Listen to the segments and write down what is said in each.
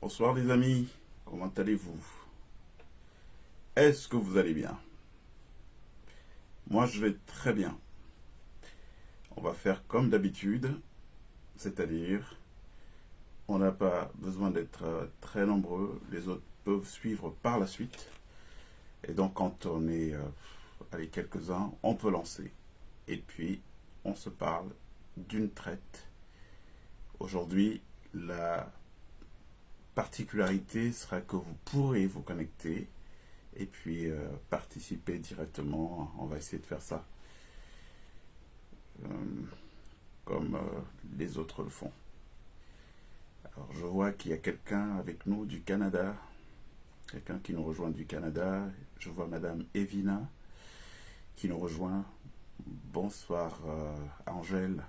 Bonsoir les amis, comment allez-vous? Est-ce que vous allez bien? Moi je vais très bien. On va faire comme d'habitude, c'est-à-dire on n'a pas besoin d'être très nombreux, les autres peuvent suivre par la suite. Et donc quand on est allez, quelques-uns, on peut lancer. Et puis on se parle d'une traite. Aujourd'hui, la particularité sera que vous pourrez vous connecter et puis participer directement. On va essayer de faire ça euh, comme les autres le font. Alors je vois qu'il y a quelqu'un avec nous du Canada, quelqu'un qui nous rejoint du Canada. Je vois Madame Evina qui nous rejoint. Bonsoir Angèle.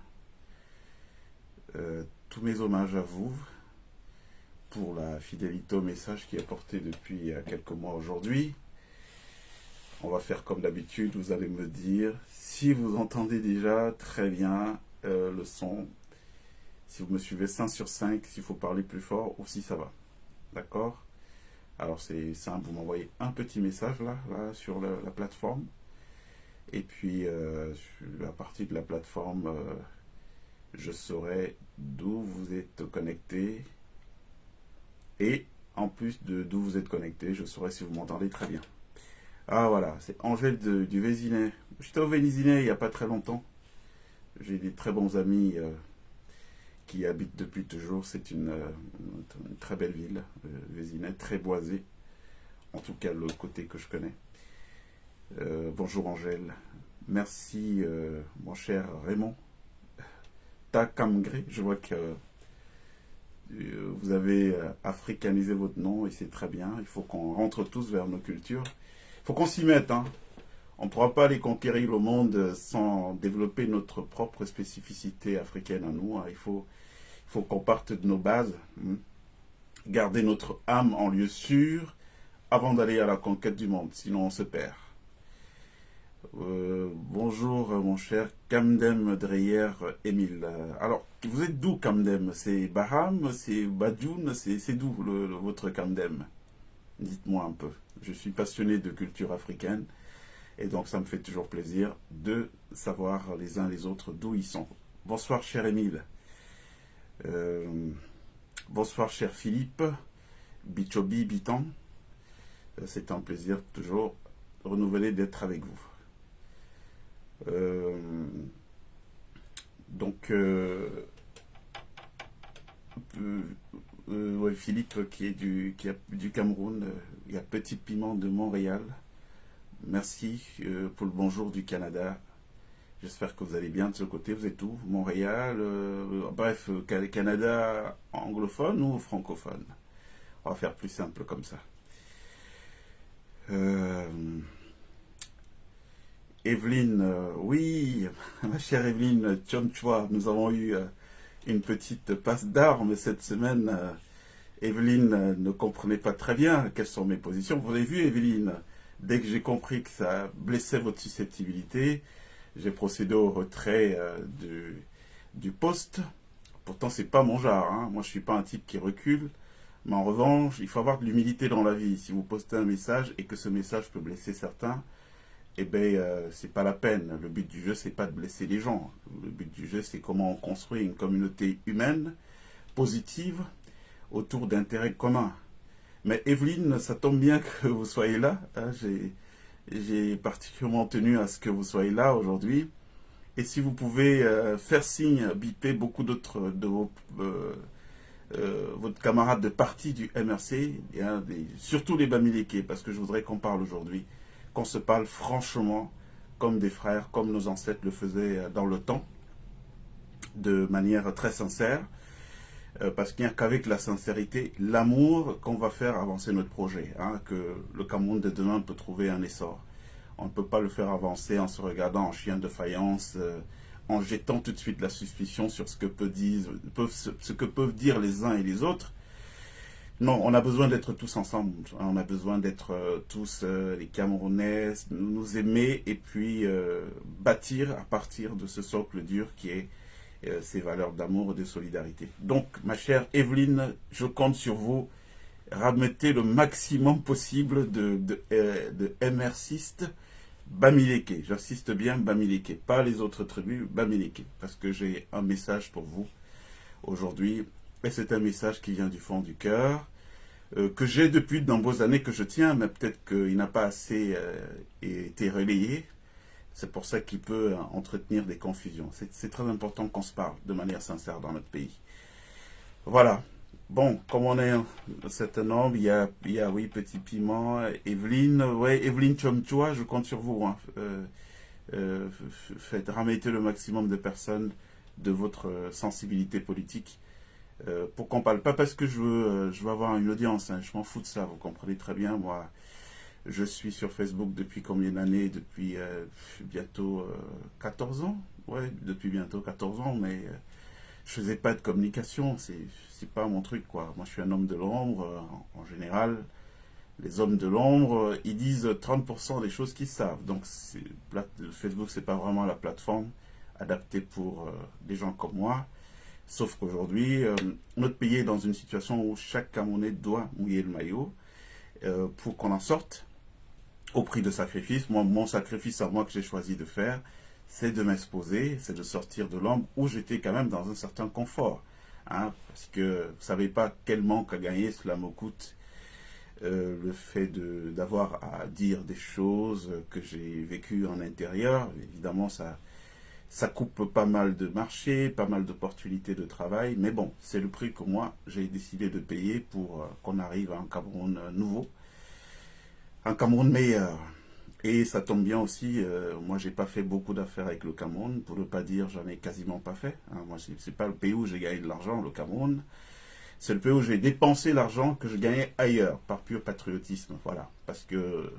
Tous mes hommages à vous pour la fidélité au message qui est porté depuis quelques mois aujourd'hui. On va faire comme d'habitude, vous allez me dire si vous entendez déjà très bien le son, si vous me suivez 5 sur 5, s'il faut parler plus fort ou si ça va. D'accord? Alors c'est simple, vous m'envoyez un petit message là sur la plateforme. Et puis à partir de la plateforme, je saurai d'où vous êtes connecté. Et en plus d'où vous êtes connecté, je saurai si vous m'entendez très bien. Ah voilà, c'est Angèle du Vésinet. J'étais au Vésinet il n'y a pas très longtemps. J'ai des très bons amis qui y habitent depuis toujours. C'est une très belle ville, Vésinet, très boisée. En tout cas, le côté que je connais. Bonjour Angèle. Merci mon cher Raymond. Takamgré, je vois que vous avez africanisé votre nom et c'est très bien. Il faut qu'on rentre tous vers nos cultures. Il faut qu'on s'y mette. Hein. On ne pourra pas aller conquérir le monde sans développer notre propre spécificité africaine à nous. Hein. Il faut qu'on parte de nos bases. Garder notre âme en lieu sûr avant d'aller à la conquête du monde. Sinon, on se perd. Bonjour mon cher Kamdem Dreyer Émile. Alors, vous êtes d'où Kamdem? C'est Baham, c'est Badjoun, c'est d'où votre Kamdem? Dites-moi un peu. Je suis passionné de culture africaine et donc ça me fait toujours plaisir de savoir les uns les autres d'où ils sont. Bonsoir cher Émile. Bonsoir cher Philippe. Bichobi Bitan. C'est un plaisir toujours renouvelé d'être avec vous. Donc, ouais, Philippe qui est du Cameroun, il y a Petit Piment de Montréal. Merci pour le bonjour du Canada. J'espère que vous allez bien de ce côté. Vous êtes où? Montréal, bref, Canada anglophone ou francophone? On va faire plus simple comme ça. Evelyne, oui, ma chère Evelyne Tchonchwa, nous avons eu une petite passe d'armes cette semaine. Evelyne ne comprenait pas très bien quelles sont mes positions. Vous avez vu, Evelyne, dès que j'ai compris que ça blessait votre susceptibilité, j'ai procédé au retrait du post. Pourtant, c'est pas mon genre. Hein. Moi, je suis pas un type qui recule. Mais en revanche, il faut avoir de l'humilité dans la vie. Si vous postez un message et que ce message peut blesser certains, eh bien, c'est pas la peine. Le but du jeu, c'est pas de blesser les gens. Le but du jeu, c'est comment on construit une communauté humaine, positive, autour d'intérêts communs. Mais Evelyne, ça tombe bien que vous soyez là. Hein, j'ai particulièrement tenu à ce que vous soyez là aujourd'hui. Et si vous pouvez faire signe, biper beaucoup d'autres de votre camarade de parti du MRC, hein, surtout les Bamileke, parce que je voudrais qu'on parle aujourd'hui, qu'on se parle franchement, comme des frères, comme nos ancêtres le faisaient dans le temps, de manière très sincère, parce qu'il n'y a qu'avec la sincérité, l'amour, qu'on va faire avancer notre projet, hein, que le Cameroun de demain peut trouver un essor. On ne peut pas le faire avancer en se regardant en chien de faïence, en jetant tout de suite la suspicion sur ce que peuvent dire les uns et les autres. Non, on a besoin d'être tous ensemble. On a besoin d'être tous les Camerounais, nous aimer et puis bâtir à partir de ce socle dur qui est ces valeurs d'amour et de solidarité. Donc, ma chère Evelyne, je compte sur vous Ramettez le maximum possible de MRCistes Bamileke. J'insiste bien, Bamileke, pas les autres tribus, Bamileke, parce que j'ai un message pour vous aujourd'hui, et c'est un message qui vient du fond du cœur, que j'ai depuis de nombreuses années que je tiens, mais peut-être qu'il n'a pas assez été relayé. C'est pour ça qu'il peut entretenir des confusions. C'est très important qu'on se parle de manière sincère dans notre pays. Voilà. Bon, comme on est un certain nombre, oui, Petit Piment, Evelyne, ouais, Evelyne Chomchua, je compte sur vous. Hein. Faites rameter le maximum de personnes de votre sensibilité politique pour qu'on parle. Pas parce que je veux avoir une audience, hein, je m'en fous de ça, vous comprenez très bien. Moi, je suis sur Facebook depuis combien d'années? Depuis bientôt 14 ans. Ouais, depuis bientôt 14 ans, mais je faisais pas de communication, c'est pas mon truc, quoi. Moi, je suis un homme de l'ombre, en général. Les hommes de l'ombre, ils disent 30% des choses qu'ils savent. Donc, Facebook, c'est pas vraiment la plateforme adaptée pour des gens comme moi. Sauf qu'aujourd'hui, notre pays est dans une situation où chaque Camerounais doit mouiller le maillot pour qu'on en sorte au prix de sacrifice. Moi, mon sacrifice à moi que j'ai choisi de faire, c'est de m'exposer, c'est de sortir de l'ombre où j'étais quand même dans un certain confort. Hein, parce que vous ne savez pas quel manque à gagner cela me coûte. Le fait d'avoir à dire des choses que j'ai vécues en intérieur, évidemment, ça coupe pas mal de marchés, pas mal d'opportunités de travail. Mais bon, c'est le prix que moi, j'ai décidé de payer pour qu'on arrive à un Cameroun nouveau, un Cameroun meilleur. Et ça tombe bien aussi, moi j'ai pas fait beaucoup d'affaires avec le Cameroun, pour ne pas dire j'en ai quasiment pas fait. Hein. Moi c'est pas le pays où j'ai gagné de l'argent, le Cameroun. C'est le pays où j'ai dépensé l'argent que je gagnais ailleurs, par pur patriotisme. Voilà. Parce que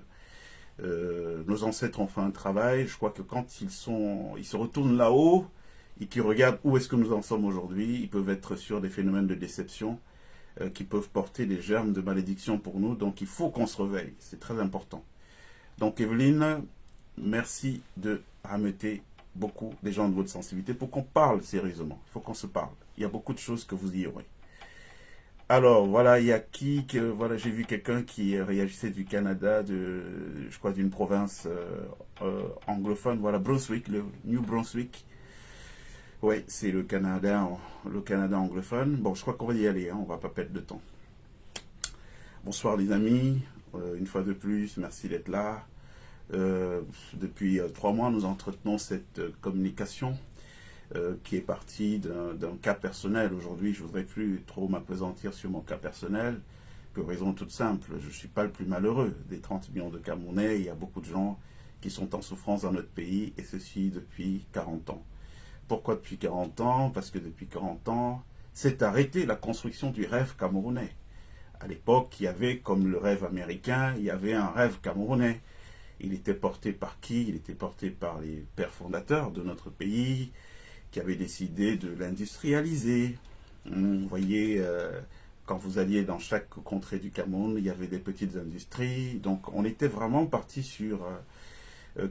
nos ancêtres ont fait un travail, je crois que quand ils se retournent là-haut et qu'ils regardent où est-ce que nous en sommes aujourd'hui, ils peuvent être sur des phénomènes de déception qui peuvent porter des germes de malédiction pour nous. Donc il faut qu'on se réveille, c'est très important. Donc Evelyne, merci de rameter beaucoup des gens de votre sensibilité pour qu'on parle sérieusement. Il faut qu'on se parle. Il y a beaucoup de choses que vous ignorez. Alors voilà, il y a voilà, j'ai vu quelqu'un qui réagissait du Canada, je crois d'une province anglophone. Voilà, Brunswick, le New Brunswick. Oui, c'est le Canada anglophone. Bon, je crois qu'on va y aller, hein, on va pas perdre de temps. Bonsoir les amis, une fois de plus, merci d'être là. Depuis 3 mois, nous entretenons cette communication qui est partie d'un cas personnel. Aujourd'hui, je ne voudrais plus trop m'appesantir sur mon cas personnel, pour raison toute simple. Je ne suis pas le plus malheureux des 30 millions de Camerounais. Il y a beaucoup de gens qui sont en souffrance dans notre pays, et ceci depuis 40 ans. Pourquoi depuis 40 ans? Parce que depuis 40 ans, s'est arrêté la construction du rêve camerounais. À l'époque, il y avait, comme le rêve américain, il y avait un rêve camerounais. Il était porté par qui? Il était porté par les pères fondateurs de notre pays, qui avaient décidé de l'industrialiser. Vous voyez, quand vous alliez dans chaque contrée du Cameroun, il y avait des petites industries. Donc on était vraiment parti sur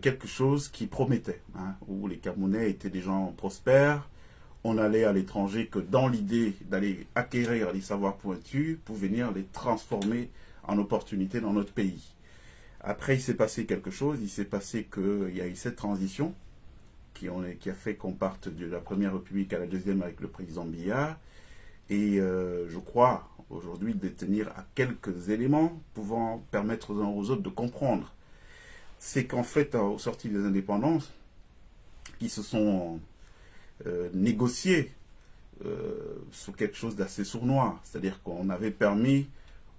quelque chose qui promettait, hein, où les Camerounais étaient des gens prospères. On allait à l'étranger que dans l'idée d'aller acquérir les savoirs pointus pour venir les transformer en opportunités dans notre pays. Après, il s'est passé quelque chose. Il s'est passé qu'il y a eu cette transition qui a fait qu'on parte de la première République à la deuxième avec le président Biya. Et je crois aujourd'hui détenir à quelques éléments pouvant permettre aux uns aux autres de comprendre. C'est qu'en fait, au sorti des indépendances, qui se sont négociés sur quelque chose d'assez sournois. C'est-à-dire qu'on avait permis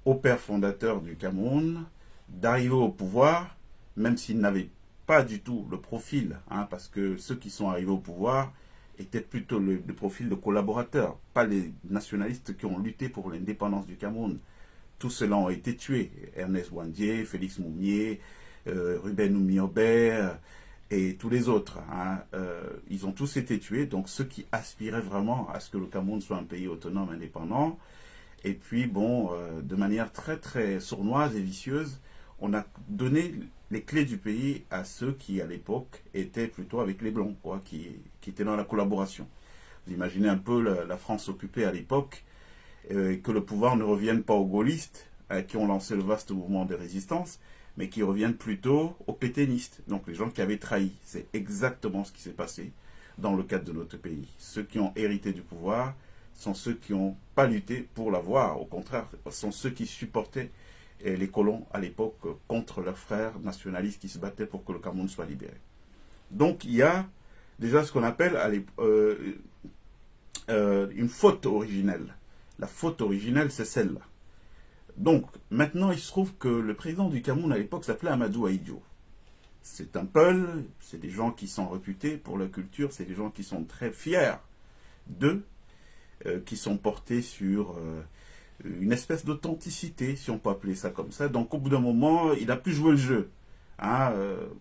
aux pères fondateurs du Cameroun d'arriver au pouvoir, même s'ils n'avaient pas du tout le profil, hein, parce que ceux qui sont arrivés au pouvoir étaient plutôt le profil de collaborateurs, pas les nationalistes qui ont lutté pour l'indépendance du Cameroun. Tous ceux-là ont été tués. Ernest Ouandié, Félix Moumié, Ruben Oumiober et tous les autres. Hein, ils ont tous été tués, donc ceux qui aspiraient vraiment à ce que le Cameroun soit un pays autonome, indépendant. Et puis, bon, de manière très très sournoise et vicieuse, on a donné les clés du pays à ceux qui, à l'époque, étaient plutôt avec les Blancs, quoi, qui étaient dans la collaboration. Vous imaginez un peu la France occupée à l'époque, et que le pouvoir ne revienne pas aux gaullistes qui ont lancé le vaste mouvement de résistance, mais qui reviennent plutôt aux pétainistes, donc les gens qui avaient trahi. C'est exactement ce qui s'est passé dans le cadre de notre pays. Ceux qui ont hérité du pouvoir sont ceux qui n'ont pas lutté pour l'avoir, au contraire, sont ceux qui supportaient les colons à l'époque contre leurs frères nationalistes qui se battaient pour que le Cameroun soit libéré. Donc il y a déjà ce qu'on appelle une faute originelle. La faute originelle, c'est celle-là. Donc, maintenant, il se trouve que le président du Cameroun à l'époque s'appelait Amadou Ahidjo. C'est un Peul, c'est des gens qui sont réputés pour leur culture, c'est des gens qui sont très fiers d'eux, qui sont portés sur une espèce d'authenticité, si on peut appeler ça comme ça. Donc, au bout d'un moment, il a pu jouer le jeu. Hein,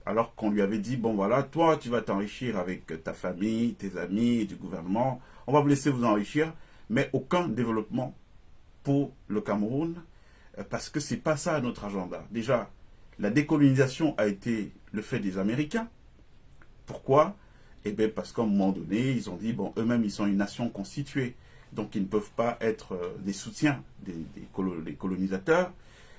alors qu'on lui avait dit, bon voilà, toi, tu vas t'enrichir avec ta famille, tes amis et du gouvernement, on va vous laisser vous enrichir, mais aucun développement pour le Cameroun, parce que c'est pas ça notre agenda. Déjà, la décolonisation a été le fait des Américains. Pourquoi? Eh bien, parce qu'à un moment donné, ils ont dit, bon, eux-mêmes, ils sont une nation constituée, donc ils ne peuvent pas être des soutiens des colonisateurs.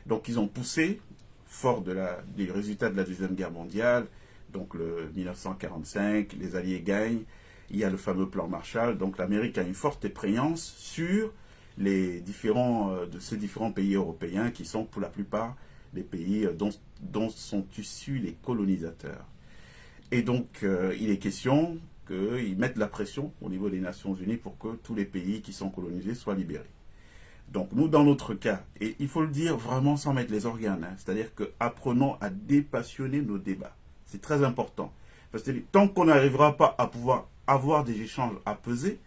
Donc, ils ont poussé, fort des résultats de la Deuxième Guerre mondiale, donc le 1945, les Alliés gagnent, il y a le fameux plan Marshall, donc l'Amérique a une forte prégnance sur de ces différents pays européens qui sont pour la plupart les pays dont sont issus les colonisateurs. Et donc, il est question qu'ils mettent la pression au niveau des Nations Unies pour que tous les pays qui sont colonisés soient libérés. Donc, nous, dans notre cas, et il faut le dire vraiment sans mettre les organes, hein, c'est-à-dire que apprenons à dépassionner nos débats. C'est très important. Parce que tant qu'on n'arrivera pas à pouvoir avoir des échanges apaisés,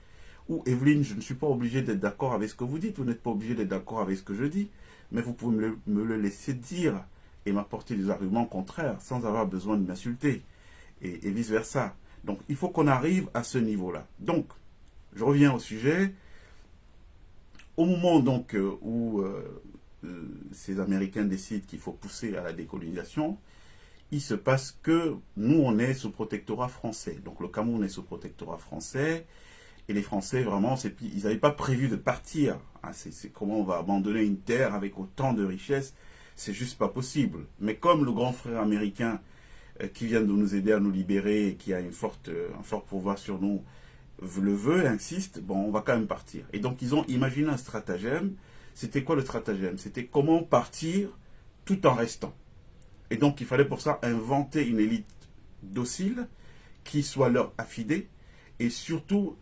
ou Evelyne, je ne suis pas obligé d'être d'accord avec ce que vous dites, vous n'êtes pas obligé d'être d'accord avec ce que je dis, mais vous pouvez me le laisser dire et m'apporter des arguments contraires sans avoir besoin de m'insulter, et vice-versa. Donc, il faut qu'on arrive à ce niveau-là. Donc, je reviens au sujet. Au moment donc où ces Américains décident qu'il faut pousser à la décolonisation, il se passe que nous, on est sous protectorat français. Donc, le Cameroun est sous protectorat français. Et les Français, vraiment, ils n'avaient pas prévu de partir. Hein, c'est comment on va abandonner une terre avec autant de richesses. C'est juste pas possible. Mais comme le grand frère américain qui vient de nous aider à nous libérer et qui a un fort pouvoir sur nous, le veut, insiste, bon, on va quand même partir. Et donc, ils ont imaginé un stratagème. C'était quoi le stratagème? C'était comment partir tout en restant. Et donc, il fallait pour ça inventer une élite docile qui soit leur affidée et surtout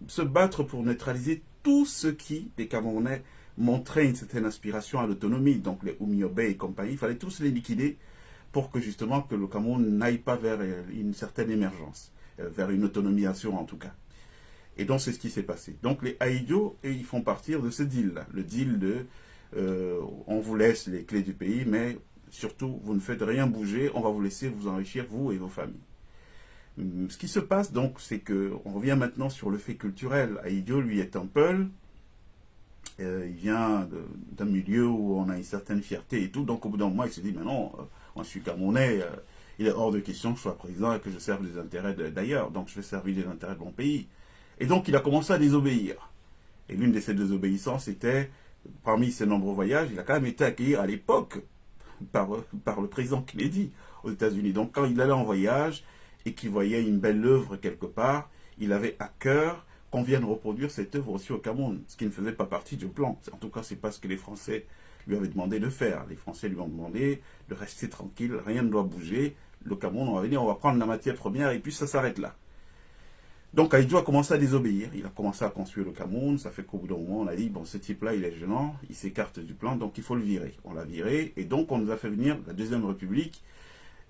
se battre pour neutraliser tout ce qui, les Camerounais, montraient une certaine aspiration à l'autonomie. Donc les Oumiobe et compagnie, il fallait tous les liquider pour que justement que le Cameroun n'aille pas vers une certaine émergence, vers une autonomisation en tout cas. Et donc c'est ce qui s'est passé. Donc les Ahidjo, ils font partir de ce deal-là. Le deal de on vous laisse les clés du pays, mais surtout vous ne faites rien bouger, on va vous laisser vous enrichir, vous et vos familles. Ce qui se passe donc, c'est qu'on revient maintenant sur le fait culturel. Ahidjo, lui, est un Peul. Il vient d'un milieu où on a une certaine fierté et tout. Donc, au bout d'un moment, il se dit, mais non, moi, je suis Camerounais. Il est hors de question que je sois président et que je serve les intérêts d'ailleurs. Donc, je vais servir les intérêts de mon pays. Et donc, il a commencé à désobéir. Et l'une de ces désobéissances était, parmi ses nombreux voyages, il a quand même été accueilli à l'époque par le président Kennedy aux États-Unis. Donc, quand il allait en voyage, et qui voyait une belle œuvre quelque part, il avait à cœur qu'on vienne reproduire cette œuvre aussi au Cameroun, ce qui ne faisait pas partie du plan. En tout cas, ce n'est pas ce que les Français lui avaient demandé de faire. Les Français lui ont demandé de rester tranquille, rien ne doit bouger. Le Cameroun, on va venir, on va prendre la matière première et puis ça s'arrête là. Donc Ahidjo a commencé à désobéir. Il a commencé à construire le Cameroun. Ça fait qu'au bout d'un moment, on a dit, bon, ce type-là, il est gênant, il s'écarte du plan, donc il faut le virer. On l'a viré et donc on nous a fait venir la Deuxième République.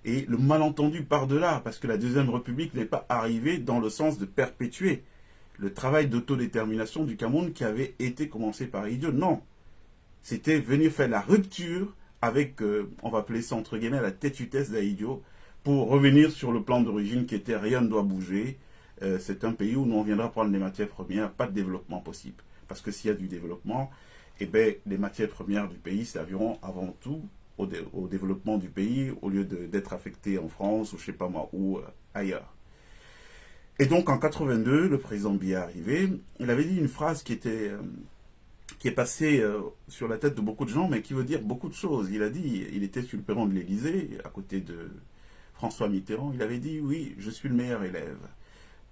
Et le malentendu part de là, parce que la Deuxième République n'est pas arrivée dans le sens de perpétuer le travail d'autodétermination du Cameroun qui avait été commencé par Ahidjo. Non, c'était venir faire la rupture avec, on va appeler ça entre guillemets, la têtutesse d'Ahidjo, pour revenir sur le plan d'origine qui était rien ne doit bouger. C'est un pays où nous on viendra prendre les matières premières, pas de développement possible. Parce que s'il y a du développement, eh bien, les matières premières du pays serviront avant tout au développement du pays, au lieu d'être affecté en France ou je sais pas moi où ailleurs. Et donc en 82, le président Biya est arrivé, il avait dit une phrase qui qui est passé sur la tête de beaucoup de gens, mais qui veut dire beaucoup de choses. Il a dit, il était sur le perron de l'Élysée, à côté de François Mitterrand, il avait dit, oui, je suis le meilleur élève.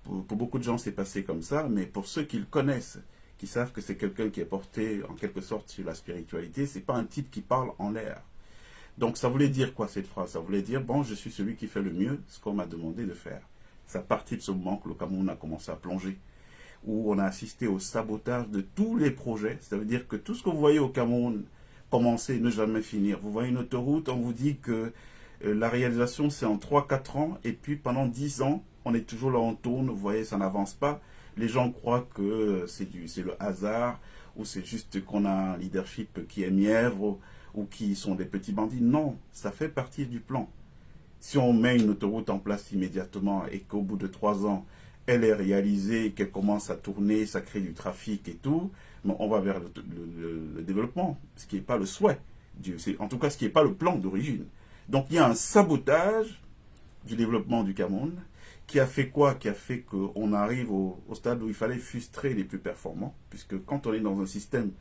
Pour beaucoup de gens, c'est passé comme ça, mais pour ceux qui le connaissent, qui savent que c'est quelqu'un qui est porté en quelque sorte sur la spiritualité, c'est pas un type qui parle en l'air. Donc ça voulait dire quoi cette phrase? Ça voulait dire, bon, je suis celui qui fait le mieux ce qu'on m'a demandé de faire. C'est à partir de ce moment que le Cameroun a commencé à plonger, où on a assisté au sabotage de tous les projets. Ça veut dire que tout ce que vous voyez au Cameroun commencer et ne jamais finir. Vous voyez une autoroute, on vous dit que la réalisation c'est en 3-4 ans, et puis pendant 10 ans, on est toujours là, on tourne, vous voyez, ça n'avance pas. Les gens croient que c'est le hasard, ou c'est juste qu'on a un leadership qui est mièvre, ou qui sont des petits bandits. Non, ça fait partie du plan. Si on met une autoroute en place immédiatement et qu'au bout de 3 ans, elle est réalisée, qu'elle commence à tourner, ça crée du trafic et tout, mais on va vers le développement, ce qui n'est pas le souhait. En tout cas, ce qui n'est pas le plan d'origine. Donc il y a un sabotage du développement du Cameroun qui a fait quoi? Qui a fait qu'on arrive au stade où il fallait frustrer les plus performants, puisque quand on est dans un système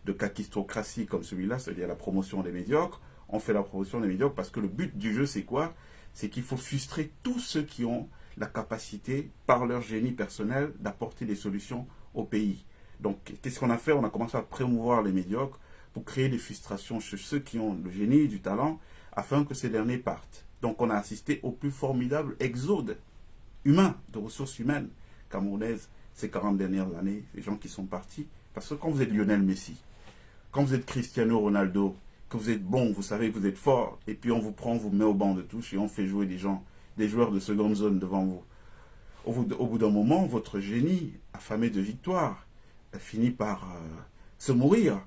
de kakistocratie comme celui-là, c'est-à-dire la promotion des médiocres, on fait la promotion des médiocres parce que le but du jeu, c'est quoi? C'est qu'il faut frustrer tous ceux qui ont la capacité, par leur génie personnel, d'apporter des solutions au pays. Donc, qu'est-ce qu'on a fait? On a commencé à promouvoir les médiocres pour créer des frustrations chez ceux qui ont le génie, du talent, afin que ces derniers partent. Donc, on a assisté au plus formidable exode humain, de ressources humaines camerounaises ces 40 dernières années, les gens qui sont partis. Parce que quand vous êtes Lionel Messi, quand vous êtes Cristiano Ronaldo, que vous êtes bon, vous savez que vous êtes fort, et puis on vous prend, on vous met au banc de touche et on fait jouer des joueurs de seconde zone devant vous. Au bout d'un moment, votre génie, affamé de victoire, finit par se mourir.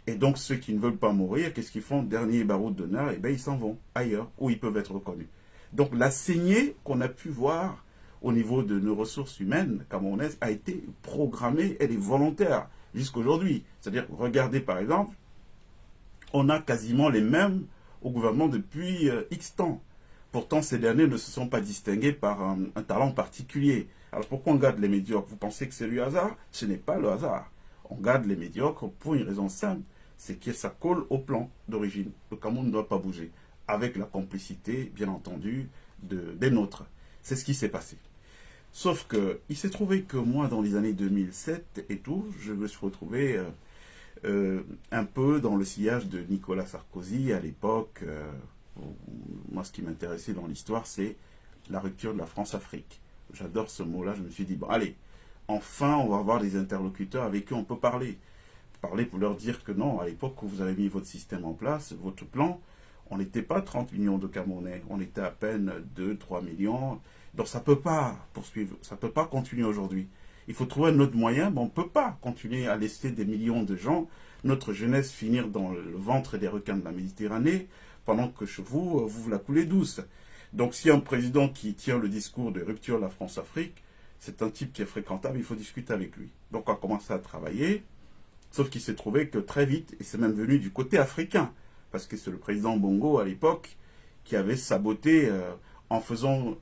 Et donc ceux qui ne veulent pas mourir, qu'est-ce qu'ils font? Dernier baroud d'honneur, et bien ils s'en vont ailleurs, où ils peuvent être reconnus. Donc la saignée qu'on a pu voir au niveau de nos ressources humaines camerounaises a été programmée, elle est volontaire jusqu'aujourd'hui. C'est-à-dire, regardez par exemple, on a quasiment les mêmes au gouvernement depuis X temps. Pourtant, ces derniers ne se sont pas distingués par un talent particulier. Alors pourquoi on garde les médiocres? Vous pensez que c'est le hasard? Ce n'est pas le hasard. On garde les médiocres pour une raison simple, c'est que ça colle au plan d'origine. Le Cameroun ne doit pas bouger, avec la complicité, bien entendu, des nôtres. C'est ce qui s'est passé. Sauf que, il s'est trouvé que moi, dans les années 2007 et tout, je me suis retrouvé un peu dans le sillage de Nicolas Sarkozy à l'époque. Moi, ce qui m'intéressait dans l'histoire, c'est la rupture de la France-Afrique. J'adore ce mot-là. Je me suis dit, bon, allez, enfin, on va avoir des interlocuteurs avec qui on peut parler. Parler pour leur dire que non, à l'époque où vous avez mis votre système en place, votre plan, on n'était pas 30 millions de Camerounais. On était à peine 2-3 millions. Donc ça ne peut pas poursuivre, ça ne peut pas continuer aujourd'hui. Il faut trouver un autre moyen, mais on ne peut pas continuer à laisser des millions de gens, notre jeunesse, finir dans le ventre des requins de la Méditerranée, pendant que chez vous, vous la coulez douce. Donc si un président qui tient le discours de rupture de la France-Afrique, c'est un type qui est fréquentable, il faut discuter avec lui. Donc on a commencé à travailler, sauf qu'il s'est trouvé que très vite, et c'est même venu du côté africain, parce que c'est le président Bongo à l'époque qui avait saboté en faisant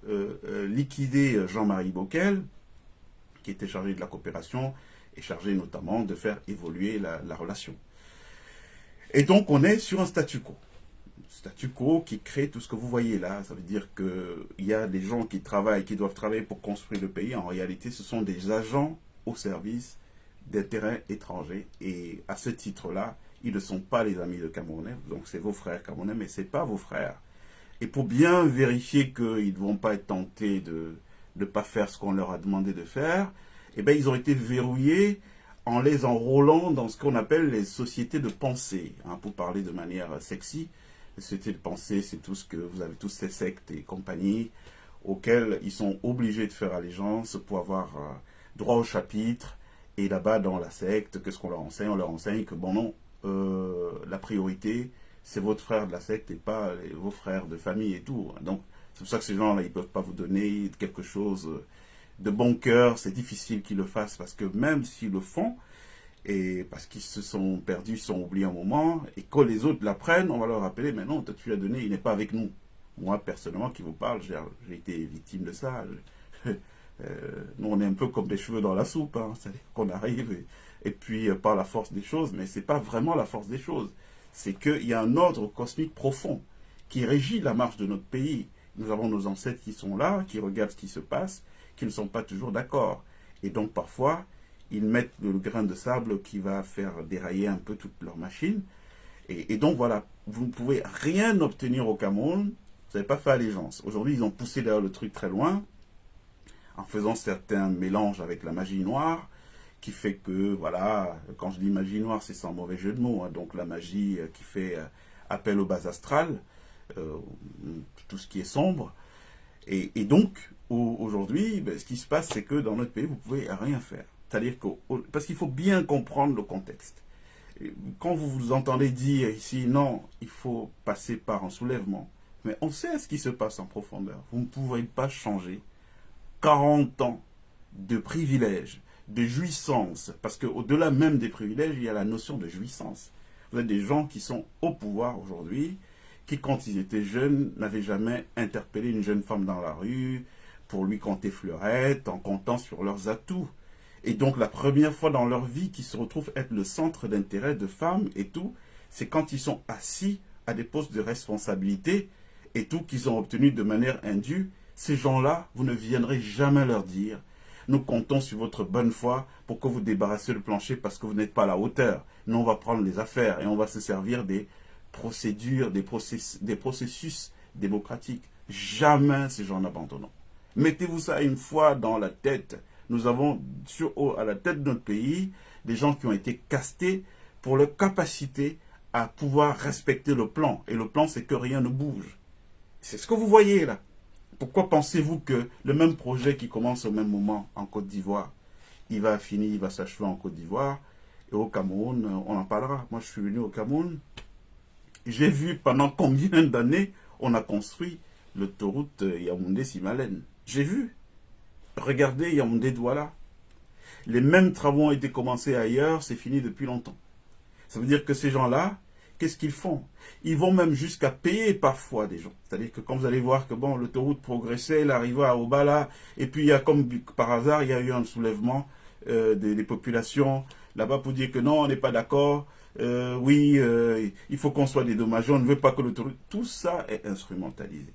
liquider Jean-Marie Bockel, qui était chargé de la coopération et chargé notamment de faire évoluer la relation. Et donc on est sur un statu quo. Statu quo qui crée tout ce que vous voyez là. Ça veut dire qu'il y a des gens qui travaillent, qui doivent travailler pour construire le pays. En réalité, ce sont des agents au service d'intérêts étrangers. Et à ce titre-là, ils ne sont pas les amis de Camerounais. Donc c'est vos frères camerounais, mais ce n'est pas vos frères. Et pour bien vérifier qu'ils ne vont pas être tentés de ne pas faire ce qu'on leur a demandé de faire, eh bien, ils ont été verrouillés en les enrôlant dans ce qu'on appelle les sociétés de pensée. Hein, pour parler de manière sexy, les sociétés de pensée, c'est tout ce que vous avez, tous ces sectes et compagnies auxquelles ils sont obligés de faire allégeance pour avoir droit au chapitre. Et là-bas, dans la secte, qu'est-ce qu'on leur enseigne? On leur enseigne que, bon non, la priorité, c'est votre frère de la secte et pas vos frères de famille et tout. Donc, c'est pour ça que ces gens-là, ils ne peuvent pas vous donner quelque chose de bon cœur. C'est difficile qu'ils le fassent parce que même s'ils le font, et parce qu'ils se sont perdus, ils sont oubliés un moment, et quand les autres l'apprennent, on va leur rappeler, mais non, toi tu l'as donné, il n'est pas avec nous. Moi, personnellement, qui vous parle, j'ai été victime de ça. Nous, on est un peu comme des cheveux dans la soupe, hein. C'est-à-dire qu'on arrive et puis par la force des choses, mais ce n'est pas vraiment la force des choses. C'est qu'il y a un ordre cosmique profond qui régit la marche de notre pays. Nous avons nos ancêtres qui sont là, qui regardent ce qui se passe, qui ne sont pas toujours d'accord. Et donc parfois, ils mettent le grain de sable qui va faire dérailler un peu toute leur machine. Et donc voilà, vous ne pouvez rien obtenir au Cameroun, vous n'avez pas fait allégeance. Aujourd'hui, ils ont poussé d'ailleurs le truc très loin, en faisant certains mélanges avec la magie noire, qui fait que, voilà, quand je dis magie noire, c'est sans mauvais jeu de mots, hein, donc la magie qui fait appel aux bases astrales, tout ce qui est sombre. Et donc, aujourd'hui, ben, ce qui se passe, c'est que dans notre pays, vous ne pouvez rien faire. C'est-à-dire que, parce qu'il faut bien comprendre le contexte. Et quand vous vous entendez dire ici, non, il faut passer par un soulèvement, mais on sait ce qui se passe en profondeur. Vous ne pouvez pas changer 40 ans de privilèges, de jouissance, parce qu'au-delà même des privilèges, il y a la notion de jouissance. Vous avez des gens qui sont au pouvoir aujourd'hui, qui quand ils étaient jeunes, n'avaient jamais interpellé une jeune femme dans la rue pour lui compter fleurette, en comptant sur leurs atouts. Et donc la première fois dans leur vie qu'ils se retrouvent être le centre d'intérêt de femmes et tout, c'est quand ils sont assis à des postes de responsabilité et tout qu'ils ont obtenu de manière indue. Ces gens-là, vous ne viendrez jamais leur dire « Nous comptons sur votre bonne foi pour que vous débarrassiez le plancher parce que vous n'êtes pas à la hauteur. Nous, on va prendre les affaires et on va se servir des procédures, des processus démocratiques. » Jamais ces gens n'abandonnent. Mettez-vous ça une fois dans la tête. Nous avons à la tête de notre pays des gens qui ont été castés pour leur capacité à pouvoir respecter le plan. Et le plan, c'est que rien ne bouge. C'est ce que vous voyez là. Pourquoi pensez-vous que le même projet qui commence au même moment en Côte d'Ivoire, il va finir, il va s'achever en Côte d'Ivoire et au Cameroun, on en parlera. Moi, je suis venu au Cameroun. J'ai vu pendant combien d'années on a construit l'autoroute Yaoundé-Simalène. J'ai vu. Regardez Yaoundé-Douala. Les mêmes travaux ont été commencés ailleurs, c'est fini depuis longtemps. Ça veut dire que ces gens-là, qu'est-ce qu'ils font? Ils vont même jusqu'à payer parfois des gens. C'est-à-dire que quand vous allez voir que bon, l'autoroute progressait, elle arrivait à Obala, et puis il y a comme par hasard, il y a eu un soulèvement des populations là-bas pour dire que non, on n'est pas d'accord, il faut qu'on soit dédommagé, on ne veut pas que l'autoroute... Tout ça est instrumentalisé.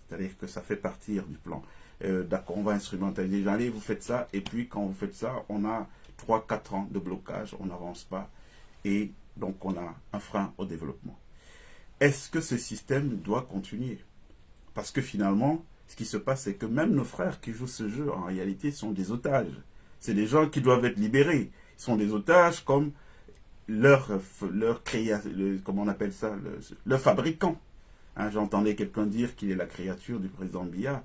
C'est-à-dire que ça fait partir du plan. D'accord, on va instrumentaliser les gens, allez, vous faites ça, et puis quand vous faites ça, on a 3-4 ans de blocage, on n'avance pas, et donc on a un frein au développement. Est-ce que ce système doit continuer? Parce que finalement, ce qui se passe, c'est que même nos frères qui jouent ce jeu, en réalité, sont des otages. C'est des gens qui doivent être libérés. Ils sont des otages comme leur comment on appelle ça, leur fabricant. Hein, j'entendais quelqu'un dire qu'il est la créature du président Biya.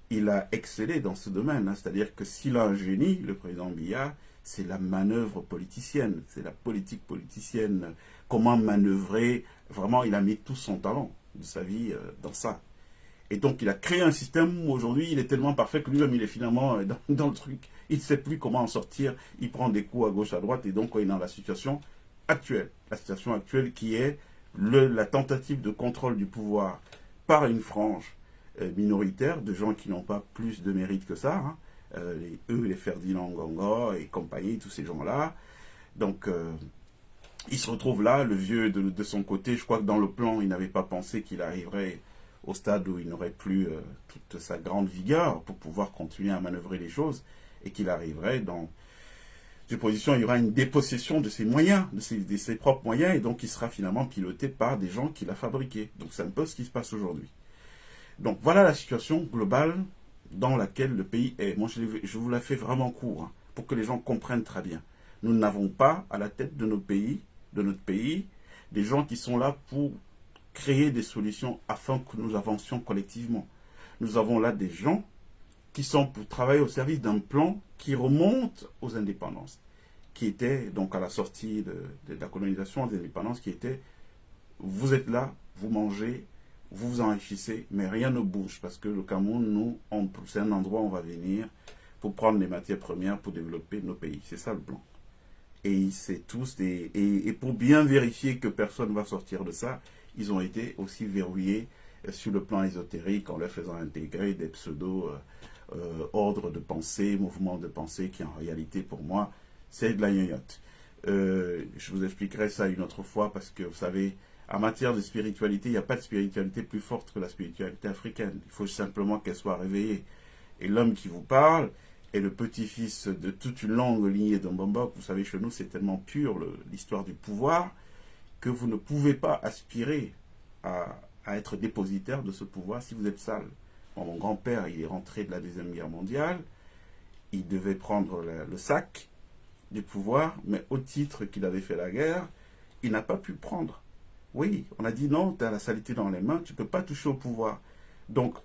Il a excellé dans ce domaine. Hein, c'est-à-dire que s'il a un génie, le président Biya, c'est la manœuvre politicienne, c'est la politique politicienne, comment manœuvrer. Vraiment, il a mis tout son talent de sa vie dans ça. Et donc, il a créé un système où aujourd'hui, il est tellement parfait que lui-même, il est finalement dans le truc. Il ne sait plus comment en sortir. Il prend des coups à gauche, à droite. Et donc, il est dans la situation actuelle. La situation actuelle qui est la tentative de contrôle du pouvoir par une frange minoritaire de gens qui n'ont pas plus de mérite que ça. Hein. Les Ferdinand Ngongo et compagnie, tous ces gens-là. Donc, il se retrouve là, le vieux de son côté. Je crois que dans le plan, il n'avait pas pensé qu'il arriverait au stade où il n'aurait plus toute sa grande vigueur pour pouvoir continuer à manœuvrer les choses et qu'il arriverait dans une position, il y aura une dépossession de ses moyens, de ses propres moyens, et donc il sera finalement piloté par des gens qu'il a fabriqués. Donc c'est un peu ce qui se passe aujourd'hui. Donc voilà la situation globale dans laquelle le pays est. Moi, je vous la fais vraiment court, hein, pour que les gens comprennent très bien. Nous n'avons pas à la tête de notre pays, des gens qui sont là pour créer des solutions afin que nous avancions collectivement. Nous avons là des gens qui sont pour travailler au service d'un plan qui remonte aux indépendances, qui était donc à la sortie de la colonisation des indépendances, qui était vous êtes là, vous mangez, vous vous enrichissez, mais rien ne bouge, parce que le Cameroun, c'est un endroit où on va venir pour prendre les matières premières pour développer nos pays. C'est ça le plan. Et c'est tous et pour bien vérifier que personne ne va sortir de ça, ils ont été aussi verrouillés sur le plan ésotérique en leur faisant intégrer des ordre de pensée, mouvement de pensée, qui en réalité, pour moi, c'est de la gnognotte. Je vous expliquerai ça une autre fois parce que, vous savez, en matière de spiritualité, il n'y a pas de spiritualité plus forte que la spiritualité africaine. Il faut simplement qu'elle soit réveillée. Et l'homme qui vous parle est le petit-fils de toute une longue lignée de Mbomba. Vous savez, chez nous, c'est tellement pur l'histoire du pouvoir que vous ne pouvez pas aspirer à être dépositaire de ce pouvoir si vous êtes sale. Bon, mon grand-père, il est rentré de la Deuxième Guerre mondiale. Il devait prendre le sac du pouvoir, mais au titre qu'il avait fait la guerre, il n'a pas pu prendre. Oui, on a dit non, tu as la saleté dans les mains, tu ne peux pas toucher au pouvoir. Donc,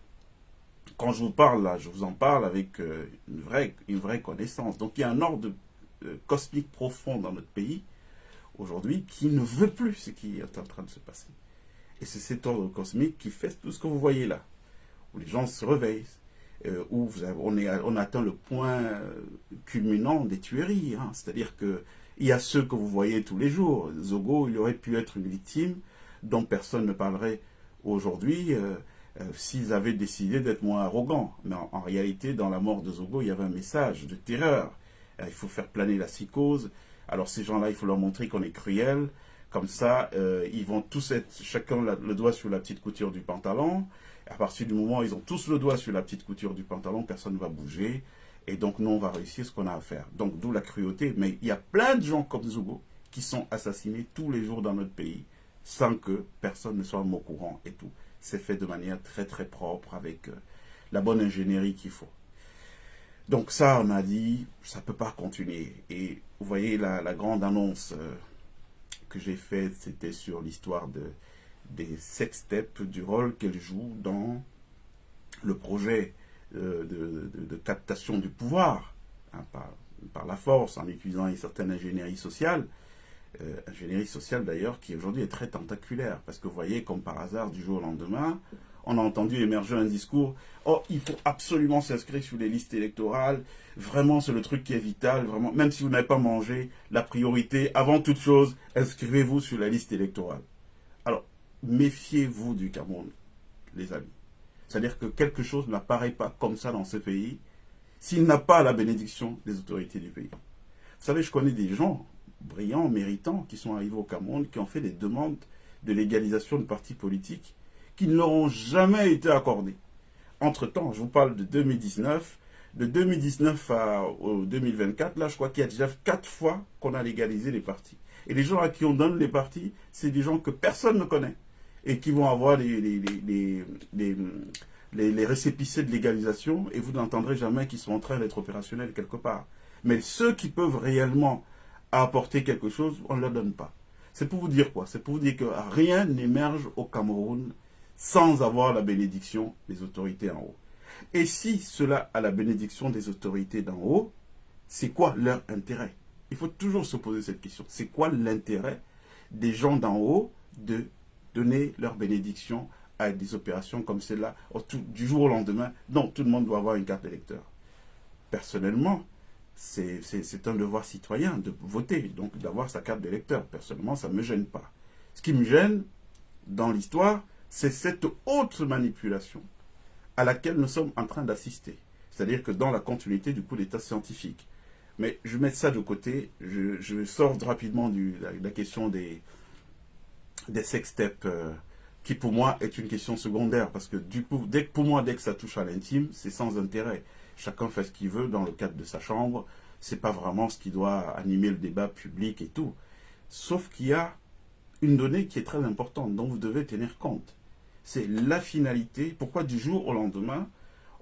quand je vous parle là, je vous en parle avec une vraie connaissance. Donc, il y a un ordre cosmique profond dans notre pays, aujourd'hui, qui ne veut plus ce qui est en train de se passer. Et c'est cet ordre cosmique qui fait tout ce que vous voyez là, où les gens se réveillent, où on atteint le point culminant des tueries. Hein. C'est-à-dire qu'il y a ceux que vous voyez tous les jours. Zogo, il aurait pu être une victime dont personne ne parlerait aujourd'hui s'ils avaient décidé d'être moins arrogants. Mais en réalité, dans la mort de Zogo, il y avait un message de terreur. Il faut faire planer la psychose. Alors ces gens-là, il faut leur montrer qu'on est cruel. Comme ça, ils vont tous être chacun le doigt sur la petite couture du pantalon. À partir du moment où ils ont tous le doigt sur la petite couture du pantalon, personne ne va bouger. Et donc, nous, on va réussir ce qu'on a à faire. Donc, d'où la cruauté. Mais il y a plein de gens comme Zogo qui sont assassinés tous les jours dans notre pays sans que personne ne soit au courant et tout. C'est fait de manière très, très propre avec la bonne ingénierie qu'il faut. Donc, ça, on a dit, ça ne peut pas continuer. Et vous voyez, la grande annonce que j'ai faite, c'était sur l'histoire des sextapes, du rôle qu'elle joue dans le projet de captation du pouvoir, hein, par la force, en utilisant une certaine ingénierie sociale d'ailleurs, qui aujourd'hui est très tentaculaire, parce que vous voyez, comme par hasard, du jour au lendemain, on a entendu émerger un discours, oh, il faut absolument s'inscrire sur les listes électorales, vraiment c'est le truc qui est vital, vraiment, même si vous n'avez pas mangé, la priorité, avant toute chose, inscrivez-vous sur la liste électorale. Alors, méfiez-vous du Cameroun, les amis. C'est-à-dire que quelque chose n'apparaît pas comme ça dans ce pays s'il n'a pas la bénédiction des autorités du pays. Vous savez, je connais des gens brillants, méritants, qui sont arrivés au Cameroun, qui ont fait des demandes de légalisation de partis politiques qui ne leur ont jamais été accordées. Entre-temps, je vous parle de 2019. De 2019 au 2024, là, je crois qu'il y a déjà 4 fois qu'on a légalisé les partis. Et les gens à qui on donne les partis, c'est des gens que personne ne connaît et qui vont avoir les récépissés de légalisation et vous n'entendrez jamais qu'ils sont en train d'être opérationnels quelque part. Mais ceux qui peuvent réellement apporter quelque chose, on ne leur donne pas. C'est pour vous dire quoi? C'est pour vous dire que rien n'émerge au Cameroun sans avoir la bénédiction des autorités en haut. Et si cela a la bénédiction des autorités d'en haut, c'est quoi leur intérêt? Il faut toujours se poser cette question. C'est quoi l'intérêt des gens d'en haut de donner leur bénédiction à des opérations comme celle-là du jour au lendemain? Non, tout le monde doit avoir une carte d'électeur. Personnellement, c'est un devoir citoyen de voter, donc d'avoir sa carte d'électeur. Personnellement, ça ne me gêne pas. Ce qui me gêne dans l'histoire, c'est cette autre manipulation à laquelle nous sommes en train d'assister. C'est-à-dire que dans la continuité du coup d'état scientifique. Mais je mets ça de côté, je sors rapidement de la question des sextapes, qui pour moi est une question secondaire, parce que du coup, pour moi, dès que ça touche à l'intime, c'est sans intérêt. Chacun fait ce qu'il veut dans le cadre de sa chambre, c'est pas vraiment ce qui doit animer le débat public et tout. Sauf qu'il y a une donnée qui est très importante, dont vous devez tenir compte. C'est la finalité. Pourquoi du jour au lendemain,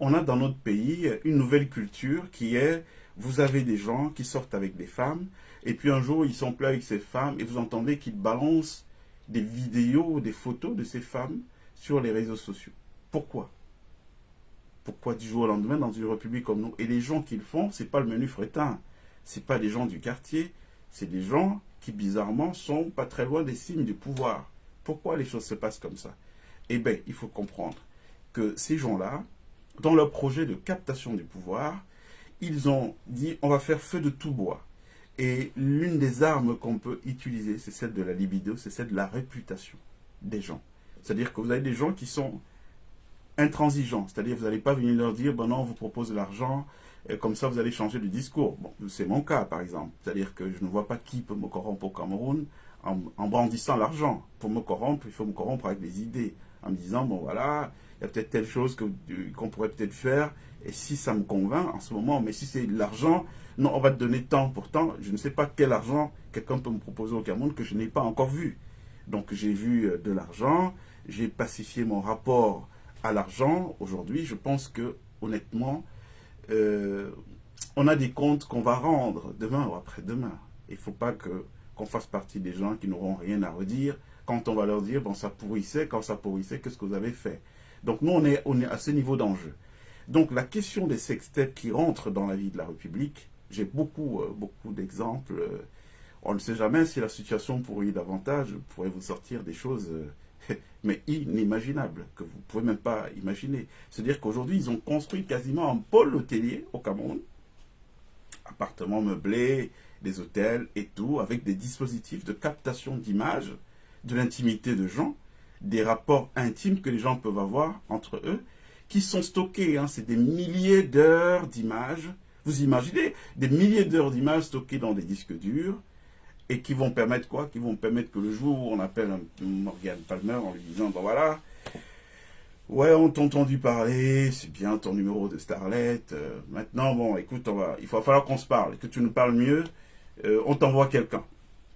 on a dans notre pays une nouvelle culture qui est, vous avez des gens qui sortent avec des femmes, et puis un jour ils sont plus avec ces femmes, et vous entendez qu'ils balancent des vidéos, des photos de ces femmes sur les réseaux sociaux. Pourquoi? Pourquoi du jour au lendemain dans une république comme nous? Et les gens qui le font, c'est pas le menu fretin, c'est pas des gens du quartier, c'est des gens qui bizarrement sont pas très loin des signes du pouvoir. Pourquoi les choses se passent comme ça? Eh bien, il faut comprendre que ces gens-là, dans leur projet de captation du pouvoir, ils ont dit on va faire feu de tout bois. Et l'une des armes qu'on peut utiliser, c'est celle de la libido, c'est celle de la réputation des gens. C'est-à-dire que vous avez des gens qui sont intransigeants. C'est-à-dire, vous n'allez pas venir leur dire, bon non, on vous propose de l'argent, et comme ça, vous allez changer de discours. Bon, c'est mon cas, par exemple. C'est-à-dire que je ne vois pas qui peut me corrompre au Cameroun en brandissant l'argent. Pour me corrompre, il faut me corrompre avec des idées. En me disant, bon voilà, il y a peut-être telle chose qu'on pourrait peut-être faire, et si ça me convainc en ce moment, mais si c'est de l'argent, non, on va te donner tant. Pourtant, je ne sais pas quel argent quelqu'un peut me proposer au Cameroun que je n'ai pas encore vu. Donc j'ai vu de l'argent, j'ai pacifié mon rapport à l'argent. Aujourd'hui, je pense que, honnêtement, on a des comptes qu'on va rendre demain ou après-demain. Il ne faut pas qu'on fasse partie des gens qui n'auront rien à redire quand on va leur dire, bon, ça pourrissait, quand ça pourrissait, qu'est-ce que vous avez fait? Donc nous, on est à ce niveau d'enjeu. Donc la question des sextapes qui rentrent dans la vie de la République, j'ai beaucoup d'exemples. On ne sait jamais si la situation pourrit davantage, pourrait vous sortir des choses mais inimaginables, que vous ne pouvez même pas imaginer. C'est-à-dire qu'aujourd'hui, ils ont construit quasiment un pôle hôtelier au Cameroun, appartements meublés, des hôtels et tout, avec des dispositifs de captation d'images, de l'intimité de gens, des rapports intimes que les gens peuvent avoir entre eux, qui sont stockés, hein, c'est des milliers d'heures d'images. Vous imaginez, des milliers d'heures d'images stockées dans des disques durs, et qui vont permettre quoi? Qui vont permettre que le jour où on appelle un Morgan Palmer en lui disant, bon voilà, ouais, on t'a entendu parler, c'est bien ton numéro de Starlet, maintenant, bon, écoute, il va falloir qu'on se parle, que tu nous parles mieux, on t'envoie quelqu'un.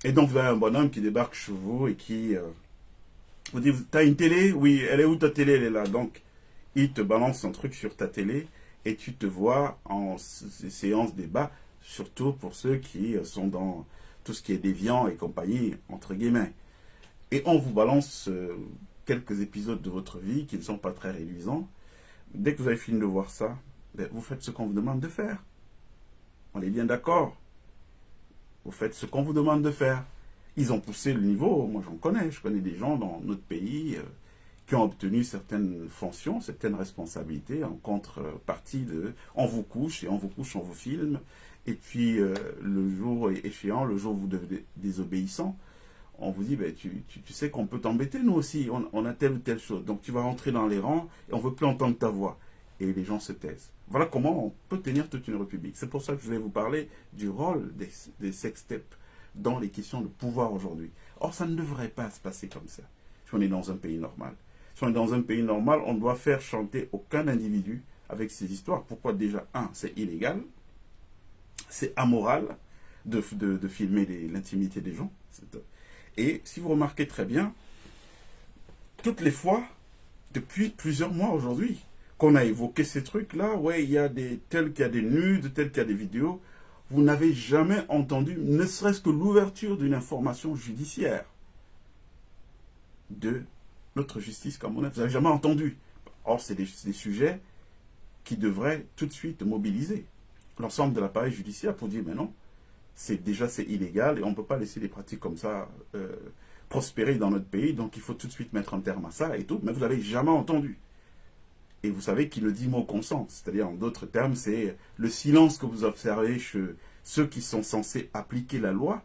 Et donc, vous avez un bonhomme qui débarque chez vous et qui vous dit, t'as une télé? Oui, elle est où ta télé? Elle est là. Donc, il te balance son truc sur ta télé et tu te vois en séance débat, surtout pour ceux qui sont dans tout ce qui est déviant et compagnie, entre guillemets. Et on vous balance quelques épisodes de votre vie qui ne sont pas très réduisants. Dès que vous avez fini de voir ça, vous faites ce qu'on vous demande de faire. On est bien d'accord. Vous faites ce qu'on vous demande de faire. Ils ont poussé le niveau, moi j'en connais, je connais des gens dans notre pays qui ont obtenu certaines fonctions, certaines responsabilités en contrepartie de on vous couche et on vous couche, on vous filme, et puis le jour échéant, le jour où vous devenez désobéissant, on vous dit, ben, tu sais qu'on peut t'embêter, nous aussi, on a telle ou telle chose, donc tu vas rentrer dans les rangs et on ne veut plus entendre ta voix. Et les gens se taisent. Voilà comment on peut tenir toute une république. C'est pour ça que je vais vous parler du rôle des sextapes dans les questions de pouvoir aujourd'hui. Or, ça ne devrait pas se passer comme ça, si on est dans un pays normal. Si on est dans un pays normal, on ne doit faire chanter aucun individu avec ces histoires. Pourquoi? Déjà, c'est illégal, c'est amoral de filmer l'intimité des gens. Et si vous remarquez très bien, toutes les fois, depuis plusieurs mois aujourd'hui, qu'on a évoqué ces trucs-là, ouais, il y a tel qu'il y a des nudes, tel qu'il y a des vidéos, vous n'avez jamais entendu, ne serait-ce que l'ouverture d'une information judiciaire de notre justice camerounaise. Vous n'avez jamais entendu. Or, c'est des sujets qui devraient tout de suite mobiliser l'ensemble de l'appareil judiciaire pour dire, mais non, c'est illégal et on ne peut pas laisser des pratiques comme ça prospérer dans notre pays, donc il faut tout de suite mettre un terme à ça et tout, mais vous n'avez jamais entendu. Et vous savez qui le dit mot consent, c'est-à-dire en d'autres termes, c'est le silence que vous observez chez ceux qui sont censés appliquer la loi,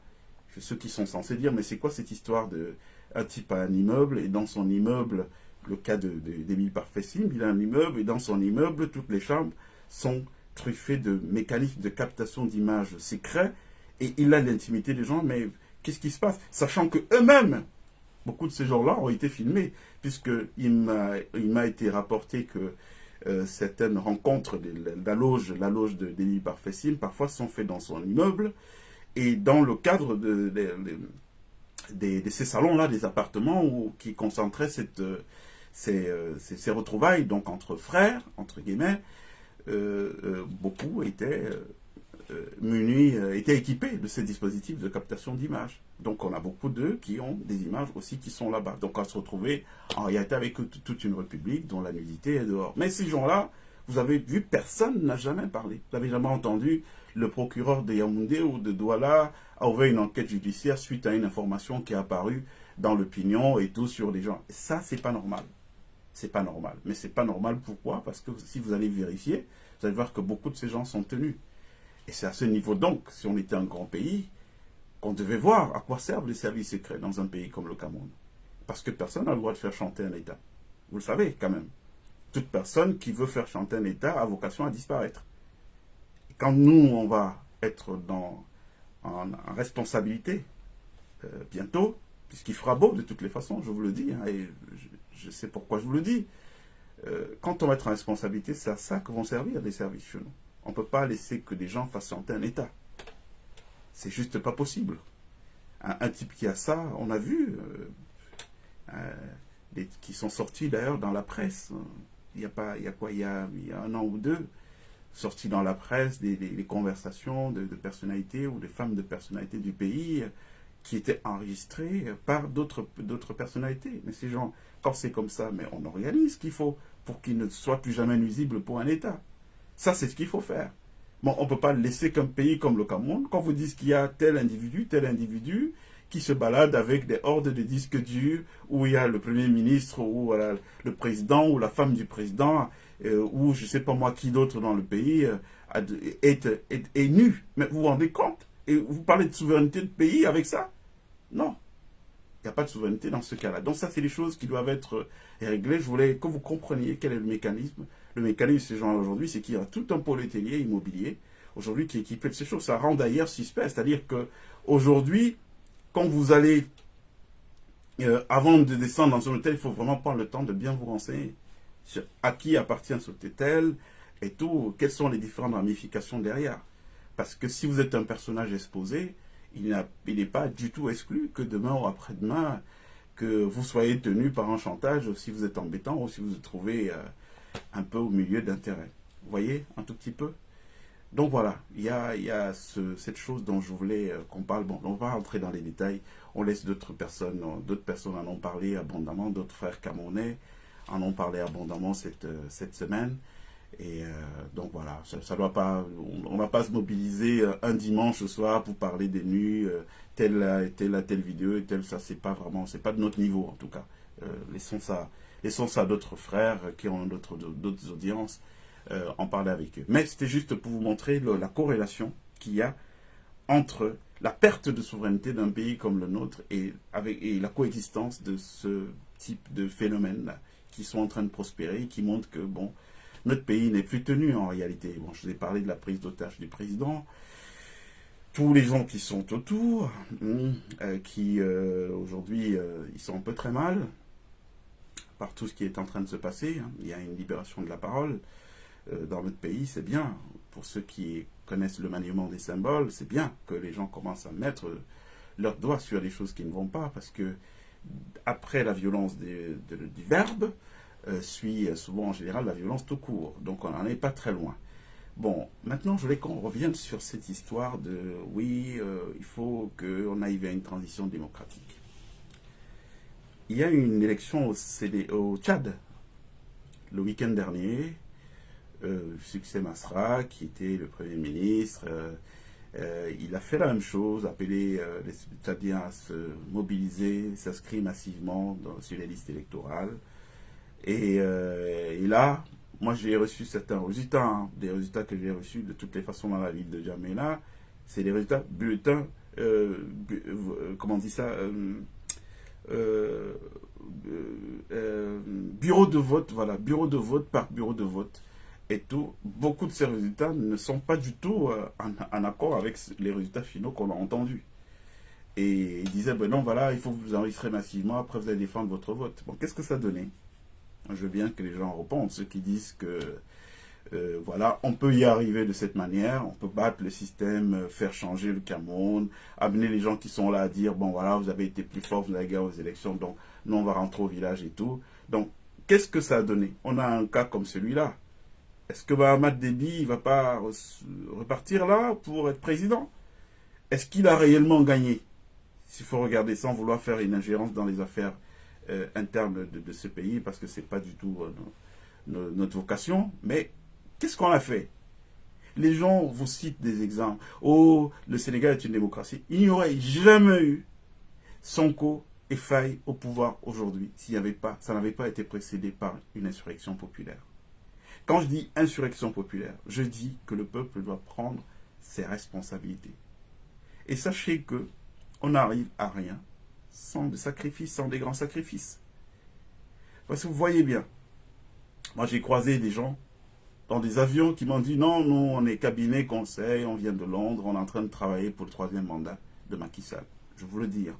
chez ceux qui sont censés dire, mais c'est quoi cette histoire de un type a un immeuble, et dans son immeuble, le cas d'Émile Parfait-Sim, il a un immeuble, et dans son immeuble, toutes les chambres sont truffées de mécanismes de captation d'images secrets, et il a l'intimité des gens, mais qu'est-ce qui se passe? Sachant que eux-mêmes, beaucoup de ces gens-là ont été filmés, puisqu'il m'a été rapporté que certaines rencontres, la loge d'Émile Parfait-Sim, parfois sont faites dans son immeuble, et dans le cadre de ces salons-là, des appartements qui concentraient ces retrouvailles, donc entre frères, entre guillemets, beaucoup étaient munis, étaient équipés de ces dispositifs de captation d'images. Donc on a beaucoup d'eux qui ont des images aussi qui sont là-bas. Donc on va se retrouver en réalité avec toute une république dont la nudité est dehors. Mais ces gens-là, vous avez vu, personne n'a jamais parlé. Vous n'avez jamais entendu le procureur de Yaoundé ou de Douala a ouvert une enquête judiciaire suite à une information qui est apparue dans l'opinion et tout sur les gens. Et ça, c'est pas normal. C'est pas normal. Mais c'est pas normal pourquoi? Parce que si vous allez vérifier, vous allez voir que beaucoup de ces gens sont tenus. Et c'est à ce niveau donc, si on était un grand pays, qu'on devait voir à quoi servent les services secrets dans un pays comme le Cameroun. Parce que personne n'a le droit de faire chanter un État. Vous le savez quand même. toute personne qui veut faire chanter un État a vocation à disparaître. Et quand nous, on va être en responsabilité bientôt, puisqu'il fera beau de toutes les façons, je vous le dis, hein, et je sais pourquoi je vous le dis. Quand on va être en responsabilité, c'est à ça que vont servir les services chez nous. On ne peut pas laisser que des gens fassent chanter un État. C'est juste pas possible. Un type qui a ça, on a vu, qui sont sortis d'ailleurs dans la presse. Il y a un an ou deux, sortis dans la presse des conversations de personnalités ou des femmes de personnalités du pays qui étaient enregistrées par d'autres personnalités. Mais ces gens, quand c'est comme ça, mais on organise ce qu'il faut pour qu'ils ne soient plus jamais nuisibles pour un État. Ça, c'est ce qu'il faut faire. Bon, on ne peut pas laisser qu'un pays comme le Cameroun, quand vous dites qu'il y a tel individu, qui se balade avec des hordes de disques durs, où il y a le Premier ministre, ou voilà, le président, ou la femme du président, ou je ne sais pas moi qui d'autre dans le pays, est nu. Mais vous vous rendez compte? Et vous parlez de souveraineté de pays avec ça? Non. Il n'y a pas de souveraineté dans ce cas-là. Donc ça, c'est des choses qui doivent être réglées. Je voulais que vous compreniez quel est le mécanisme. Le mécanisme de ces gens aujourd'hui, c'est qu'il y a tout un pôle hôtelier immobilier, aujourd'hui, qui est équipé de ces choses. Ça rend d'ailleurs suspect. C'est-à-dire qu'aujourd'hui, quand vous allez, avant de descendre dans un hôtel, il faut vraiment prendre le temps de bien vous renseigner sur à qui appartient cet hôtel et tout, quelles sont les différentes ramifications derrière. Parce que si vous êtes un personnage exposé, il n'est pas du tout exclu que demain ou après-demain, que vous soyez tenu par un chantage, si vous êtes embêtant ou si vous vous trouvez un peu au milieu d'intérêt. Vous voyez, un tout petit peu. Donc voilà, il y a cette chose dont je voulais qu'on parle. Bon, on va rentrer dans les détails. On laisse d'autres personnes en ont parlé abondamment, d'autres frères camerounais en ont parlé abondamment cette semaine. Et donc voilà, ça doit pas, on ne va pas se mobiliser un dimanche soir pour parler des nus, telle vidéo, ça c'est pas de notre niveau en tout cas. Laissons ça à d'autres frères qui ont d'autres audiences, en parler avec eux. Mais c'était juste pour vous montrer la corrélation qu'il y a entre la perte de souveraineté d'un pays comme le nôtre et la coexistence de ce type de phénomènes qui sont en train de prospérer, qui montrent que bon, notre pays n'est plus tenu en réalité. Bon, je vous ai parlé de la prise d'otage du président. Tous les gens qui sont autour, qui aujourd'hui, ils sont un peu très mal par tout ce qui est en train de se passer. Il y a une libération de la parole dans notre pays, c'est bien. Pour ceux qui connaissent le maniement des symboles, c'est bien que les gens commencent à mettre leurs doigts sur des choses qui ne vont pas, parce que après la violence du verbe, suit souvent en général la violence tout court. Donc on n'en est pas très loin. Bon, maintenant je voulais qu'on revienne sur cette histoire de oui, il faut qu'on aille vers une transition démocratique. Il y a eu une élection au Tchad le week-end dernier. Succès Masra, qui était le Premier ministre, il a fait la même chose, appelé les Tchadiens à se mobiliser, s'inscrire massivement sur les listes électorales. Et là, moi j'ai reçu certains résultats, des résultats que j'ai reçus de toutes les façons dans la ville de Djamena. C'est des résultats bulletins, comment on dit ça, bureau de vote, voilà, bureau de vote par bureau de vote. Et tout, beaucoup de ces résultats ne sont pas du tout en accord avec les résultats finaux qu'on a entendus. Et il disait, ben non, voilà, il faut que vous enregistrez massivement, après vous allez défendre votre vote. Bon, qu'est-ce que ça donnait? Je veux bien que les gens répondent, ceux qui disent que, voilà, on peut y arriver de cette manière, on peut battre le système, faire changer le Cameroun, amener les gens qui sont là à dire, bon voilà, vous avez été plus fort, vous avez gagné aux élections, donc nous on va rentrer au village et tout. Donc, qu'est-ce que ça a donné? On a un cas comme celui-là. Est-ce que Mahamat Déby ne va pas repartir là pour être président? Est-ce qu'il a réellement gagné? S'il faut regarder sans vouloir faire une ingérence dans les affaires internes de ce pays, parce que ce n'est pas du tout notre vocation, mais qu'est-ce qu'on a fait? Les gens vous citent des exemples. Oh, le Sénégal est une démocratie. Il n'y aurait jamais eu Sonko et Faye au pouvoir aujourd'hui ça n'avait pas été précédé par une insurrection populaire. Quand je dis insurrection populaire, je dis que le peuple doit prendre ses responsabilités. Et sachez que on n'arrive à rien sans des sacrifices, sans des grands sacrifices. Parce que vous voyez bien, Moi, j'ai croisé des gens dans des avions qui m'ont dit non, nous, on est cabinet conseil, on vient de Londres, on est en train de travailler pour le troisième mandat de Macky Sall. Je vous le dis. Hein.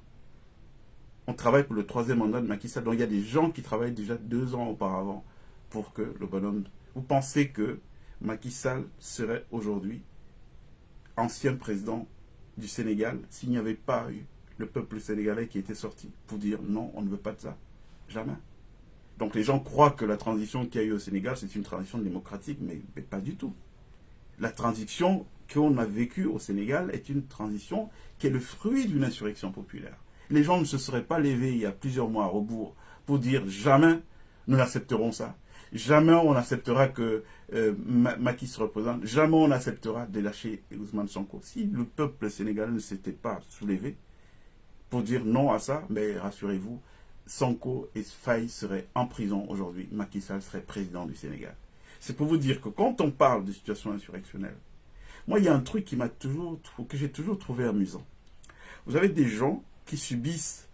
On travaille pour le troisième mandat de Macky Sall. Donc, il y a des gens qui travaillent déjà 2 ans auparavant pour que le bonhomme... Vous pensez que Macky Sall serait aujourd'hui ancien président du Sénégal s'il n'y avait pas eu le peuple sénégalais qui était sorti pour dire non, on ne veut pas de ça. Jamais. Donc les gens croient que la transition qu'il y a eu au Sénégal, c'est une transition démocratique, mais pas du tout. La transition qu'on a vécue au Sénégal est une transition qui est le fruit d'une insurrection populaire. Les gens ne se seraient pas levés il y a plusieurs mois à rebours pour dire jamais nous n'accepterons ça. Jamais on acceptera que Macky se représente. Jamais on acceptera de lâcher Ousmane Sonko. Si le peuple sénégalais ne s'était pas soulevé pour dire non à ça, mais rassurez-vous, Sonko et Faye seraient en prison aujourd'hui. Macky Sall serait président du Sénégal. C'est pour vous dire que quand on parle de situation insurrectionnelle, moi il y a un truc que j'ai toujours trouvé amusant. Vous avez des gens qui subissent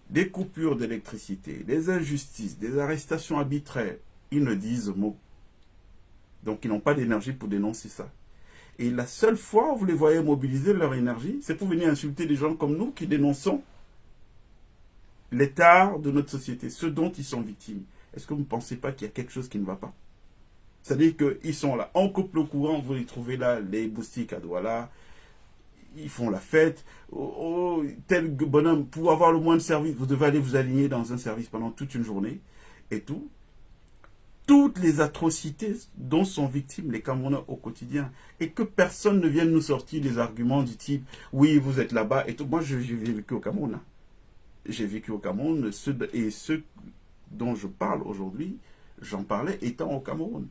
des coupures d'électricité, des injustices, des arrestations arbitraires. Ils ne disent mot. Donc ils n'ont pas d'énergie pour dénoncer ça. Et la seule fois où vous les voyez mobiliser leur énergie, c'est pour venir insulter des gens comme nous qui dénonçons l'état de notre société, ceux dont ils sont victimes. Est-ce que vous ne pensez pas qu'il y a quelque chose qui ne va pas? C'est-à-dire qu'ils sont là, en couple au courant, vous les trouvez là, les boustiques à Douala, ils font la fête. Tel bonhomme, pour avoir le moins de service, vous devez aller vous aligner dans un service pendant toute une journée et tout. Toutes les atrocités dont sont victimes les Camerounais au quotidien, et que personne ne vienne nous sortir des arguments du type oui, vous êtes là-bas et tout. Moi, j'ai vécu au Cameroun. Hein. J'ai vécu au Cameroun, et ceux dont je parle aujourd'hui, j'en parlais étant au Cameroun.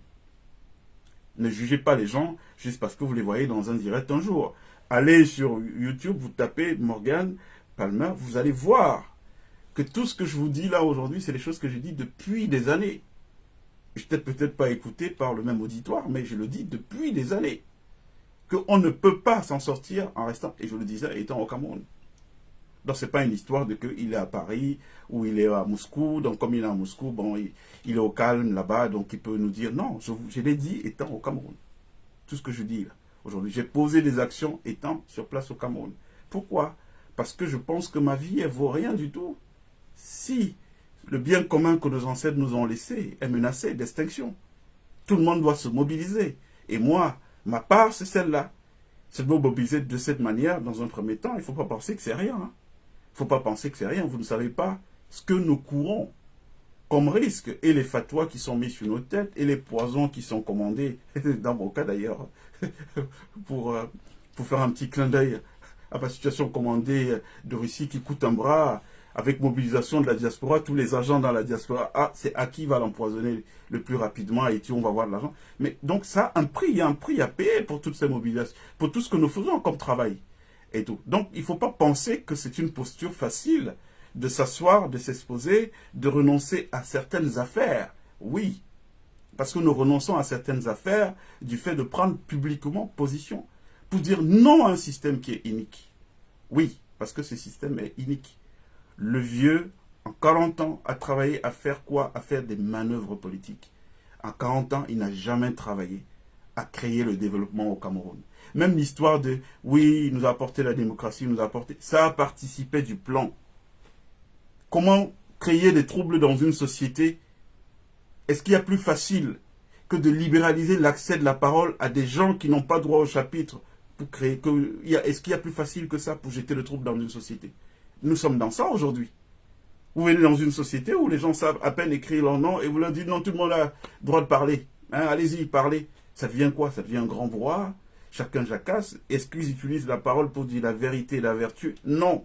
Ne jugez pas les gens juste parce que vous les voyez dans un direct un jour. Allez sur YouTube, vous tapez Morgan Palmer, vous allez voir que tout ce que je vous dis là aujourd'hui, c'est les choses que j'ai dit depuis des années. Je n'étais peut-être pas écouté par le même auditoire, mais je le dis depuis des années. Qu'on ne peut pas s'en sortir en restant, et je le disais, étant au Cameroun. Donc ce n'est pas une histoire de qu'il est à Paris ou il est à Moscou. Donc comme il est à Moscou, bon, il est au calme là-bas, donc il peut nous dire non, je l'ai dit étant au Cameroun. Tout ce que je dis là, aujourd'hui. J'ai posé des actions étant sur place au Cameroun. Pourquoi? Parce que je pense que ma vie, elle vaut rien du tout. Si le bien commun que nos ancêtres nous ont laissé est menacé d'extinction, tout le monde doit se mobiliser. Et moi, ma part, c'est celle-là. C'est de me mobiliser de cette manière, dans un premier temps. Il ne faut pas penser que c'est rien. Hein. Il ne faut pas penser que c'est rien. Vous ne savez pas ce que nous courons comme risque. Et les fatwas qui sont mis sur nos têtes, et les poisons qui sont commandés, dans mon cas d'ailleurs, pour faire un petit clin d'œil à ma situation commandée de Russie qui coûte un bras, avec mobilisation de la diaspora, tous les agents dans la diaspora, c'est à qui va l'empoisonner le plus rapidement, et on va avoir de l'argent. Mais donc ça, il y a un prix à payer pour toutes ces mobilisations, pour tout ce que nous faisons comme travail. Et tout. Donc il ne faut pas penser que c'est une posture facile de s'asseoir, de s'exposer, de renoncer à certaines affaires. Oui, parce que nous renonçons à certaines affaires du fait de prendre publiquement position pour dire non à un système qui est inique. Oui, parce que ce système est inique. Le vieux, en 40 ans, a travaillé à faire quoi? À faire des manœuvres politiques. En 40 ans, il n'a jamais travaillé à créer le développement au Cameroun. Même l'histoire de, oui, il nous a apporté la démocratie, il nous a apporté, ça a participé du plan. Comment créer des troubles dans une société? Est-ce qu'il y a plus facile que de libéraliser l'accès de la parole à des gens qui n'ont pas droit au chapitre pour créer est-ce qu'il y a plus facile que ça pour jeter le trouble dans une société? Nous sommes dans ça aujourd'hui. Vous venez dans une société où les gens savent à peine écrire leur nom et vous leur dites non, tout le monde a le droit de parler. Hein, allez-y, parlez. Ça devient quoi? Ça devient un grand brouhaha. Chacun jacasse. Est-ce qu'ils utilisent la parole pour dire la vérité et la vertu? Non.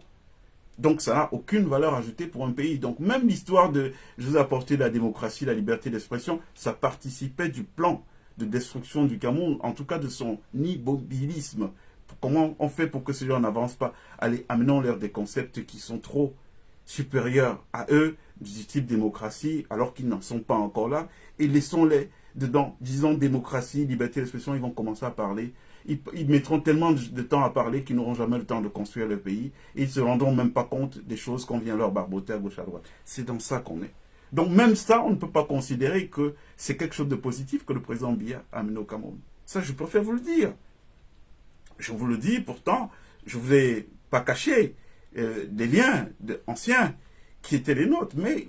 Donc ça n'a aucune valeur ajoutée pour un pays. Donc même l'histoire de je vous ai apporté la démocratie, la liberté d'expression, ça participait du plan de destruction du Cameroun, en tout cas de son immobilisme. Comment on fait pour que ces gens n'avancent pas? Allez, amenons-leur des concepts qui sont trop supérieurs à eux, du type démocratie, alors qu'ils n'en sont pas encore là, et laissons-les dedans. Disons démocratie, liberté d'expression, ils vont commencer à parler. Ils mettront tellement de temps à parler qu'ils n'auront jamais le temps de construire le pays, et ils ne se rendront même pas compte des choses qu'on vient leur barboter à gauche à droite. C'est dans ça qu'on est. Donc même ça, on ne peut pas considérer que c'est quelque chose de positif que le président Biya a amené au Cameroun. Ça, je préfère vous le dire. Je vous le dis, pourtant, je ne vous ai pas caché des liens anciens qui étaient les nôtres. Mais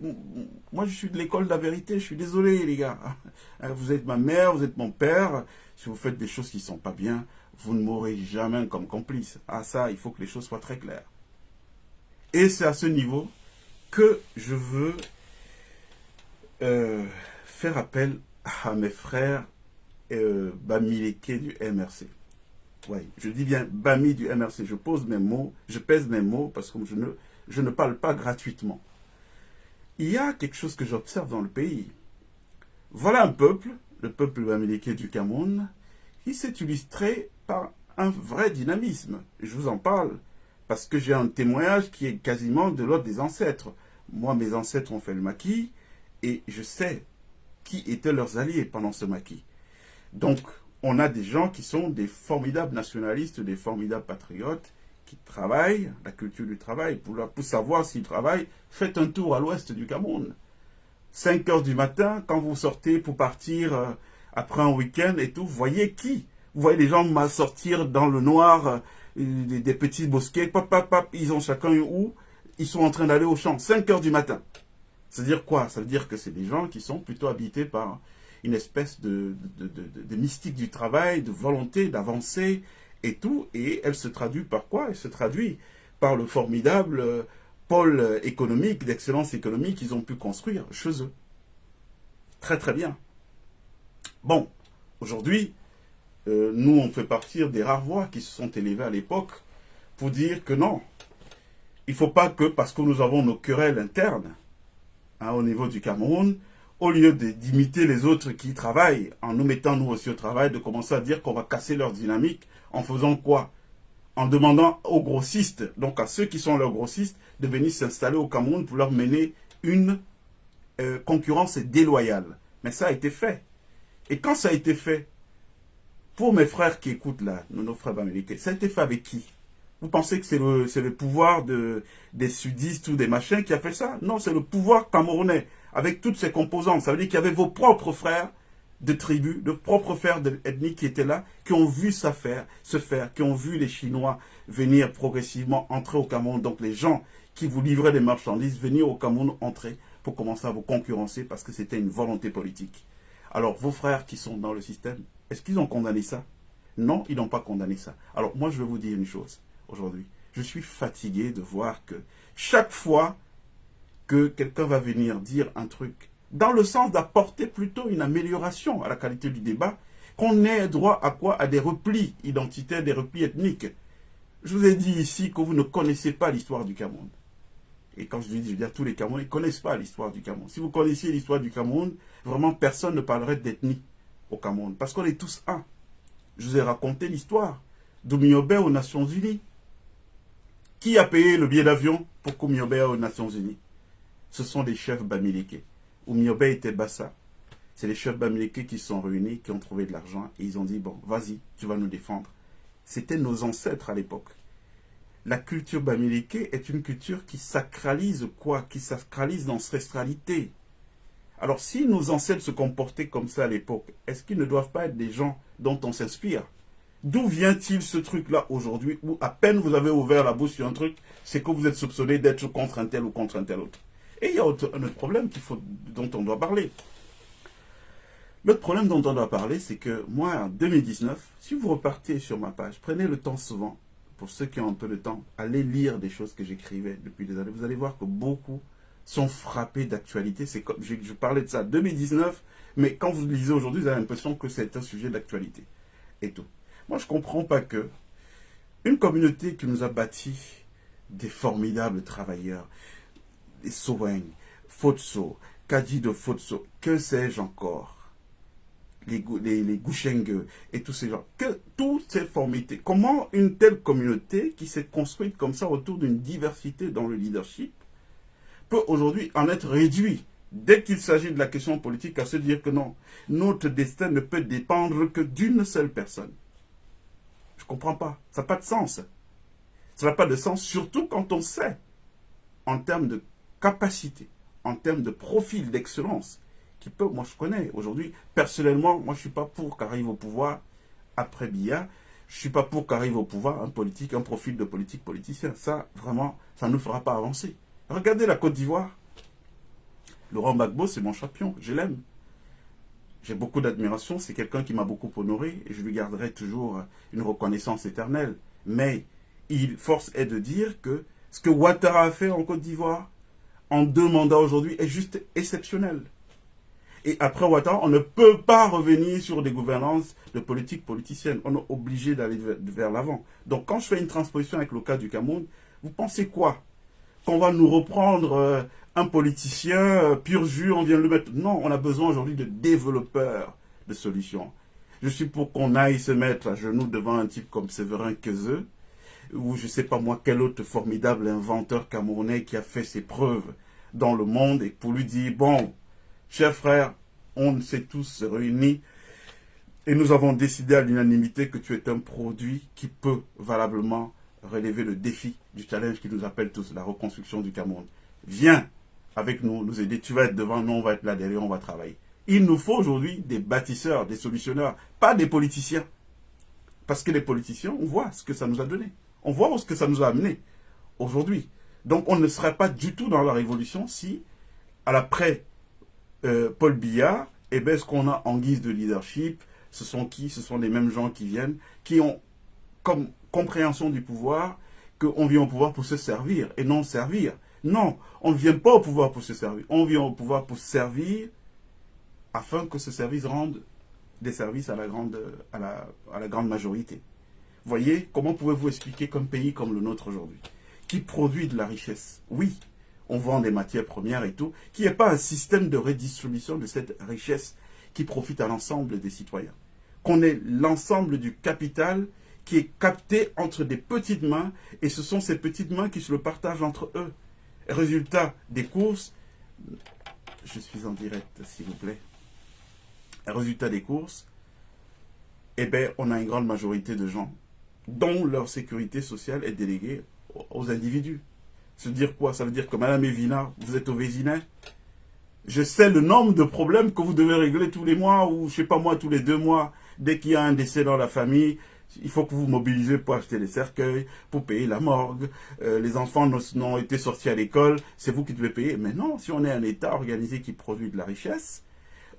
moi, je suis de l'école de la vérité. Je suis désolé, les gars. Vous êtes ma mère, vous êtes mon père. Si vous faites des choses qui ne sont pas bien, vous ne m'aurez jamais comme complice. Ah ça, il faut que les choses soient très claires. Et c'est à ce niveau que je veux faire appel à mes frères Bamileke du MRC. Oui, je dis bien Bami du MRC. Je pose mes mots, je pèse mes mots parce que je ne parle pas gratuitement. Il y a quelque chose que j'observe dans le pays. Voilà un peuple, le peuple Bamileke du Cameroun, qui s'est illustré par un vrai dynamisme. Je vous en parle parce que j'ai un témoignage qui est quasiment de l'ordre des ancêtres. Moi, mes ancêtres ont fait le maquis et je sais qui étaient leurs alliés pendant ce maquis. Donc, on a des gens qui sont des formidables nationalistes, des formidables patriotes, qui travaillent, la culture du travail. Pour savoir s'ils travaillent, faites un tour à l'ouest du Cameroun. 5 heures du matin, quand vous sortez pour partir après un week-end et tout, vous voyez qui? Vous voyez les gens sortir dans le noir, des petits bosquets, ils ont chacun où? Ils sont en train d'aller au champ, 5 heures du matin. C'est-à-dire quoi? Ça veut dire que c'est des gens qui sont plutôt habités par une espèce de mystique du travail, de volonté d'avancer et tout. Et elle se traduit par quoi? Elle se traduit par le formidable pôle économique, d'excellence économique qu'ils ont pu construire chez eux. Très très bien. Bon, aujourd'hui, nous on fait partir des rares voix qui se sont élevées à l'époque pour dire que non, il ne faut pas que, parce que nous avons nos querelles internes, au niveau du Cameroun, au lieu d'imiter les autres qui travaillent, en nous mettant nous aussi au travail, de commencer à dire qu'on va casser leur dynamique, en faisant quoi? En demandant aux grossistes, donc à ceux qui sont leurs grossistes, de venir s'installer au Cameroun pour leur mener une concurrence déloyale. Mais ça a été fait. Et quand ça a été fait, pour mes frères qui écoutent là, nos frères Bamileke, ça a été fait avec qui? Vous pensez que c'est le pouvoir des sudistes ou des machins qui a fait ça? Non, c'est le pouvoir camerounais, avec toutes ses composantes. Ça veut dire qu'il y avait vos propres frères de tribus, de propres frères ethniques qui étaient là, qui ont vu ça se faire, qui ont vu les Chinois venir progressivement entrer au Cameroun. Donc les gens qui vous livraient des marchandises, venir au Cameroun, entrer pour commencer à vous concurrencer parce que c'était une volonté politique. Alors vos frères qui sont dans le système, est-ce qu'ils ont condamné ça? Non, ils n'ont pas condamné ça. Alors moi je vais vous dire une chose. Aujourd'hui, je suis fatigué de voir que chaque fois que quelqu'un va venir dire un truc, dans le sens d'apporter plutôt une amélioration à la qualité du débat, qu'on ait droit à quoi? À des replis identitaires, des replis ethniques. Je vous ai dit ici que vous ne connaissez pas l'histoire du Cameroun. Et quand je dis tous les Camerounais ne connaissent pas l'histoire du Cameroun. Si vous connaissiez l'histoire du Cameroun, vraiment personne ne parlerait d'ethnie au Cameroun. Parce qu'on est tous un. Je vous ai raconté l'histoire d'Oumiobe aux Nations Unies. Qui a payé le billet d'avion pour qu'Oumiobe aille aux Nations Unies? Ce sont les chefs Bamileke. Oumiobe était Bassa. C'est les chefs Bamileke qui se sont réunis, qui ont trouvé de l'argent et ils ont dit, bon, vas-y, tu vas nous défendre. C'était nos ancêtres à l'époque. La culture Bamileke est une culture qui sacralise quoi? Qui sacralise l'ancestralité. Alors si nos ancêtres se comportaient comme ça à l'époque, est-ce qu'ils ne doivent pas être des gens dont on s'inspire? D'où vient-il ce truc-là aujourd'hui où à peine vous avez ouvert la bouche sur un truc, c'est que vous êtes soupçonné d'être contre un tel ou contre un tel autre? Et il y a un autre problème dont on doit parler. L'autre problème dont on doit parler, c'est que moi, en 2019, si vous repartez sur ma page, prenez le temps souvent, pour ceux qui ont un peu de temps, allez lire des choses que j'écrivais depuis des années. Vous allez voir que beaucoup sont frappés d'actualité. C'est comme je parlais de ça en 2019, mais quand vous lisez aujourd'hui, vous avez l'impression que c'est un sujet d'actualité. Et tout. Moi, je ne comprends pas que une communauté qui nous a bâti des formidables travailleurs, les Soweng, Fotso, Kadi de Fotso, que sais-je encore, les Goucheng et tous ces gens, que toutes ces formités, comment une telle communauté qui s'est construite comme ça autour d'une diversité dans le leadership peut aujourd'hui en être réduit dès qu'il s'agit de la question politique à se dire que non, notre destin ne peut dépendre que d'une seule personne. Je ne comprends pas. Ça n'a pas de sens. Ça n'a pas de sens, surtout quand on sait, en termes de capacité, en termes de profil d'excellence, qui peut, moi je connais aujourd'hui, personnellement, moi je ne suis pas pour qu'arrive au pouvoir, après Biya, je ne suis pas pour qu'arrive au pouvoir un politique, un profil de politicien. Ça, vraiment, ça ne nous fera pas avancer. Regardez la Côte d'Ivoire. Laurent Gbagbo, c'est mon champion, je l'aime. J'ai beaucoup d'admiration, c'est quelqu'un qui m'a beaucoup honoré et je lui garderai toujours une reconnaissance éternelle. Mais force est de dire que ce que Ouattara a fait en Côte d'Ivoire, en 2 mandats aujourd'hui, est juste exceptionnel. Et après Ouattara, on ne peut pas revenir sur des gouvernances de politique politicienne. On est obligé d'aller vers l'avant. Donc quand je fais une transposition avec le cas du Cameroun, vous pensez quoi? Qu'on va nous reprendre un politicien pur jus, on vient le mettre. Non, on a besoin aujourd'hui de développeurs de solutions. Je suis pour qu'on aille se mettre à genoux devant un type comme Séverin Quezeux, ou je ne sais pas moi quel autre formidable inventeur camerounais qui a fait ses preuves dans le monde, et pour lui dire, bon, chers frères, on s'est tous réunis et nous avons décidé à l'unanimité que tu es un produit qui peut valablement relever le défi du challenge qui nous appelle tous, la reconstruction du Cameroun. Viens avec nous, nous aider. Tu vas être devant nous, on va être là derrière, on va travailler. Il nous faut aujourd'hui des bâtisseurs, des solutionneurs, pas des politiciens. Parce que les politiciens, on voit ce que ça nous a donné. On voit où ce que ça nous a amené aujourd'hui. Donc on ne serait pas du tout dans la révolution si, à l'après Paul Biya, eh bien, ce qu'on a en guise de leadership, ce sont qui? Ce sont les mêmes gens qui viennent, qui ont comme compréhension du pouvoir qu'on vient au pouvoir pour se servir et non servir. Non, on ne vient pas au pouvoir pour se servir. On vient au pouvoir pour servir afin que ce service rende des services à la grande majorité. Voyez, comment pouvez-vous expliquer qu'un pays comme le nôtre aujourd'hui, qui produit de la richesse, oui, on vend des matières premières et tout, qu'il n'y ait pas un système de redistribution de cette richesse qui profite à l'ensemble des citoyens. Qu'on ait l'ensemble du capital qui est capté entre des petites mains, et ce sont ces petites mains qui se le partagent entre eux. Résultat des courses, je suis en direct s'il vous plaît, résultat des courses, eh bien, on a une grande majorité de gens dont leur sécurité sociale est déléguée aux individus. Ça veut dire quoi? Ça veut dire que Madame Evina, vous êtes au Vésinet. Je sais le nombre de problèmes que vous devez régler tous les mois, ou je sais pas moi, tous les 2 mois. Dès qu'il y a un décès dans la famille, il faut que vous mobilisez pour acheter les cercueils, pour payer la morgue. Les enfants n'ont été sortis à l'école, c'est vous qui devez payer. Mais non, si on est un État organisé qui produit de la richesse,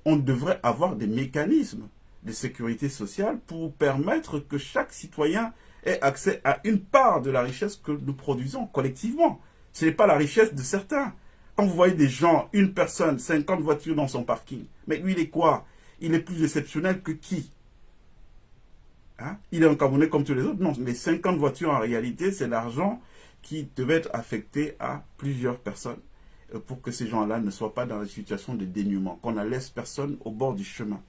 on devrait avoir des mécanismes de sécurité sociale pour permettre que chaque citoyen ait accès à une part de la richesse que nous produisons collectivement. Ce n'est pas la richesse de certains. Quand vous voyez des gens, une personne, 50 voitures dans son parking, mais lui il est quoi? Il est plus exceptionnel que qui? Hein? Il est un Camerounais comme tous les autres? Non, les 50 voitures en réalité, c'est l'argent qui devait être affecté à plusieurs personnes pour que ces gens-là ne soient pas dans la situation de dénuement, qu'on ne laisse personne au bord du chemin.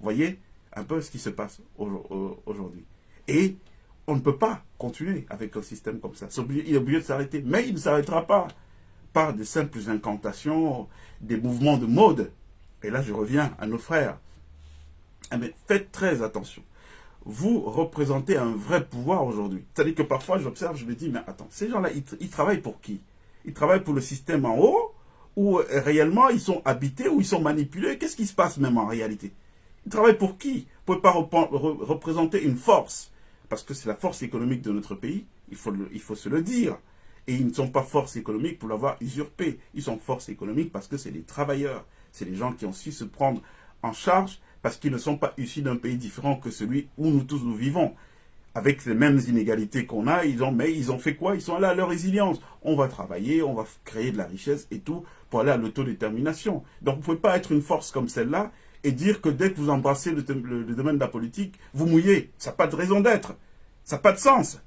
Voyez un peu ce qui se passe aujourd'hui. Et on ne peut pas continuer avec un système comme ça. Il est obligé de s'arrêter. Mais il ne s'arrêtera pas par de simples incantations, des mouvements de mode. Et là, je reviens à nos frères. Mais faites très attention. Vous représentez un vrai pouvoir aujourd'hui. C'est-à-dire que parfois, j'observe, je me dis, mais attends, ces gens-là, ils travaillent pour qui? Ils travaillent pour le système en haut, ou réellement, ils sont habités, ou ils sont manipulés? Qu'est-ce qui se passe même en réalité? Ils travaillent pour qui? Vous ne pouvez pas représenter une force, parce que c'est la force économique de notre pays, il faut se le dire. Et ils ne sont pas force économique pour l'avoir usurpé. Ils sont force économique parce que c'est des travailleurs. C'est des gens qui ont su se prendre en charge parce qu'ils ne sont pas issus d'un pays différent que celui où nous tous nous vivons. Avec les mêmes inégalités qu'on a, mais ils ont fait quoi? Ils sont allés à leur résilience. On va travailler, on va créer de la richesse et tout pour aller à l'autodétermination. Donc vous ne pouvez pas être une force comme celle-là et dire que dès que vous embrassez le domaine de la politique, vous mouillez. Ça n'a pas de raison d'être. Ça n'a pas de sens.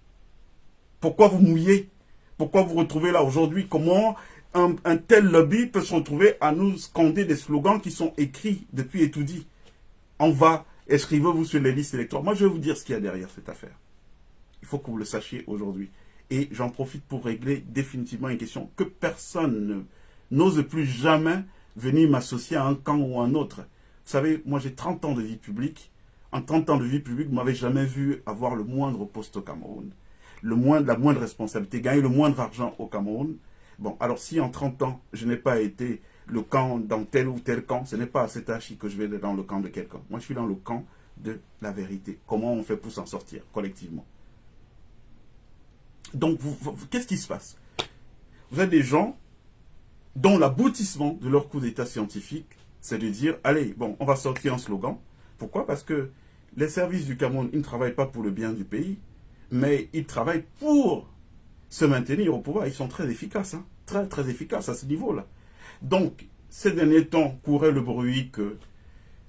Pourquoi vous mouillez? Pourquoi vous retrouvez là aujourd'hui? Comment un tel lobby peut se retrouver à nous scander des slogans qui sont écrits depuis et tout dit? On va, inscrivez-vous sur les listes électorales. Moi, je vais vous dire ce qu'il y a derrière cette affaire. Il faut que vous le sachiez aujourd'hui. Et j'en profite pour régler définitivement une question que personne n'ose plus jamais venir m'associer à un camp ou à un autre. Vous savez, moi j'ai 30 ans de vie publique. En 30 ans de vie publique, vous ne m'avez jamais vu avoir le moindre poste au Cameroun. La moindre responsabilité, gagner le moindre argent au Cameroun. Bon, alors si en 30 ans, je n'ai pas été le camp dans tel ou tel camp, ce n'est pas à cet âge que je vais être dans le camp de quelqu'un. Moi, je suis dans le camp de la vérité. Comment on fait pour s'en sortir collectivement? Donc, qu'est-ce qui se passe? Vous avez des gens dont l'aboutissement de leur coup d'état scientifique, c'est de dire, allez, bon, on va sortir un slogan. Pourquoi? Parce que les services du Cameroun, ils ne travaillent pas pour le bien du pays, mais ils travaillent pour se maintenir au pouvoir. Ils sont très efficaces, hein, très, très efficaces à ce niveau-là. Donc, ces derniers temps, courait le bruit que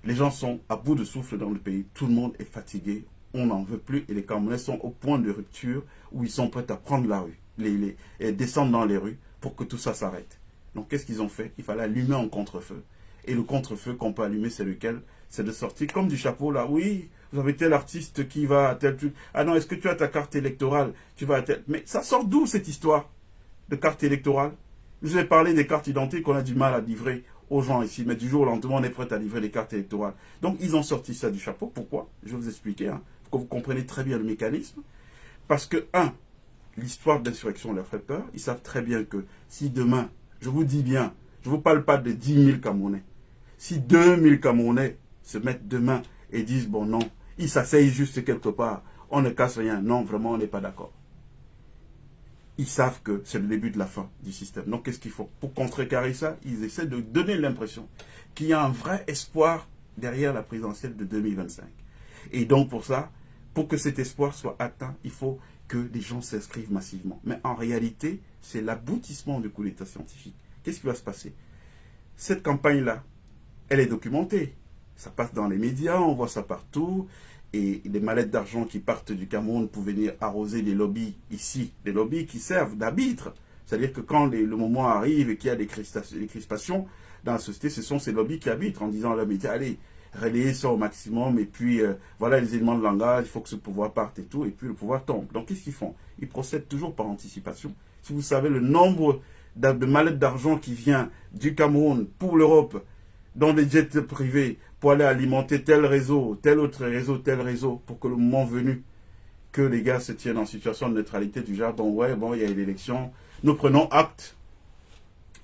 les gens sont à bout de souffle dans le pays. Tout le monde est fatigué, on n'en veut plus, et les Camerounais sont au point de rupture où ils sont prêts à prendre la rue, et descendre dans les rues pour que tout ça s'arrête. Donc, qu'est-ce qu'ils ont fait? Il fallait allumer un contre-feu. Et le contre-feu qu'on peut allumer, c'est lequel? C'est de sortir comme du chapeau, là. Oui, vous avez tel artiste qui va à tel truc. Ah non, est-ce que tu as ta carte électorale? Tu vas à tel... Mais ça sort d'où, cette histoire de carte électorale? Je vous ai parlé des cartes identiques qu'on a du mal à livrer aux gens ici, mais du jour au lendemain, on est prêt à livrer les cartes électorales. Donc, ils ont sorti ça du chapeau. Pourquoi? Je vais vous expliquer, hein, pour que vous compreniez très bien le mécanisme. Parce que, l'histoire de l'insurrection leur fait peur. Ils savent très bien que si demain, je vous dis bien, je ne vous parle pas de 10 000 Camerounais. Si 2 000 Camerounais se mettent demain et disent, bon non, ils s'asseyent juste quelque part, on ne casse rien. Non, vraiment, on n'est pas d'accord. Ils savent que c'est le début de la fin du système. Donc, qu'est-ce qu'il faut? Pour contrecarrer ça, ils essaient de donner l'impression qu'il y a un vrai espoir derrière la présidentielle de 2025. Et donc, pour ça, pour que cet espoir soit atteint, il faut que les gens s'inscrivent massivement. Mais en réalité, c'est l'aboutissement du coup d'état scientifique. Qu'est-ce qui va se passer? Cette campagne-là, elle est documentée. Ça passe dans les médias, on voit ça partout. Et des mallettes d'argent qui partent du Cameroun pour venir arroser les lobbies ici, des lobbies qui servent d'arbitre. C'est-à-dire que quand le moment arrive et qu'il y a des crispations dans la société, ce sont ces lobbies qui arbitrent en disant à leurs médias, allez, relayer ça au maximum, et puis voilà les éléments de langage, il faut que ce pouvoir parte et tout, et puis le pouvoir tombe. Donc qu'est-ce qu'ils font? Ils procèdent toujours par anticipation. Si vous savez le nombre de mallettes d'argent qui vient du Cameroun pour l'Europe, dans des jets privés, pour aller alimenter tel réseau, tel autre réseau, tel réseau, pour que le moment venu, que les gars se tiennent en situation de neutralité du genre, bon ouais, bon, il y a eu l'élection, nous prenons acte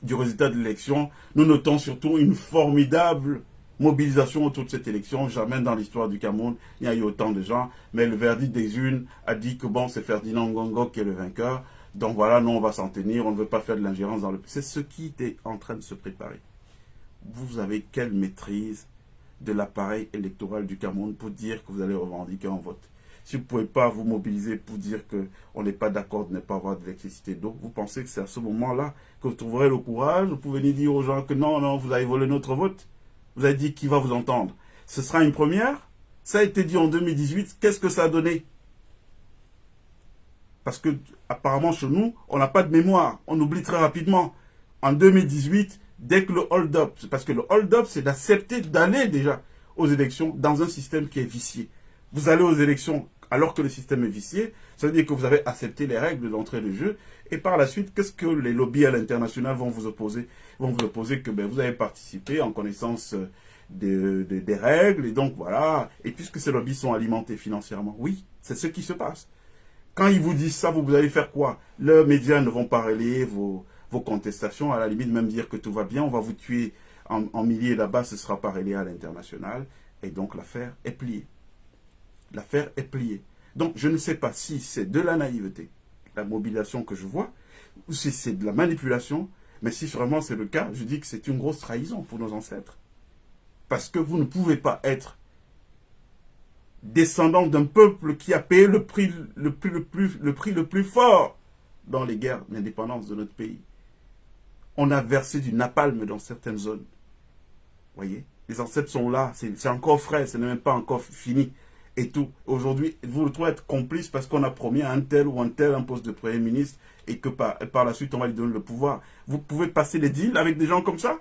du résultat de l'élection, nous notons surtout une formidable mobilisation autour de cette élection. Jamais dans l'histoire du Cameroun, il y a eu autant de gens, mais le verdict des urnes a dit que bon, c'est Ferdinand Ngongo qui est le vainqueur, donc voilà, nous on va s'en tenir, on ne veut pas faire de l'ingérence dans le... C'est ce qui est en train de se préparer. Vous avez quelle maîtrise de l'appareil électoral du Cameroun pour dire que vous allez revendiquer un vote? Si vous ne pouvez pas vous mobiliser pour dire qu'on n'est pas d'accord de ne pas avoir d'électricité, d'eau, vous pensez que c'est à ce moment-là que vous trouverez le courage pour venir dire aux gens que non, non, vous avez volé notre vote? Vous avez dit qui va vous entendre? Ce sera une première? Ça a été dit en 2018, qu'est-ce que ça a donné? Parce que apparemment chez nous, on n'a pas de mémoire, on oublie très rapidement. En 2018, dès que le hold-up, parce que le hold-up, c'est d'accepter d'aller déjà aux élections dans un système qui est vicié. Vous allez aux élections alors que le système est vicié, ça veut dire que vous avez accepté les règles d'entrée de jeu, et par la suite, qu'est-ce que les lobbies à l'international vont vous opposer? Ils vont vous opposer que ben, vous avez participé en connaissance des règles, et donc voilà, et puisque ces lobbies sont alimentés financièrement, oui, c'est ce qui se passe. Quand ils vous disent ça, vous allez faire quoi? Leurs médias ne vont pas relayer vos contestations, à la limite même dire que tout va bien, on va vous tuer en milliers là-bas, ce ne sera pas relayé à l'international, et donc l'affaire est pliée. L'affaire est pliée. Donc je ne sais pas si c'est de la naïveté, la mobilisation que je vois, ou si c'est de la manipulation, mais si vraiment c'est le cas, je dis que c'est une grosse trahison pour nos ancêtres. Parce que vous ne pouvez pas être descendant d'un peuple qui a payé le prix le plus fort dans les guerres d'indépendance de notre pays. On a versé du napalm dans certaines zones. Voyez, les ancêtres sont là, c'est encore frais, ce n'est même pas encore fini. Et tout. Aujourd'hui, vous vous trouvez être complice parce qu'on a promis à un tel ou un tel un poste de Premier ministre et que par la suite, on va lui donner le pouvoir. Vous pouvez passer des deals avec des gens comme ça?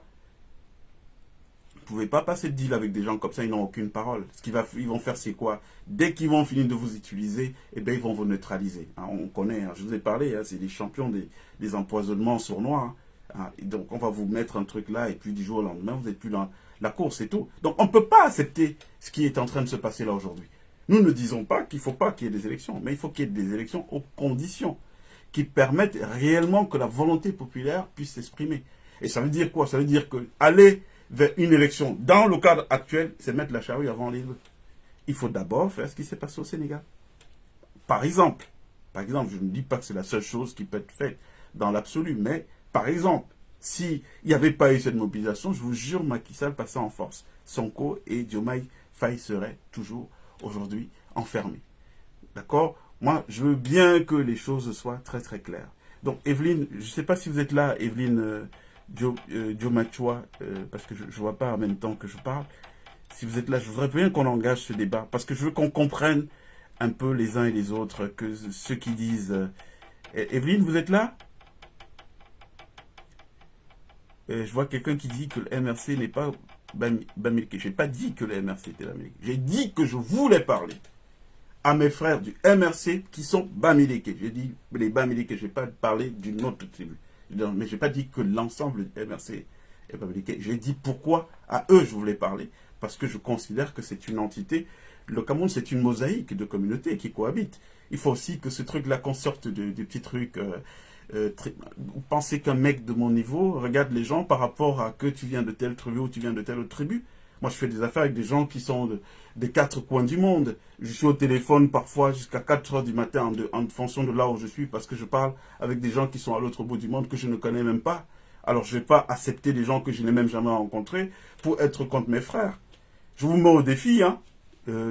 Vous ne pouvez pas passer de deal avec des gens comme ça, ils n'ont aucune parole. Ce qu'ils vont faire, c'est quoi? Dès qu'ils vont finir de vous utiliser, eh bien, ils vont vous neutraliser. Hein, on connaît, hein, je vous ai parlé, hein, c'est les champions des empoisonnements sournois. Hein, et donc, on va vous mettre un truc là, et puis du jour au lendemain, vous n'êtes plus dans la course et tout. Donc, on ne peut pas accepter ce qui est en train de se passer là aujourd'hui. Nous ne disons pas qu'il ne faut pas qu'il y ait des élections, mais il faut qu'il y ait des élections aux conditions qui permettent réellement que la volonté populaire puisse s'exprimer. Et ça veut dire quoi? Ça veut dire que aller vers une élection dans le cadre actuel, c'est mettre la charrue avant les bœufs. Il faut d'abord faire ce qui s'est passé au Sénégal. Par exemple, je ne dis pas que c'est la seule chose qui peut être faite dans l'absolu, mais par exemple, s'il n'y avait pas eu cette mobilisation, je vous jure, Macky Sall passait en force. Sonko et Diomaye Faye seraient toujours aujourd'hui enfermés. D'accord? Moi, je veux bien que les choses soient très très claires. Donc, Evelyne, je ne sais pas si vous êtes là, Evelyne Diomachua, parce que je ne vois pas en même temps que je parle. Si vous êtes là, je voudrais bien qu'on engage ce débat, parce que je veux qu'on comprenne un peu les uns et les autres, que ceux qui disent... Evelyne, vous êtes là? Je vois quelqu'un qui dit que le MRC n'est pas Bamileke. Je n'ai pas dit que le MRC était Bamileke. J'ai dit que je voulais parler à mes frères du MRC qui sont Bamileke. J'ai dit les Bamileke, je n'ai pas parlé d'une autre tribu. Mais je n'ai pas dit que l'ensemble du MRC est Bamileke. J'ai dit pourquoi à eux je voulais parler. Parce que je considère que c'est une entité. Le Cameroun, c'est une mosaïque de communautés qui cohabitent. Il faut aussi que ce truc-là, qu'on sorte des petits trucs... vous pensez qu'un mec de mon niveau regarde les gens par rapport à que tu viens de telle tribu ou tu viens de telle autre tribu. Moi, je fais des affaires avec des gens qui sont des quatre coins du monde. Je suis au téléphone parfois jusqu'à 4 heures du matin en fonction de là où je suis parce que je parle avec des gens qui sont à l'autre bout du monde que je ne connais même pas. Alors, je ne vais pas accepter des gens que je n'ai même jamais rencontrés pour être contre mes frères. Je vous mets au défi, hein.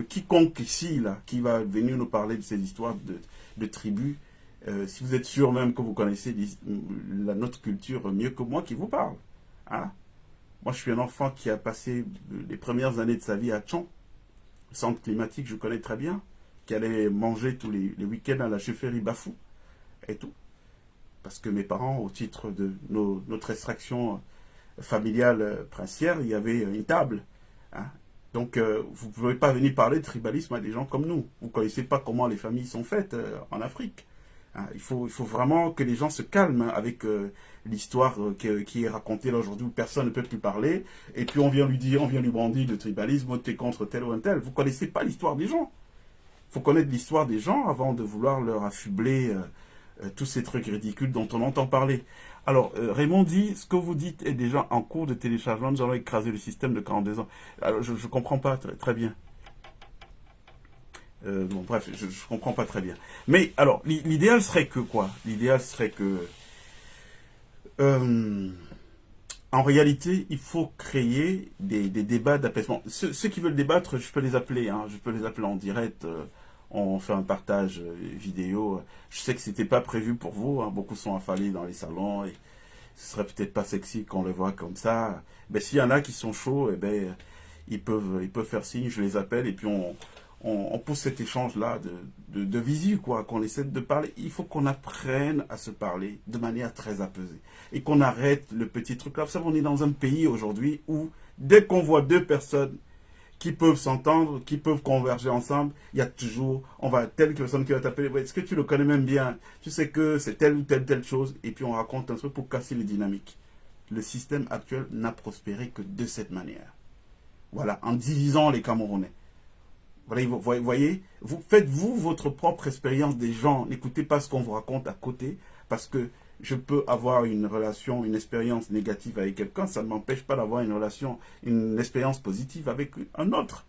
Quiconque ici, là, qui va venir nous parler de ces histoires de tribus, si vous êtes sûr même que vous connaissez notre culture mieux que moi qui vous parle. Hein? Moi, je suis un enfant qui a passé les premières années de sa vie à Tchon, le centre climatique, je connais très bien, qui allait manger tous les week-ends à la chefferie Bafou et tout. Parce que mes parents, au titre de notre extraction familiale princière, il y avait une table. Hein? Donc, vous ne pouvez pas venir parler de tribalisme à des gens comme nous. Vous ne connaissez pas comment les familles sont faites en Afrique. Hein, il faut vraiment que les gens se calment avec l'histoire qui est racontée là aujourd'hui où personne ne peut plus parler. Et puis on vient lui brandir de tribalisme, t'es contre tel ou un tel. Vous ne connaissez pas l'histoire des gens. Il faut connaître l'histoire des gens avant de vouloir leur affubler tous ces trucs ridicules dont on entend parler. Alors, Raymond dit, ce que vous dites est déjà en cours de téléchargement, nous allons écraser le système de 42 ans. Alors, je ne comprends pas très bien. Bon, bref, je ne comprends pas très bien. Mais, alors, l'idéal serait que quoi? L'idéal serait que... en réalité, il faut créer des débats d'apaisement. Ceux qui veulent débattre, je peux les appeler. Hein, je peux les appeler en direct. On fait un partage vidéo. Je sais que c'était pas prévu pour vous. Hein, beaucoup sont affalés dans les salons. Et ce serait peut-être pas sexy qu'on les voit comme ça. Ben, s'il y en a qui sont chauds, eh ben, ils peuvent faire signe. Je les appelle et puis on pousse cet échange-là de visu, quoi, qu'on essaie de parler. Il faut qu'on apprenne à se parler de manière très apaisée. Et qu'on arrête le petit truc-là. Vous savez, on est dans un pays aujourd'hui où, dès qu'on voit deux personnes qui peuvent s'entendre, qui peuvent converger ensemble, il y a toujours, telle personne qui va t'appeler, est-ce que tu le connais même bien? Tu sais que c'est telle ou telle chose, et puis on raconte un truc pour casser les dynamiques. Le système actuel n'a prospéré que de cette manière. Voilà, en divisant les Camerounais. Voilà, vous voyez, faites-vous votre propre expérience des gens. N'écoutez pas ce qu'on vous raconte à côté, parce que je peux avoir une relation, une expérience négative avec quelqu'un, ça ne m'empêche pas d'avoir une expérience positive avec un autre.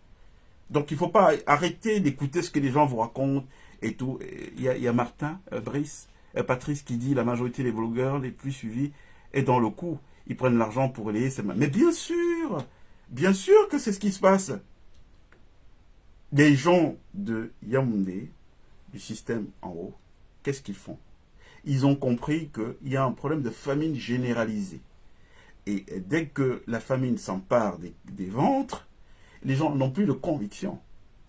Donc il ne faut pas arrêter d'écouter ce que les gens vous racontent et tout. Il y a Martin, Patrice qui dit la majorité des blogueurs les plus suivis est dans le coup. Ils prennent l'argent pour relayer. Mais bien sûr que c'est ce qui se passe. Les gens de Yaoundé, du système en haut, qu'est-ce qu'ils font? Ils ont compris qu'il y a un problème de famine généralisée. Et dès que la famine s'empare des ventres, les gens n'ont plus de conviction.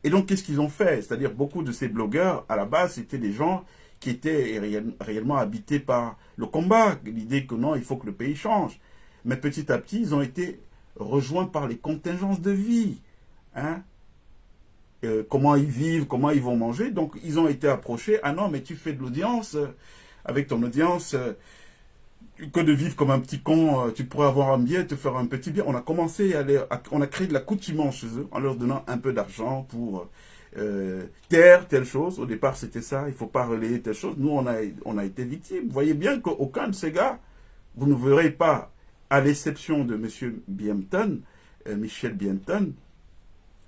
Et donc, qu'est-ce qu'ils ont fait? C'est-à-dire, beaucoup de ces blogueurs, à la base, c'était des gens qui étaient réellement habités par le combat, l'idée que non, il faut que le pays change. Mais petit à petit, ils ont été rejoints par les contingences de vie. Hein? Comment ils vivent, comment ils vont manger. Donc, ils ont été approchés. Ah non, mais tu fais de l'audience. Avec ton audience, que de vivre comme un petit con, tu pourrais avoir un billet, te faire un petit bien. On a commencé on a créé de l'accoutumance chez eux en leur donnant un peu d'argent pour taire telle chose. Au départ, c'était ça. Il ne faut pas relayer telle chose. Nous, on a été victimes. Vous voyez bien qu'aucun de ces gars, vous ne verrez pas, à l'exception de M. Biempton, Michel Biempton,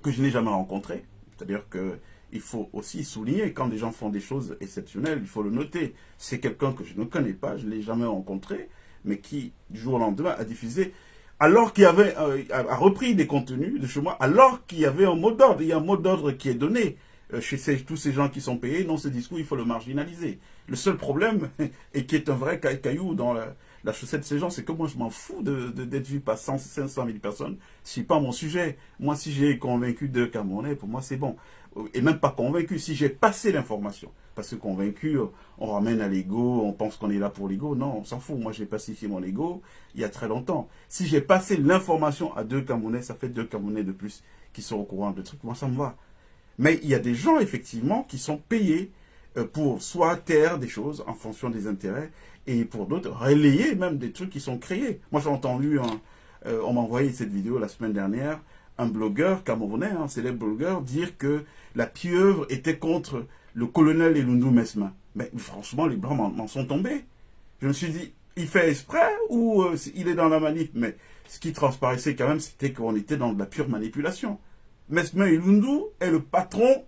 que je n'ai jamais rencontré. C'est-à-dire qu'il faut aussi souligner, quand des gens font des choses exceptionnelles, il faut le noter. C'est quelqu'un que je ne connais pas, je ne l'ai jamais rencontré, mais qui, du jour au lendemain, a diffusé, alors qu'il y avait, a repris des contenus de chez moi, alors qu'il y avait un mot d'ordre. Il y a un mot d'ordre qui est donné chez tous ces gens qui sont payés. Non, ce discours, il faut le marginaliser. Le seul problème, et qui est un vrai caillou dans la chaussette de ces gens, c'est que moi, je m'en fous d'être vu par 500 000 personnes. Ce n'est pas mon sujet. Moi, si j'ai convaincu 2 Camerounais, pour moi, c'est bon. Et même pas convaincu, si j'ai passé l'information. Parce que convaincu, on ramène à l'ego, on pense qu'on est là pour l'ego. Non, on s'en fout. Moi, j'ai pacifié mon ego il y a très longtemps. Si j'ai passé l'information à 2 Camerounais, ça fait 2 Camerounais de plus qui sont au courant de trucs. Moi, ça me va. Mais il y a des gens, effectivement, qui sont payés pour soit taire des choses en fonction des intérêts, et pour d'autres, relayer même des trucs qui sont créés. Moi, j'ai entendu, on m'a envoyé cette vidéo la semaine dernière, un blogueur camerounais, un célèbre blogueur, dire que la pieuvre était contre le colonel Elundou Mesma. Mais franchement, les Blancs m'en sont tombés. Je me suis dit, il fait exprès ou il est dans la manip? Mais ce qui transparaissait quand même, c'était qu'on était dans de la pure manipulation. Mesma Elundou est le patron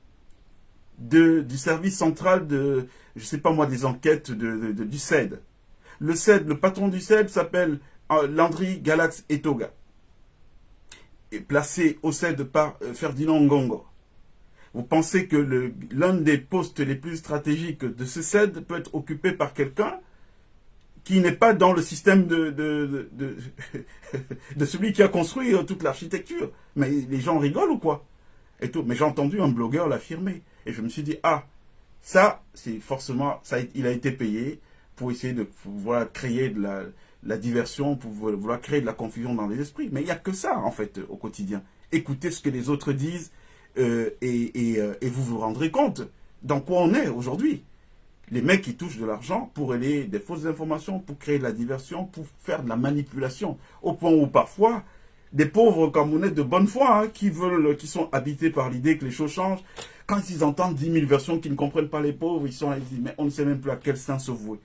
du service central de, je sais pas moi, des enquêtes du CED. Le CED, le patron du CED s'appelle Landry Galax Etoga, est placé au CED par Ferdinand Ngongo. Vous pensez que l'un des postes les plus stratégiques de ce CED peut être occupé par quelqu'un qui n'est pas dans le système de celui qui a construit toute l'architecture? Mais les gens rigolent ou quoi? Et tout. Mais j'ai entendu un blogueur l'affirmer. Et je me suis dit, ah, ça, c'est forcément, il a été payé pour essayer de pouvoir créer de la diversion, pour vouloir créer de la confusion dans les esprits. Mais il n'y a que ça, en fait, au quotidien. Écoutez ce que les autres disent et vous vous rendrez compte dans quoi on est aujourd'hui. Les mecs qui touchent de l'argent pour relayer des fausses informations, pour créer de la diversion, pour faire de la manipulation. Au point où parfois, des pauvres Camerounais de bonne foi, hein, qui sont habités par l'idée que les choses changent, quand ils entendent 10 000 versions qui ne comprennent pas les pauvres, ils disent, mais on ne sait même plus à quel saint se vouer.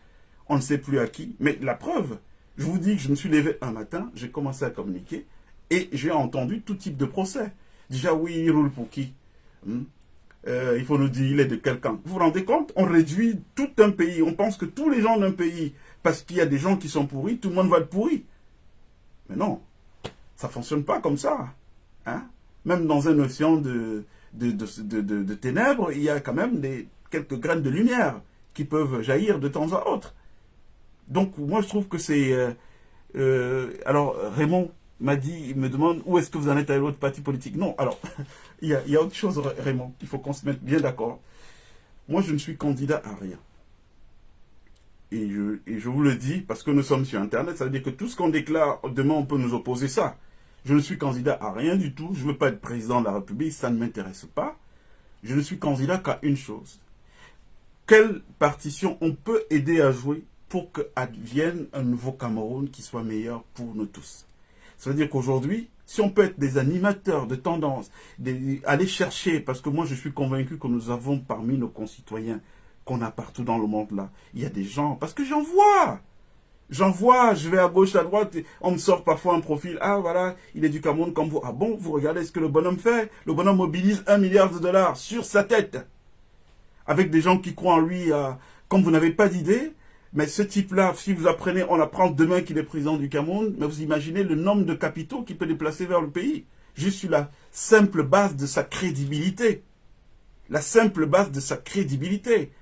On ne sait plus à qui. Mais la preuve, je vous dis que je me suis levé un matin, j'ai commencé à communiquer, et j'ai entendu tout type de procès. Déjà, oui, il roule pour qui? Il faut nous dire, il est de quel camp? Vous vous rendez compte? On réduit tout un pays. On pense que tous les gens d'un pays, parce qu'il y a des gens qui sont pourris, tout le monde va être pourri. Mais non, ça ne fonctionne pas comme ça. Hein? Même dans un océan de ténèbres, il y a quand même quelques graines de lumière qui peuvent jaillir de temps à autre. Donc, moi, je trouve que c'est... alors, Raymond m'a dit, il me demande où est-ce que vous en êtes avec votre parti politique. Non, alors, il y a autre chose, Raymond, il faut qu'on se mette bien d'accord. Moi, je ne suis candidat à rien. Et je vous le dis, parce que nous sommes sur Internet, ça veut dire que tout ce qu'on déclare, demain, on peut nous opposer ça. Je ne suis candidat à rien du tout. Je ne veux pas être président de la République, ça ne m'intéresse pas. Je ne suis candidat qu'à une chose. Quelle partition on peut aider à jouer pour qu'advienne un nouveau Cameroun qui soit meilleur pour nous tous? Ça veut dire qu'aujourd'hui, si on peut être des animateurs de tendance, aller chercher, parce que moi je suis convaincu que nous avons parmi nos concitoyens, qu'on a partout dans le monde là, il y a des gens, parce que j'en vois, je vais à gauche, à droite, et on me sort parfois un profil, ah voilà, il est du Cameroun comme vous. Ah bon, vous regardez ce que le bonhomme fait? Le bonhomme mobilise 1 milliard de dollars sur sa tête, avec des gens qui croient en lui, comme vous n'avez pas d'idée. Mais ce type-là, si vous apprenez, on apprend demain qu'il est président du Cameroun, mais vous imaginez le nombre de capitaux qu'il peut déplacer vers le pays, juste sur la simple base de sa crédibilité. La simple base de sa crédibilité.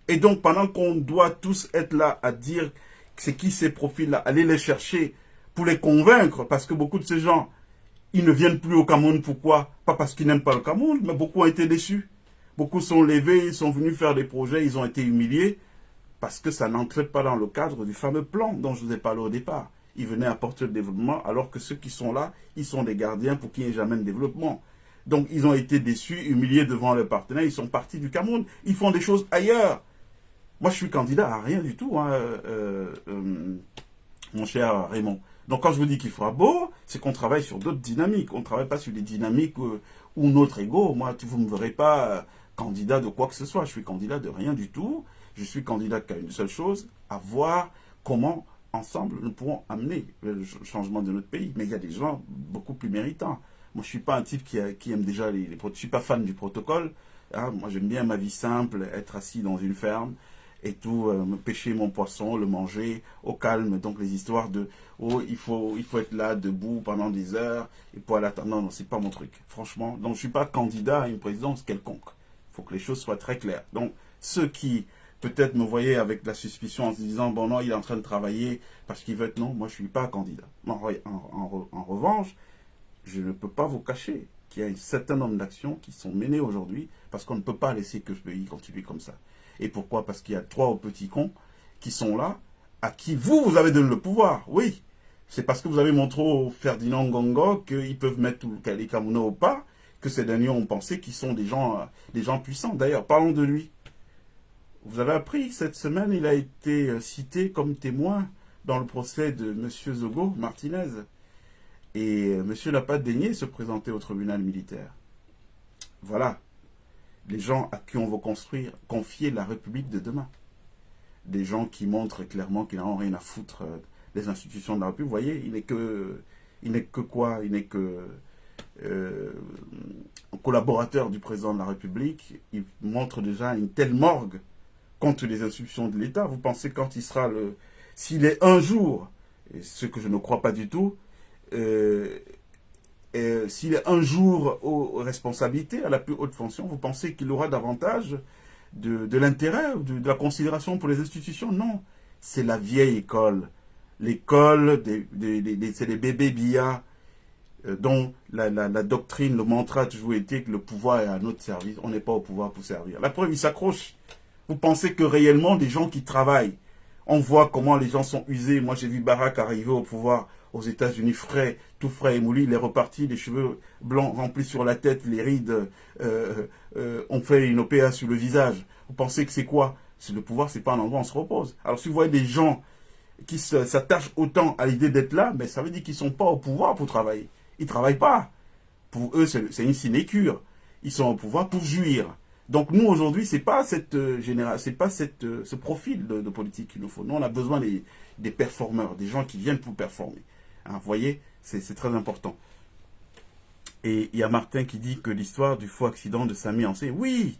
Et donc, pendant qu'on doit tous être là à dire c'est qui ces profils-là, aller les chercher pour les convaincre, parce que beaucoup de ces gens, ils ne viennent plus au Cameroun. Pourquoi? Pas parce qu'ils n'aiment pas le Cameroun, mais beaucoup ont été déçus. Beaucoup sont levés, ils sont venus faire des projets, ils ont été humiliés, parce que ça n'entrait pas dans le cadre du fameux plan dont je vous ai parlé au départ. Ils venaient apporter le développement, alors que ceux qui sont là, ils sont des gardiens pour qu'il n'y ait jamais de développement. Donc ils ont été déçus, humiliés devant leurs partenaires, ils sont partis du Cameroun, ils font des choses ailleurs. Moi je suis candidat à rien du tout, hein, mon cher Raymond. Donc quand je vous dis qu'il fera beau, c'est qu'on travaille sur d'autres dynamiques. On ne travaille pas sur des dynamiques ou notre ego. Moi, vous ne me verrez pas candidat de quoi que ce soit. Je suis candidat de rien du tout. Je suis candidat qu'à une seule chose, à voir comment, ensemble, nous pourrons amener le changement de notre pays. Mais il y a des gens beaucoup plus méritants. Moi, je ne suis pas un type qui aime déjà je ne suis pas fan du protocole. Hein. Moi, j'aime bien ma vie simple, être assis dans une ferme et tout, me pêcher mon poisson, le manger au calme. Donc, les histoires de « oh, il faut être là, debout pendant des heures, et pour aller attendre ». Non, non, c'est pas mon truc, franchement. Donc, je ne suis pas candidat à une présidence quelconque. Il faut que les choses soient très claires. Donc, ceux qui peut-être me voyaient avec la suspicion en se disant « bon, non, il est en train de travailler parce qu'il veut être… » Non, moi, je ne suis pas candidat. En revanche, je ne peux pas vous cacher qu'il y a un certain nombre d'actions qui sont menées aujourd'hui parce qu'on ne peut pas laisser que ce pays continue comme ça. Et pourquoi? Parce qu'il y a 3 petits cons qui sont là, à qui vous avez donné le pouvoir. Oui, c'est parce que vous avez montré au Ferdinand Gongo qu'ils peuvent mettre les Camerounais au pas, que ces derniers ont pensé qu'ils sont des gens puissants. D'ailleurs, parlons de lui. Vous avez appris que cette semaine, il a été cité comme témoin dans le procès de M. Zogo Martinez. Et monsieur n'a pas daigné se présenter au tribunal militaire. Voilà. Les gens à qui on veut confier la République de demain. Des gens qui montrent clairement qu'ils n'ont rien à foutre des institutions de la République. Vous voyez, il n'est que quoi? Il n'est que un collaborateur du président de la République. Il montre déjà une telle morgue contre les institutions de l'État. Vous pensez quand il sera s'il est un jour, et ce que je ne crois pas du tout, s'il est un jour aux responsabilités, à la plus haute fonction, vous pensez qu'il aura davantage de l'intérêt, de la considération pour les institutions? Non, c'est la vieille école. L'école, c'est les bébés billards dont la doctrine, le mantra a toujours été que le pouvoir est à notre service. On n'est pas au pouvoir pour servir. La preuve, il s'accroche. Vous pensez que réellement, des gens qui travaillent, on voit comment les gens sont usés. Moi, j'ai vu Barack arriver au pouvoir aux États-Unis frais, tout frais et moulu, il est reparti, les cheveux blancs remplis sur la tête, les rides, on fait une OPA sur le visage. Vous pensez que c'est quoi? C'est le pouvoir, c'est pas un endroit où on se repose. Alors si vous voyez des gens qui s'attachent autant à l'idée d'être là, ben, ça veut dire qu'ils sont pas au pouvoir pour travailler. Ils travaillent pas. Pour eux, c'est une sinécure. Ils sont au pouvoir pour jouir. Donc nous, aujourd'hui, c'est pas ce profil de politique qu'il nous faut. Nous, on a besoin des performeurs, des gens qui viennent pour performer. Hein, vous voyez, c'est très important. Et il y a Martin qui dit que l'histoire du faux accident de Samy Ancé, oui,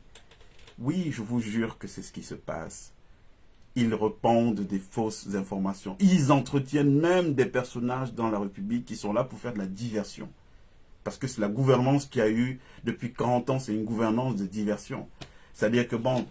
je vous jure que c'est ce qui se passe. Ils répandent des fausses informations. Ils entretiennent même des personnages dans la République qui sont là pour faire de la diversion. Parce que c'est la gouvernance qu'il y a eu depuis 40 ans, c'est une gouvernance de diversion. C'est-à-dire que, bon,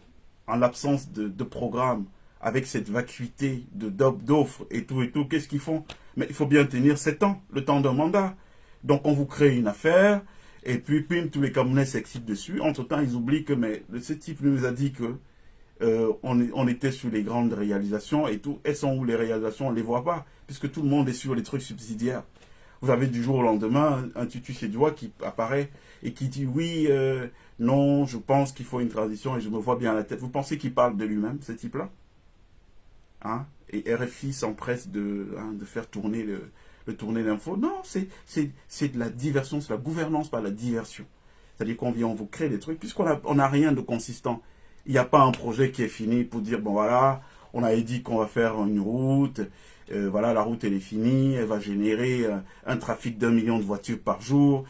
en l'absence de programme, avec cette vacuité d'offres et tout, qu'est-ce qu'ils font? Mais il faut bien tenir 7 ans, le temps d'un mandat. Donc on vous crée une affaire, et puis pim, tous les Camerounais s'excitent dessus. Entre-temps, ils oublient que ce type nous a dit que on était sur les grandes réalisations et tout. Elles sont où les réalisations? On ne les voit pas, puisque tout le monde est sur les trucs subsidiaires. Vous avez du jour au lendemain un tutu séduit qui apparaît et qui dit oui, non, je pense qu'il faut une transition et je me vois bien à la tête. Vous pensez qu'il parle de lui-même, ce type-là? Hein? Et RFI s'empresse de faire tourner le tourner d'infos. Non, c'est de la diversion, c'est la gouvernance par la diversion. C'est-à-dire qu'on vient, on vous crée des trucs, puisqu'on n'a rien de consistant. Il n'y a pas un projet qui est fini pour dire, bon voilà, on avait dit qu'on va faire une route, voilà, la route elle est finie, elle va générer un trafic d'1 million de voitures par jour,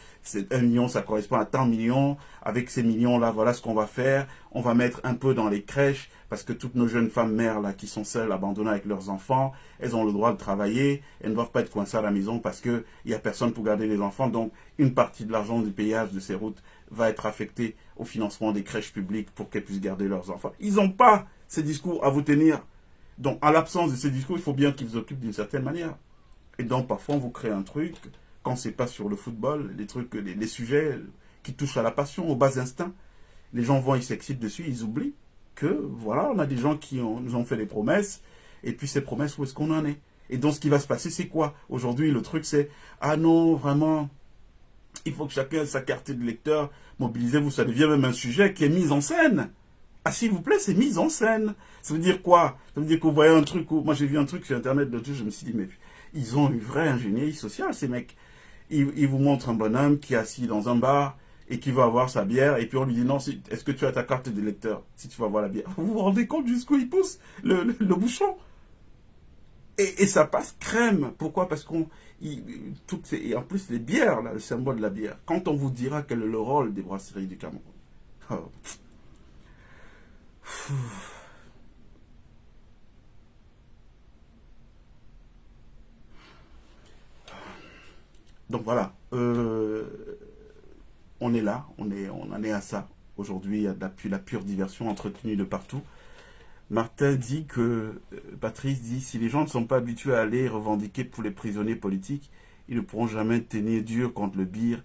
1 million ça correspond à tant de millions, avec ces millions-là, voilà ce qu'on va faire, on va mettre un peu dans les crèches, parce que toutes nos jeunes femmes mères là qui sont seules, abandonnées avec leurs enfants, elles ont le droit de travailler, elles ne doivent pas être coincées à la maison parce qu'il n'y a personne pour garder les enfants, donc une partie de l'argent du payage de ces routes va être affectée au financement des crèches publiques pour qu'elles puissent garder leurs enfants. Ils n'ont pas ces discours à vous tenir. Donc, en l'absence de ces discours, il faut bien qu'ils occupent d'une certaine manière. Et donc, parfois, on vous crée un truc, quand c'est pas sur le football, les sujets qui touchent à la passion, aux bas instincts, les gens vont, ils s'excitent dessus, ils oublient que, voilà, on a des gens qui nous ont fait des promesses, et puis ces promesses, où est-ce qu'on en est? Et donc, ce qui va se passer, c'est quoi? Aujourd'hui, le truc, c'est, ah non, vraiment, il faut que chacun ait sa carte de lecteur, mobilisez-vous, ça devient même un sujet qui est mis en scène. Ah, s'il vous plaît, c'est mise en scène. Ça veut dire quoi? Ça veut dire que vous voyez un truc où... Moi, j'ai vu un truc sur Internet l'autre jour, je me suis dit, mais ils ont une vraie ingénierie sociale, ces mecs. Ils vous montrent un bonhomme qui est assis dans un bar, et qui va avoir sa bière, et puis on lui dit non, est-ce que tu as ta carte d'électeur si tu vas avoir la bière? Vous vous rendez compte jusqu'où il pousse le bouchon? Et ça passe crème. Pourquoi? Parce et en plus les bières, là, le symbole de la bière, quand on vous dira quel est le rôle des brasseries du Cameroun. Oh. Donc voilà, on est là, on en est à ça. Aujourd'hui, il y a la pure diversion entretenue de partout. Martin dit que, Patrice dit, si les gens ne sont pas habitués à aller revendiquer pour les prisonniers politiques, ils ne pourront jamais tenir dur contre le bir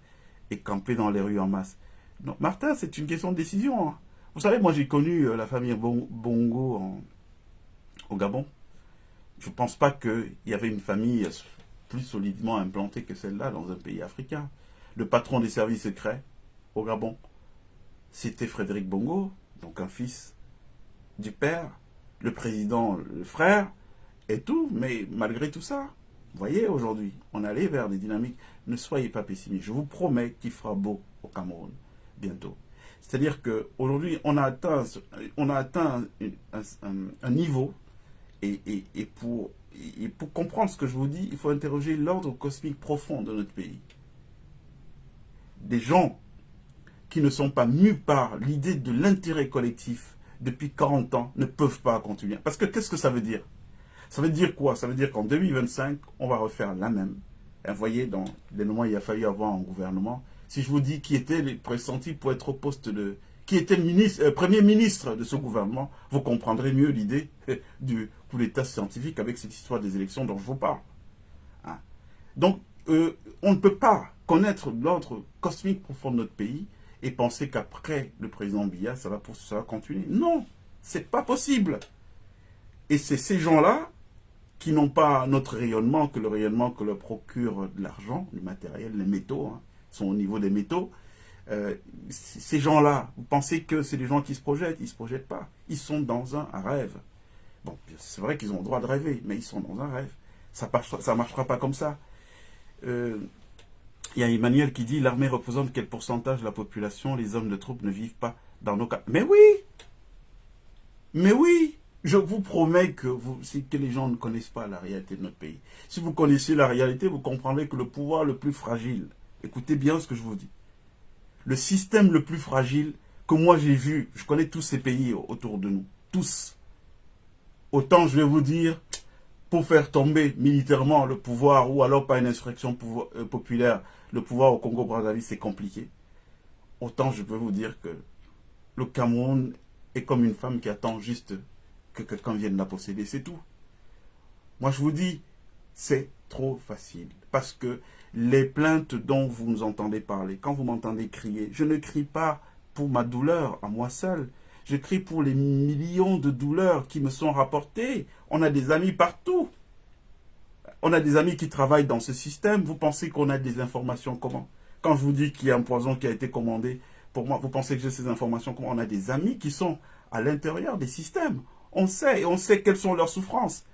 et camper dans les rues en masse. Non, Martin, c'est une question de décision. Hein. Vous savez, moi j'ai connu la famille Bongo au Gabon. Je ne pense pas qu'il y avait une famille plus solidement implantée que celle-là dans un pays africain. Le patron des services secrets au Gabon, c'était Frédéric Bongo, donc un fils du père, le président, le frère, et tout. Mais malgré tout ça, vous voyez, aujourd'hui, on allait vers des dynamiques. Ne soyez pas pessimistes. Je vous promets qu'il fera beau au Cameroun bientôt. C'est-à-dire qu'aujourd'hui, on a atteint un niveau, et pour comprendre ce que je vous dis, il faut interroger l'ordre cosmique profond de notre pays. Des gens qui ne sont pas mus par l'idée de l'intérêt collectif depuis 40 ans ne peuvent pas continuer. Parce que qu'est-ce que ça veut dire? Ça veut dire quoi? Ça veut dire qu'en 2025, on va refaire la même. Et vous voyez, dans les moments il a fallu avoir un gouvernement. Si je vous dis qui était les pressentis pour être au poste de... qui était premier ministre de ce gouvernement, vous comprendrez mieux l'idée du coup d'état scientifique avec cette histoire des élections dont je vous parle. Hein? Donc, on ne peut pas connaître l'ordre cosmique profond de notre pays et penser qu'après le président Biya, ça va continuer. Non, c'est pas possible. Et c'est ces gens-là qui n'ont pas notre rayonnement, que le rayonnement que leur procure de l'argent, du matériel, les métaux, hein, sont au niveau des métaux. Ces gens-là, vous pensez que c'est des gens qui se projettent? Ils ne se projettent pas. Ils sont dans un rêve. Bon, c'est vrai qu'ils ont le droit de rêver, mais ils sont dans un rêve. Ça ne marchera pas comme ça. Il y a Emmanuel qui dit, l'armée représente quel pourcentage de la population? Les hommes de troupes ne vivent pas dans nos cas. Mais oui! Mais oui! Je vous promets que les gens ne connaissent pas la réalité de notre pays. Si vous connaissez la réalité, vous comprendrez que le pouvoir le plus fragile, écoutez bien ce que je vous dis, le système le plus fragile que moi j'ai vu, je connais tous ces pays autour de nous, tous. Autant je vais vous dire, pour faire tomber militairement le pouvoir, ou alors par une insurrection populaire, le pouvoir au Congo-Brazzaville, c'est compliqué. Autant je peux vous dire que le Cameroun est comme une femme qui attend juste que quelqu'un vienne la posséder, c'est tout. Moi je vous dis, c'est trop facile. Parce que les plaintes dont vous nous entendez parler, quand vous m'entendez crier, je ne crie pas pour ma douleur à moi seul. Je crie pour les millions de douleurs qui me sont rapportées. On a des amis partout. On a des amis qui travaillent dans ce système. Vous pensez qu'on a des informations comment? Quand je vous dis qu'il y a un poison qui a été commandé, pour moi, vous pensez que j'ai ces informations comment? On a des amis qui sont à l'intérieur des systèmes. On sait quelles sont leurs souffrances.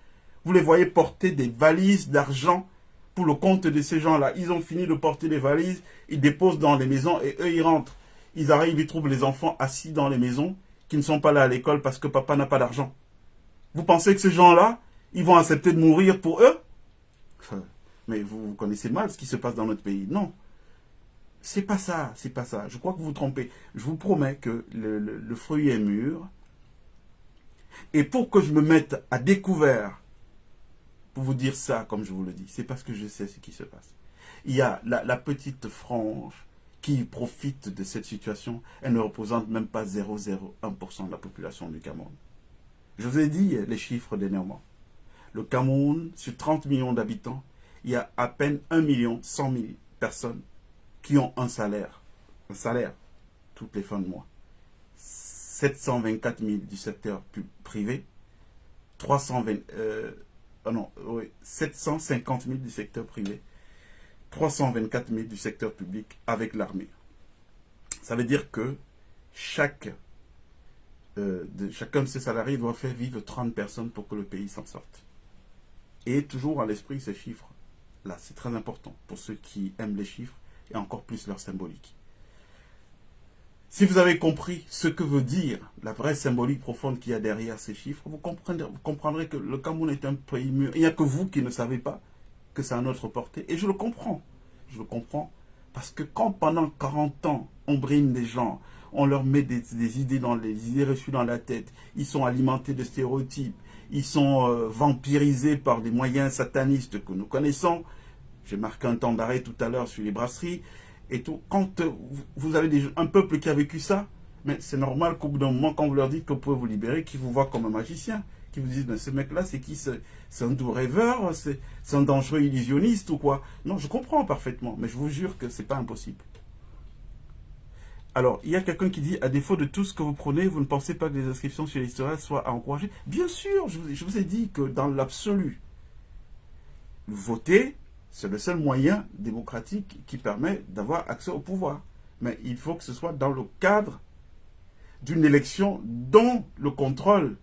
Vous les voyez porter des valises d'argent pour le compte de ces gens-là. Ils ont fini de porter les valises, ils déposent dans les maisons et eux, ils rentrent. Ils arrivent, ils trouvent les enfants assis dans les maisons qui ne sont pas là à l'école parce que papa n'a pas d'argent. Vous pensez que ces gens-là, ils vont accepter de mourir pour eux? Mais vous connaissez mal ce qui se passe dans notre pays. Non. C'est pas ça, c'est pas ça. Je crois que vous vous trompez. Je vous promets que le fruit est mûr. Et pour que je me mette à découvert pour vous dire ça, comme je vous le dis, c'est parce que je sais ce qui se passe. Il y a la petite frange qui profite de cette situation. Elle ne représente même pas 0,01% de la population du Cameroun. Je vous ai dit les chiffres dernièrement. Le Cameroun, sur 30 millions d'habitants, il y a à peine 1,1 million personnes qui ont un salaire toutes les fins de mois. 724 000 du secteur privé, 750 000 du secteur privé, 324 000 du secteur public avec l'armée. Ça veut dire que chacun de ces salariés doit faire vivre 30 personnes pour que le pays s'en sorte. Et toujours à l'esprit ces chiffres-là, c'est très important pour ceux qui aiment les chiffres et encore plus leur symbolique. Si vous avez compris ce que veut dire la vraie symbolique profonde qu'il y a derrière ces chiffres, vous comprendrez que le Cameroun est un pays mûr. Il n'y a que vous qui ne savez pas que c'est à notre portée. Et je le comprends. Je le comprends. Parce que quand pendant 40 ans, on brime des gens, on leur met des idées reçues dans la tête, ils sont alimentés de stéréotypes, ils sont vampirisés par des moyens satanistes que nous connaissons. J'ai marqué un temps d'arrêt tout à l'heure sur les brasseries. Et tout. Quand vous avez un peuple qui a vécu ça, mais c'est normal qu'au bout d'un moment, quand vous leur dites que vous pouvez vous libérer, qu'ils vous voient comme un magicien, qu'ils vous disent, mais ce mec-là, c'est qui? C'est un doux rêveur, c'est un dangereux illusionniste ou quoi? Non, je comprends parfaitement, mais je vous jure que c'est pas impossible. Alors, il y a quelqu'un qui dit, à défaut de tout ce que vous prenez, vous ne pensez pas que les inscriptions sur l'histoire soient à encourager? Bien sûr, je vous ai dit que dans l'absolu, voter, c'est le seul moyen démocratique qui permet d'avoir accès au pouvoir. Mais il faut que ce soit dans le cadre d'une élection dont le contrôle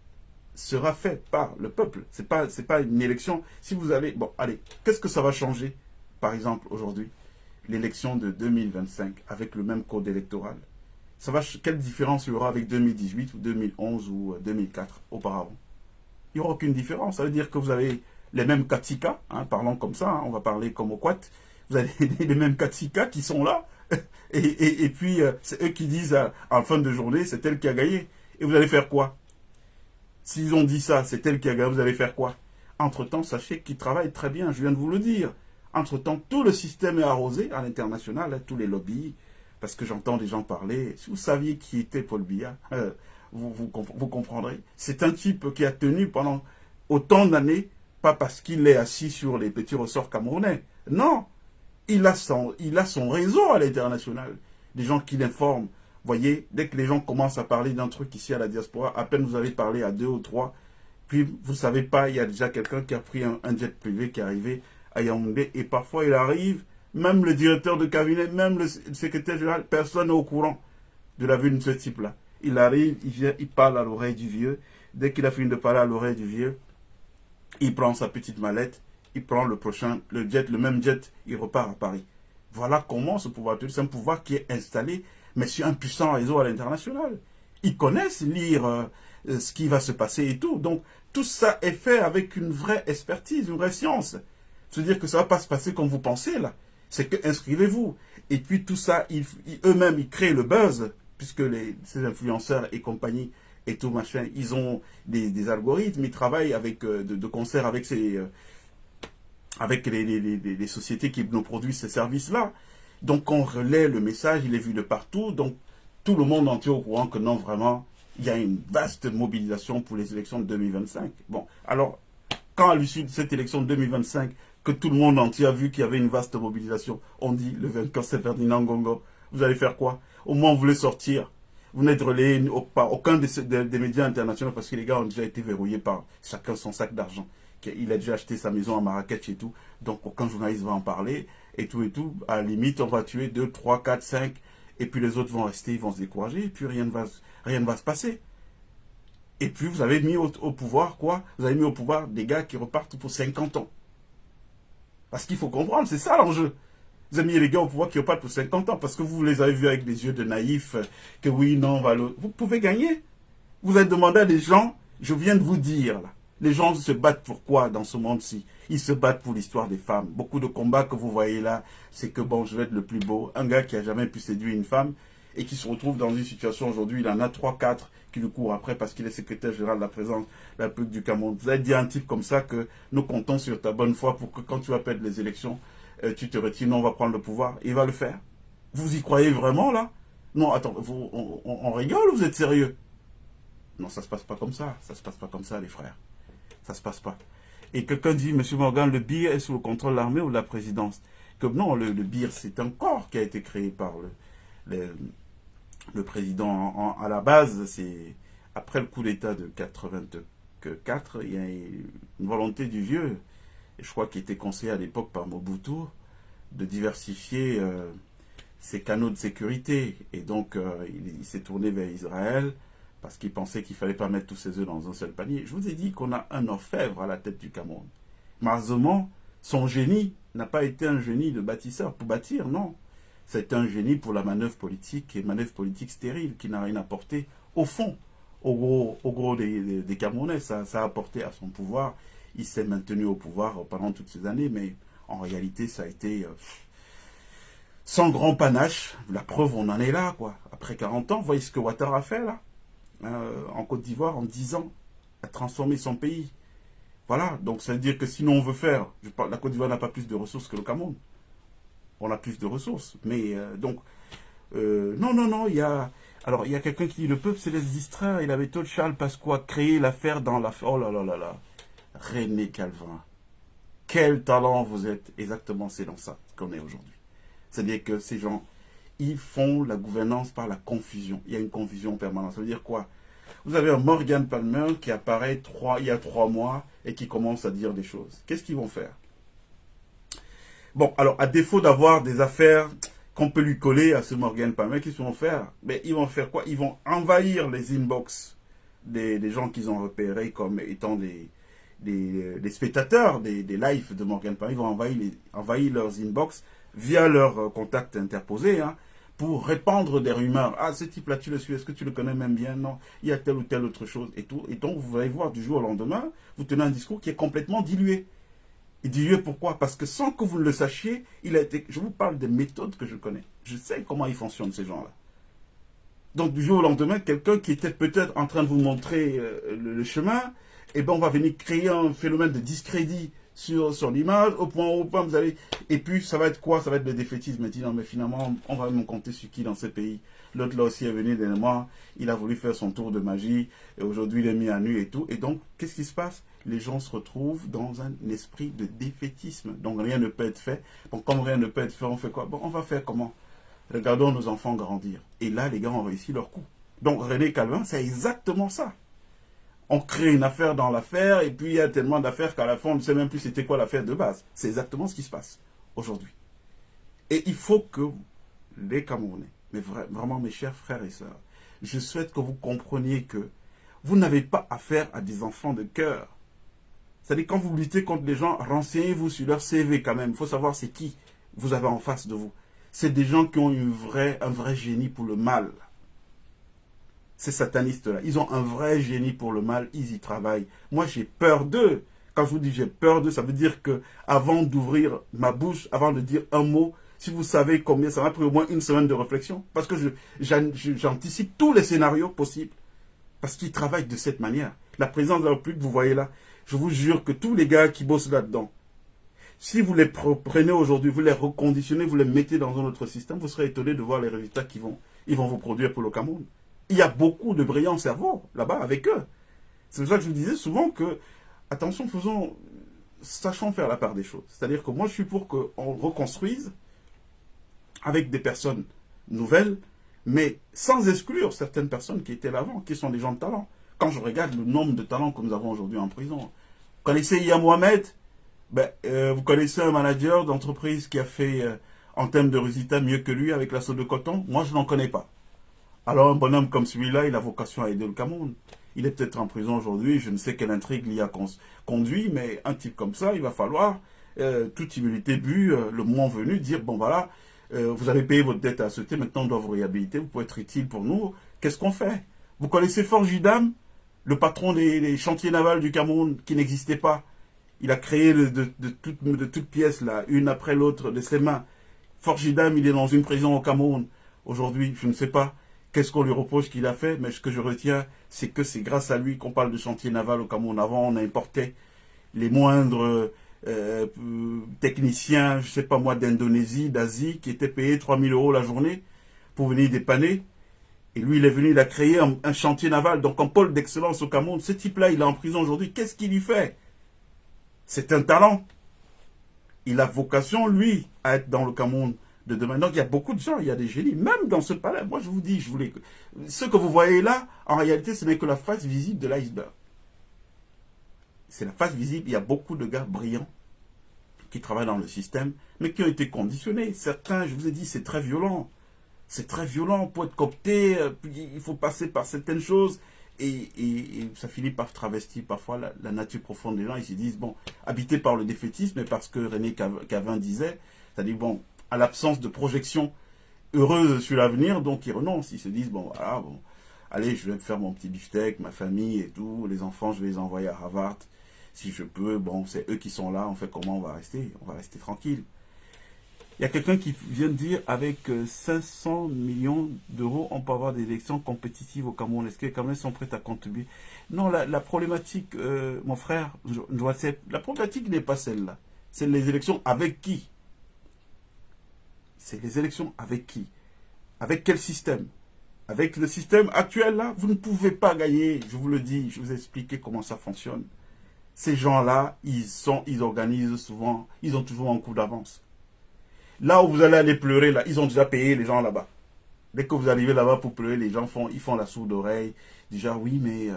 sera fait par le peuple. C'est pas une élection. Si vous allez... Bon, allez, qu'est-ce que ça va changer, par exemple, aujourd'hui? L'élection de 2025 avec le même code électoral. Quelle différence il y aura avec 2018 ou 2011 ou 2004 auparavant? Il n'y aura aucune différence. Ça veut dire que vous avez les mêmes Katsika, hein, parlons comme ça, hein, on va parler comme au Quat. Vous avez les mêmes Katsika qui sont là, et puis c'est eux qui disent en fin de journée, c'est elle qui a gagné. Et vous allez faire quoi? S'ils ont dit ça, c'est elle qui a gagné, vous allez faire quoi? Entre-temps, sachez qu'ils travaillent très bien, je viens de vous le dire. Entre-temps, tout le système est arrosé à l'international, hein, tous les lobbies, parce que j'entends des gens parler. Si vous saviez qui était Paul Biya, vous comprendrez. C'est un type qui a tenu pendant autant d'années, pas parce qu'il est assis sur les petits ressorts camerounais. Non, il a son réseau à l'international. Des gens qui l'informent. Voyez, dès que les gens commencent à parler d'un truc ici à la diaspora, à peine vous avez parlé à 2 ou 3, puis vous ne savez pas, il y a déjà quelqu'un qui a pris un jet privé qui est arrivé à Yaoundé, et parfois il arrive, même le directeur de cabinet, même le secrétaire général, personne n'est au courant de la vue de ce type-là. Il arrive, il vient, il parle à l'oreille du vieux. Dès qu'il a fini de parler à l'oreille du vieux, il prend sa petite mallette, il prend le même jet, il repart à Paris. Voilà comment ce pouvoir, c'est un pouvoir qui est installé, mais sur un puissant réseau à l'international. Ils connaissent lire ce qui va se passer et tout. Donc, tout ça est fait avec une vraie expertise, une vraie science. C'est-à-dire que ça ne va pas se passer comme vous pensez, là. C'est que inscrivez-vous. Et puis tout ça, eux-mêmes, ils créent le buzz, puisque ces influenceurs et compagnie et tout machin, ils ont des algorithmes, ils travaillent de concert avec les sociétés qui nous produisent ces services-là. Donc on relaie le message, il est vu de partout, donc tout le monde entier au courant que non, vraiment, il y a une vaste mobilisation pour les élections de 2025. Bon, alors, quand à l'issue de cette élection de 2025, que tout le monde entier a vu qu'il y avait une vaste mobilisation, on dit, le vainqueur c'est Ferdinand Ngongo, vous allez faire quoi? Au moins, vous voulez sortir. Vous n'êtes relayé par aucun des médias internationaux parce que les gars ont déjà été verrouillés par chacun son sac d'argent. Il a déjà acheté sa maison à Marrakech et tout. Donc aucun journaliste va en parler et tout et tout. À la limite, on va tuer 2, 3, 4, 5 et puis les autres vont rester, ils vont se décourager et puis rien ne va se passer. Et puis vous avez mis au pouvoir quoi? Vous avez mis au pouvoir des gars qui repartent pour 50 ans. Parce qu'il faut comprendre, c'est ça l'enjeu. Vous avez mis les gars au pouvoir qui repartent pour 50 ans parce que vous les avez vus avec des yeux de naïfs, que oui, non, vous pouvez gagner. Vous avez demandé à des gens, je viens de vous dire, là, les gens se battent pour quoi dans ce monde-ci? Ils se battent pour l'histoire des femmes. Beaucoup de combats que vous voyez là, c'est que bon, je vais être le plus beau. Un gars qui a jamais pu séduire une femme et qui se retrouve dans une situation aujourd'hui, il en a 3, 4 qui le courent après parce qu'il est secrétaire général de la présidence de la République du Cameroun. Vous avez dit à un type comme ça que nous comptons sur ta bonne foi pour que quand tu vas perdre les élections, tu te retires, non, on va prendre le pouvoir. Il va le faire. Vous y croyez vraiment là? Non, attends, on rigole ou vous êtes sérieux? Non, ça se passe pas comme ça. Ça se passe pas comme ça, les frères. Ça se passe pas. Et quelqu'un dit, Monsieur Morgan, le BIR est sous le contrôle de l'armée ou de la présidence? Que non, le BIR, c'est un corps qui a été créé par le président. À la base, c'est après le coup d'État de 84, il y a une volonté du vieux, et je crois qu'il était conseillé à l'époque par Mobutu, de diversifier ses canaux de sécurité. Et donc, il s'est tourné vers Israël, parce qu'il pensait qu'il ne fallait pas mettre tous ses œufs dans un seul panier. Je vous ai dit qu'on a un orfèvre à la tête du Cameroun. Marzement, son génie n'a pas été un génie de bâtisseur pour bâtir, non. C'est un génie pour la manœuvre politique, et manœuvre politique stérile, qui n'a rien apporté au fond, au gros des Camerounais. Ça a apporté à son pouvoir. Il s'est maintenu au pouvoir pendant toutes ces années, mais en réalité, ça a été sans grand panache. La preuve, on en est là, quoi. Après 40 ans, vous voyez ce que Ouattara a fait, là, en Côte d'Ivoire, en 10 ans, a transformé son pays. Voilà, donc ça veut dire que sinon on veut faire, la Côte d'Ivoire n'a pas plus de ressources que le Cameroun. On a plus de ressources. Mais non, il y a... Alors, il y a quelqu'un qui dit, le peuple se laisse distraire, il avait tout Charles Pasqua créé l'affaire dans l'affaire. Oh là là là là. René Calvin. Quel talent vous êtes. Exactement, c'est dans ça qu'on est aujourd'hui. C'est-à-dire que ces gens, ils font la gouvernance par la confusion. Il y a une confusion permanente. Ça veut dire quoi? Vous avez un Morgan Palmer qui apparaît il y a 3 mois et qui commence à dire des choses. Qu'est-ce qu'ils vont faire? Bon, alors, à défaut d'avoir des affaires qu'on peut lui coller à ce Morgan Palmer, qu'est-ce qu'ils vont faire? Mais ils vont faire quoi? Ils vont envahir les inbox des gens qu'ils ont repérés comme étant des spectateurs des lives de Morgan Palmer. Ils vont envahir leurs inbox via leurs contacts interposés, hein, pour répandre des rumeurs. Ah, ce type-là, tu le suis, est-ce que tu le connais même bien? Non, il y a telle ou telle autre chose et tout. Et donc, vous allez voir du jour au lendemain, vous tenez un discours qui est complètement dilué. Et dilué pourquoi? Parce que sans que vous ne le sachiez, je vous parle des méthodes que je connais. Je sais comment ils fonctionnent, ces gens-là. Donc, du jour au lendemain, quelqu'un qui était peut-être en train de vous montrer le chemin, eh ben, on va venir créer un phénomène de discrédit sur son image, au point vous allez... Et puis, ça va être quoi? Ça va être le défaitisme. Dit, non, mais finalement, on va me compter sur qui dans ce pays? L'autre, là aussi, est venu dernièrement, il a voulu faire son tour de magie, et aujourd'hui, il est mis à nu et tout. Et donc, qu'est-ce qui se passe? Les gens se retrouvent dans un esprit de défaitisme. Donc, rien ne peut être fait. Donc, comme rien ne peut être fait, on fait quoi? Bon, on va faire comment? Regardons nos enfants grandir. Et là, les gars ont réussi leur coup. Donc, René Calvin, c'est exactement ça. On crée une affaire dans l'affaire, et puis il y a tellement d'affaires qu'à la fin, on ne sait même plus c'était quoi l'affaire de base. C'est exactement ce qui se passe aujourd'hui. Et il faut que les Camerounais, mais vraiment mes chers frères et sœurs, je souhaite que vous compreniez que vous n'avez pas affaire à des enfants de cœur. C'est-à-dire, quand vous luttez contre les gens, renseignez-vous sur leur CV quand même. Il faut savoir c'est qui vous avez en face de vous. C'est des gens qui ont un vrai génie pour le mal. Ces satanistes-là, ils ont un vrai génie pour le mal, ils y travaillent. Moi, j'ai peur d'eux. Quand je vous dis j'ai peur d'eux, ça veut dire que avant d'ouvrir ma bouche, avant de dire un mot, si vous savez combien, ça m'a pris au moins une semaine de réflexion. Parce que j'anticipe tous les scénarios possibles. Parce qu'ils travaillent de cette manière. La présidence de la République, vous voyez là, je vous jure que tous les gars qui bossent là-dedans, si vous les prenez aujourd'hui, vous les reconditionnez, vous les mettez dans un autre système, vous serez étonné de voir les résultats qu'ils vont vous produire pour le Cameroun. Il y a beaucoup de brillants cerveaux là-bas avec eux. C'est pour ça que je vous disais souvent que, attention, sachons faire la part des choses. C'est-à-dire que moi, je suis pour qu'on reconstruise avec des personnes nouvelles, mais sans exclure certaines personnes qui étaient là avant, qui sont des gens de talent. Quand je regarde le nombre de talents que nous avons aujourd'hui en prison, vous connaissez Iya Mohamed? Vous connaissez un manager d'entreprise qui a fait, en termes de résultats, mieux que lui avec la sauce de coton? Moi, je n'en connais pas. Alors, un bonhomme comme celui-là, il a vocation à aider le Cameroun. Il est peut-être en prison aujourd'hui, je ne sais quelle intrigue l'y a conduit, mais un type comme ça, il va falloir, toute humilité but, le moment venu, dire, bon voilà, vous avez payé votre dette à la société, maintenant on doit vous réhabiliter, vous pouvez être utile pour nous, qu'est-ce qu'on fait? Vous connaissez Forjidam, le patron des chantiers navals du Cameroun, qui n'existait pas. Il a créé de toutes pièces, là, une après l'autre, de ses mains. Forjidam, il est dans une prison au Cameroun. Aujourd'hui, je ne sais pas qu'est-ce qu'on lui reproche qu'il a fait, mais ce que je retiens, c'est que c'est grâce à lui qu'on parle de chantier naval au Cameroun. Avant, on importait les moindres techniciens, je ne sais pas moi, d'Indonésie, d'Asie, qui étaient payés 3 000 € la journée pour venir dépanner. Et lui, il est venu, il a créé un chantier naval, donc un pôle d'excellence au Cameroun. Ce type-là, il est en prison aujourd'hui. Qu'est-ce qu'il y fait? C'est un talent. Il a vocation, lui, à être dans le Cameroun de demain. Donc, il y a beaucoup de gens, il y a des génies, même dans ce palais. Moi, je vous dis, ce que vous voyez là, en réalité, ce n'est que la face visible de l'iceberg. C'est la face visible. Il y a beaucoup de gars brillants qui travaillent dans le système, mais qui ont été conditionnés. Certains, je vous ai dit, c'est très violent. C'est très violent pour être coopté. Il faut passer par certaines choses. Et ça finit par travestir parfois la nature profonde des gens. Ils se disent, bon, habités par le défaitisme, parce que René Calvin disait, c'est-à-dire, bon, à l'absence de projection heureuses sur l'avenir, donc ils renoncent. Ils se disent, bon, voilà, bon, allez, je vais faire mon petit beefsteak, ma famille et tout. Les enfants, je vais les envoyer à Harvard. Si je peux, bon, c'est eux qui sont là. En fait, comment on va rester? On va rester tranquille. Il y a quelqu'un qui vient de dire, avec 500 millions d'euros, on peut avoir des élections compétitives au Cameroun. Est-ce que les Camerounais sont prêts à contribuer? Non, la problématique, mon frère, la problématique n'est pas celle-là. C'est les élections avec qui? C'est les élections avec qui? Avec quel système? Avec le système actuel, là, vous ne pouvez pas gagner. Je vous le dis, je vous ai expliqué comment ça fonctionne. Ces gens-là, ils organisent souvent, ils ont toujours un coup d'avance. Là où vous allez aller pleurer, là, ils ont déjà payé les gens là-bas. Dès que vous arrivez là-bas pour pleurer, les gens ils font la sourde oreille. Déjà, oui, mais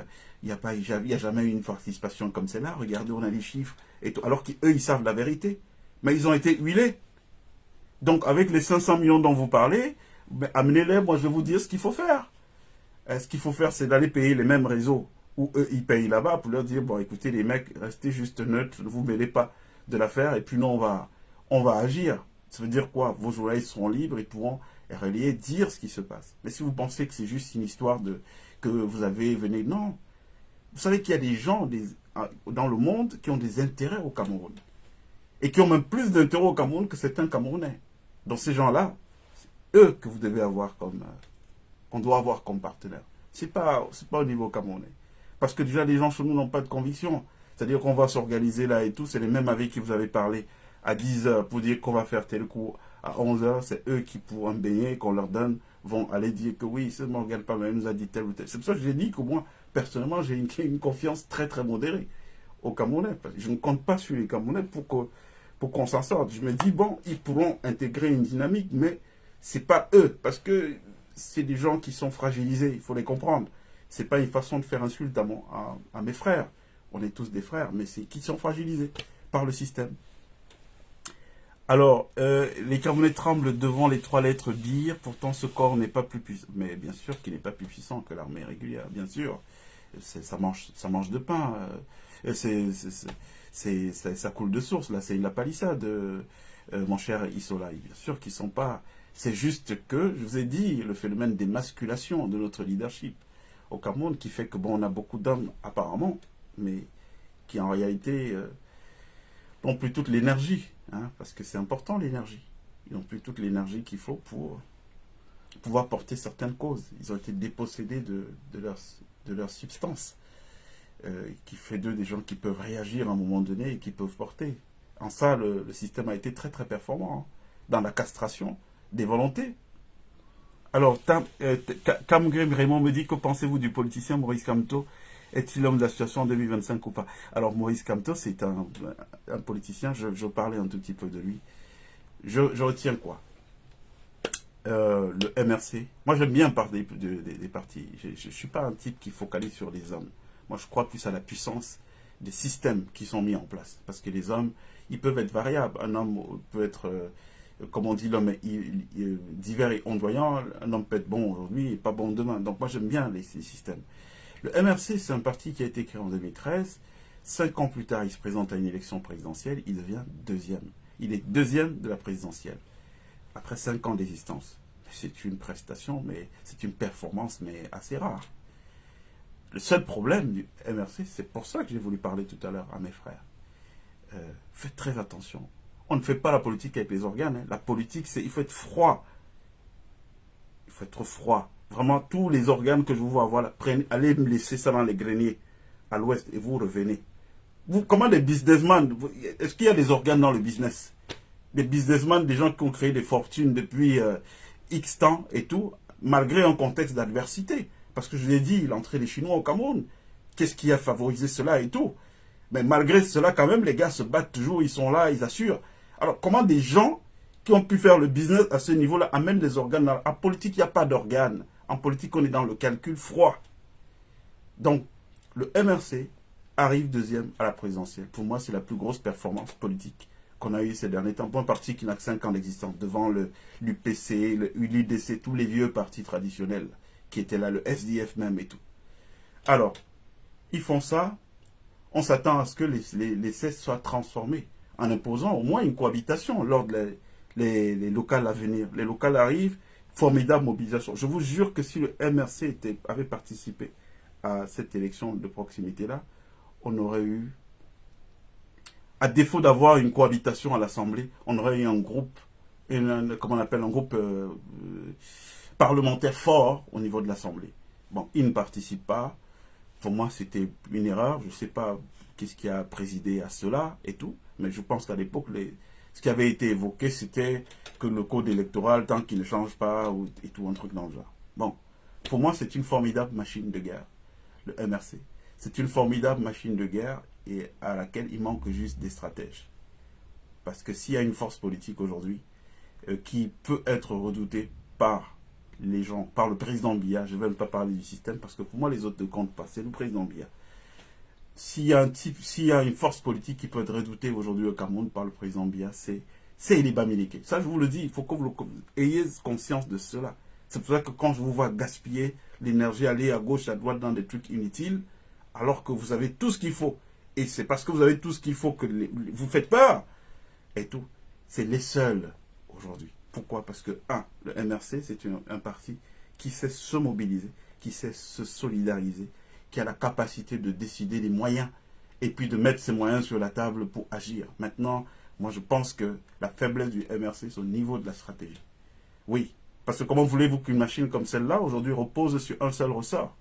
il n'y a jamais eu une participation comme celle-là. Regardez, on a les chiffres. Et tout. Alors qu'eux, ils savent la vérité. Mais ils ont été huilés. Donc, avec les 500 millions dont vous parlez, ben, amenez-les, moi je vais vous dire ce qu'il faut faire. Ce qu'il faut faire, c'est d'aller payer les mêmes réseaux où eux, ils payent là-bas pour leur dire, bon, écoutez, les mecs, restez juste neutres, ne vous mêlez pas de l'affaire, et puis nous, on va agir. Ça veut dire quoi? Vos journalistes seront libres, ils pourront relayer, dire ce qui se passe. Mais si vous pensez que c'est juste une histoire que vous avez venu... Non. Vous savez qu'il y a des gens dans le monde qui ont des intérêts au Cameroun. Et qui ont même plus d'intérêts au Cameroun que certains Camerounais. Donc ces gens-là, c'est eux que vous devez avoir qu'on doit avoir comme partenaire. C'est pas au niveau camerounais. Parce que déjà, les gens chez nous n'ont pas de conviction. C'est-à-dire qu'on va s'organiser là et tout. C'est les mêmes avec qui vous avez parlé à 10 heures pour dire qu'on va faire tel coup à 11 heures. C'est eux qui, pour un beignet qu'on leur donne, vont aller dire que oui, ce Morgan Palmer nous a dit tel ou tel. C'est pour ça que j'ai dit que moi, personnellement, j'ai une confiance très très modérée aux Camerounais. Je ne compte pas sur les Camerounais pour qu'on s'en sorte. Je me dis, bon, ils pourront intégrer une dynamique, mais c'est pas eux. Parce que c'est des gens qui sont fragilisés, il faut les comprendre. C'est pas une façon de faire insulte à mes frères. On est tous des frères, mais c'est qui sont fragilisés par le système. Alors, les Camerounais tremblent devant les 3 lettres dire, pourtant ce corps n'est pas plus puissant. Mais bien sûr qu'il n'est pas plus puissant que l'armée régulière, bien sûr. Ça mange de pain. Ça coule de source, là, c'est la palissade, mon cher Isola. Bien sûr qu'ils ne sont pas... C'est juste que, je vous ai dit, le phénomène d'émasculation de notre leadership au Cameroun qui fait que, bon, on a beaucoup d'hommes, apparemment, mais qui en réalité n'ont plus toute l'énergie, hein, parce que c'est important l'énergie. Ils n'ont plus toute l'énergie qu'il faut pour pouvoir porter certaines causes. Ils ont été dépossédés de leur substance, qui fait d'eux des gens qui peuvent réagir à un moment donné et qui peuvent porter. En ça, le système a été très très performant, hein, dans la castration des volontés. Alors, Cam Raymond me dit, que pensez-vous du politicien Maurice Kamto? Est-il l'homme de la situation en 2025 ou pas? Alors, Maurice Kamto, c'est un politicien, je parlais un tout petit peu de lui. Je retiens quoi? Le MRC. Moi, j'aime bien parler des partis. Je ne suis pas un type qui focalise sur les hommes. Moi, je crois plus à la puissance des systèmes qui sont mis en place. Parce que les hommes, ils peuvent être variables. Un homme peut être... comme on dit, l'homme est divers et ondoyant. Un homme peut être bon aujourd'hui et pas bon demain. Donc moi, j'aime bien ces systèmes. Le MRC, c'est un parti qui a été créé en 2013. 5 ans plus tard, il se présente à une élection présidentielle. Il devient deuxième. Il est deuxième de la présidentielle. Après 5 ans d'existence. C'est une prestation, mais c'est une performance, mais assez rare. Le seul problème du MRC, c'est pour ça que j'ai voulu parler tout à l'heure à mes frères. Faites très attention. On ne fait pas la politique avec les organes. Hein. La politique, il faut être froid. Il faut être froid. Vraiment, tous les organes que je vous vois avoir, allez me laisser ça dans les greniers à l'ouest et vous revenez. Comment des businessmen, est-ce qu'il y a des organes dans le business? Des businessmen, des gens qui ont créé des fortunes depuis X temps et tout, malgré un contexte d'adversité. Parce que je l'ai dit, l'entrée des Chinois au Cameroun, qu'est-ce qui a favorisé cela et tout? Mais malgré cela, quand même, les gars se battent toujours, ils sont là, ils assurent. Alors, comment des gens qui ont pu faire le business à ce niveau-là amènent des organes? En politique, il n'y a pas d'organes. En politique, on est dans le calcul froid. Donc, le MRC arrive deuxième à la présidentielle. Pour moi, c'est la plus grosse performance politique qu'on a eue ces derniers temps. Pour un parti qui n'a que 5 ans d'existence, devant l'UPC, l'UDC, tous les vieux partis traditionnels qui étaient là, le SDF même et tout. Alors, ils font ça. On s'attend à ce que les CES soient transformés en imposant au moins une cohabitation lors des les locales à venir. Les locales arrivent, formidable mobilisation. Je vous jure que si le MRC avait participé à cette élection de proximité-là, on aurait eu, à défaut d'avoir une cohabitation à l'Assemblée, on aurait eu un groupe, comment on appelle, un groupe parlementaire fort au niveau de l'Assemblée. Bon, il ne participe pas. Pour moi, c'était une erreur. Je ne sais pas qu'est-ce qui a présidé à cela et tout. Mais je pense qu'à l'époque, ce qui avait été évoqué, c'était que le code électoral, tant qu'il ne change pas, et tout, un truc dans le genre. Bon, pour moi, c'est une formidable machine de guerre, le MRC. C'est une formidable machine de guerre et à laquelle il manque juste des stratèges. Parce que s'il y a une force politique aujourd'hui qui peut être redoutée par les gens, par le président Biya, je ne vais même pas parler du système, parce que pour moi, les autres ne comptent pas, c'est le président Biya. S'il y a une force politique qui peut être redoutée aujourd'hui au Cameroun par le président Biya, c'est Eliba Mileke. Ça, je vous le dis, il faut que vous ayez conscience de cela. C'est pour ça que quand je vous vois gaspiller l'énergie, aller à gauche, à droite dans des trucs inutiles, alors que vous avez tout ce qu'il faut, et c'est parce que vous avez tout ce qu'il faut que vous faites peur, et tout, c'est les seuls aujourd'hui. Pourquoi? Parce que, le MRC, c'est un parti qui sait se mobiliser, qui sait se solidariser, qui a la capacité de décider des moyens et puis de mettre ces moyens sur la table pour agir. Maintenant, moi je pense que la faiblesse du MRC, c'est au niveau de la stratégie. Oui, parce que comment voulez-vous qu'une machine comme celle-là, aujourd'hui, repose sur un seul ressort?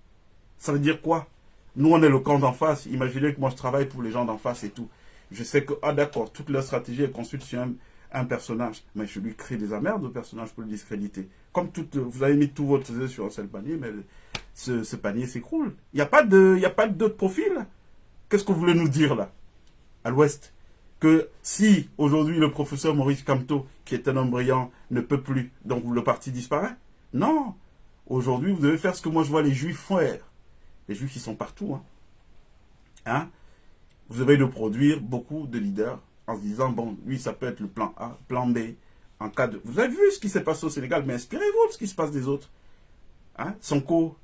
Ça veut dire quoi? Nous, on est le camp d'en face. Imaginez que moi, je travaille pour les gens d'en face et tout. Je sais que, d'accord, toute leur stratégie est construite sur un personnage, mais je lui crée des emmerdes au personnage pour le discréditer. Comme vous avez mis tout votre œuf sur un seul panier, mais ce panier s'écroule. Il n'y a pas d'autre profil. Qu'est-ce que vous voulez nous dire là, à l'Ouest? Que si aujourd'hui le professeur Maurice Kamto, qui est un homme brillant, ne peut plus, donc le parti disparaît? Non. Aujourd'hui, vous devez faire ce que moi je vois les Juifs faire. Les Juifs, ils sont partout. Vous devez de produire beaucoup de leaders en se disant, bon, lui, ça peut être le plan A, plan B, en cas de... Vous avez vu ce qui s'est passé au Sénégal, mais inspirez-vous de ce qui se passe des autres. Sonko,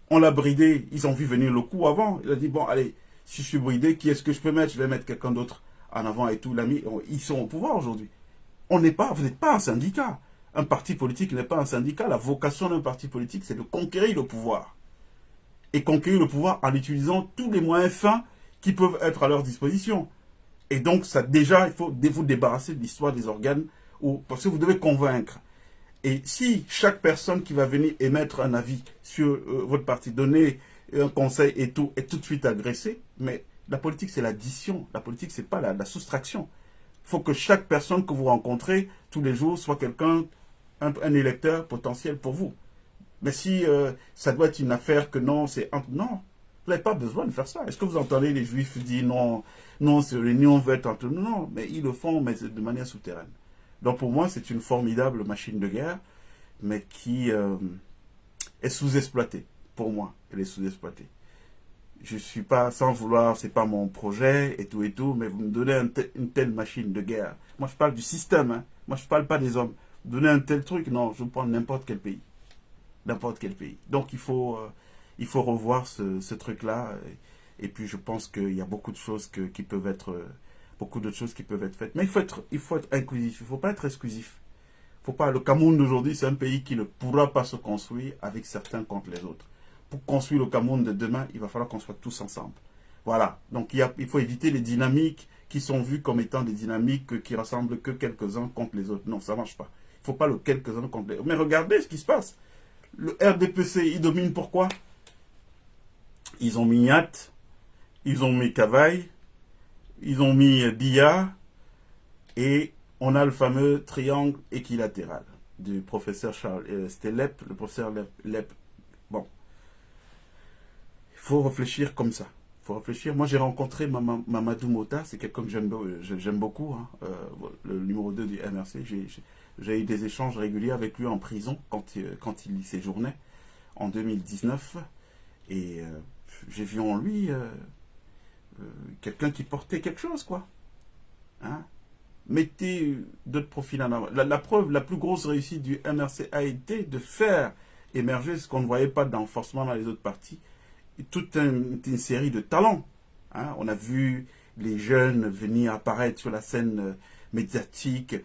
on l'a bridé, ils ont vu venir le coup avant. Il a dit, bon, allez, si je suis bridé, qui est-ce que je peux mettre? Je vais mettre quelqu'un d'autre en avant et tout. Ils sont au pouvoir aujourd'hui. Vous n'êtes pas un syndicat. Un parti politique n'est pas un syndicat. La vocation d'un parti politique, c'est de conquérir le pouvoir. Et conquérir le pouvoir en utilisant tous les moyens fins qui peuvent être à leur disposition. Et donc, ça déjà, il faut vous débarrasser de l'histoire des organes, parce que vous devez convaincre. Et si chaque personne qui va venir émettre un avis sur votre parti, donner un conseil et tout, est tout de suite agressée, mais la politique, c'est l'addition. La politique, c'est pas la soustraction. Il faut que chaque personne que vous rencontrez tous les jours soit quelqu'un, un électeur potentiel pour vous. Mais si ça doit être une affaire que non, non, vous n'avez pas besoin de faire ça. Est-ce que vous entendez les Juifs dire non, c'est l'union veut être entre nous? Non, mais ils le font, mais de manière souterraine. Donc pour moi, c'est une formidable machine de guerre, mais qui est sous-exploitée. Pour moi, elle est sous-exploitée. Je ne suis pas, sans vouloir, c'est pas mon projet et tout, mais vous me donnez une telle machine de guerre. Moi, je parle du système, Moi, je ne parle pas des hommes. Vous donnez un tel truc, non, je prends n'importe quel pays. N'importe quel pays. Donc il faut revoir ce truc-là. Et puis je pense qu'il y a beaucoup de choses qui peuvent être faites. Mais il faut être inclusif. Il ne faut pas être exclusif. Le Cameroun d'aujourd'hui, c'est un pays qui ne pourra pas se construire avec certains contre les autres. Pour construire le Cameroun de demain, il va falloir qu'on soit tous ensemble. Voilà. Donc il faut éviter les dynamiques qui sont vues comme étant des dynamiques qui rassemblent que quelques-uns contre les autres. Non, ça ne marche pas. Il ne faut pas le quelques-uns contre les autres. Mais regardez ce qui se passe. Le RDPC, il domine pourquoi? Ils ont mis Niat, ils ont mis Cavaille, ils ont mis Biya, et on a le fameux triangle équilatéral du professeur Charles. C'était Lep, le professeur Lep. Bon. Il faut réfléchir comme ça. Il faut réfléchir. Moi, j'ai rencontré Mamadou Mota, c'est quelqu'un que j'aime beaucoup, le numéro 2 du MRC. J'ai eu des échanges réguliers avec lui en prison quand il y séjournait en 2019. Et j'ai vu en lui quelqu'un qui portait quelque chose, quoi. Mettez d'autres profils en avant. La preuve, la plus grosse réussite du MRC a été de faire émerger ce qu'on ne voyait pas forcément dans les autres partis. Et toute une série de talents. On a vu les jeunes venir apparaître sur la scène médiatiques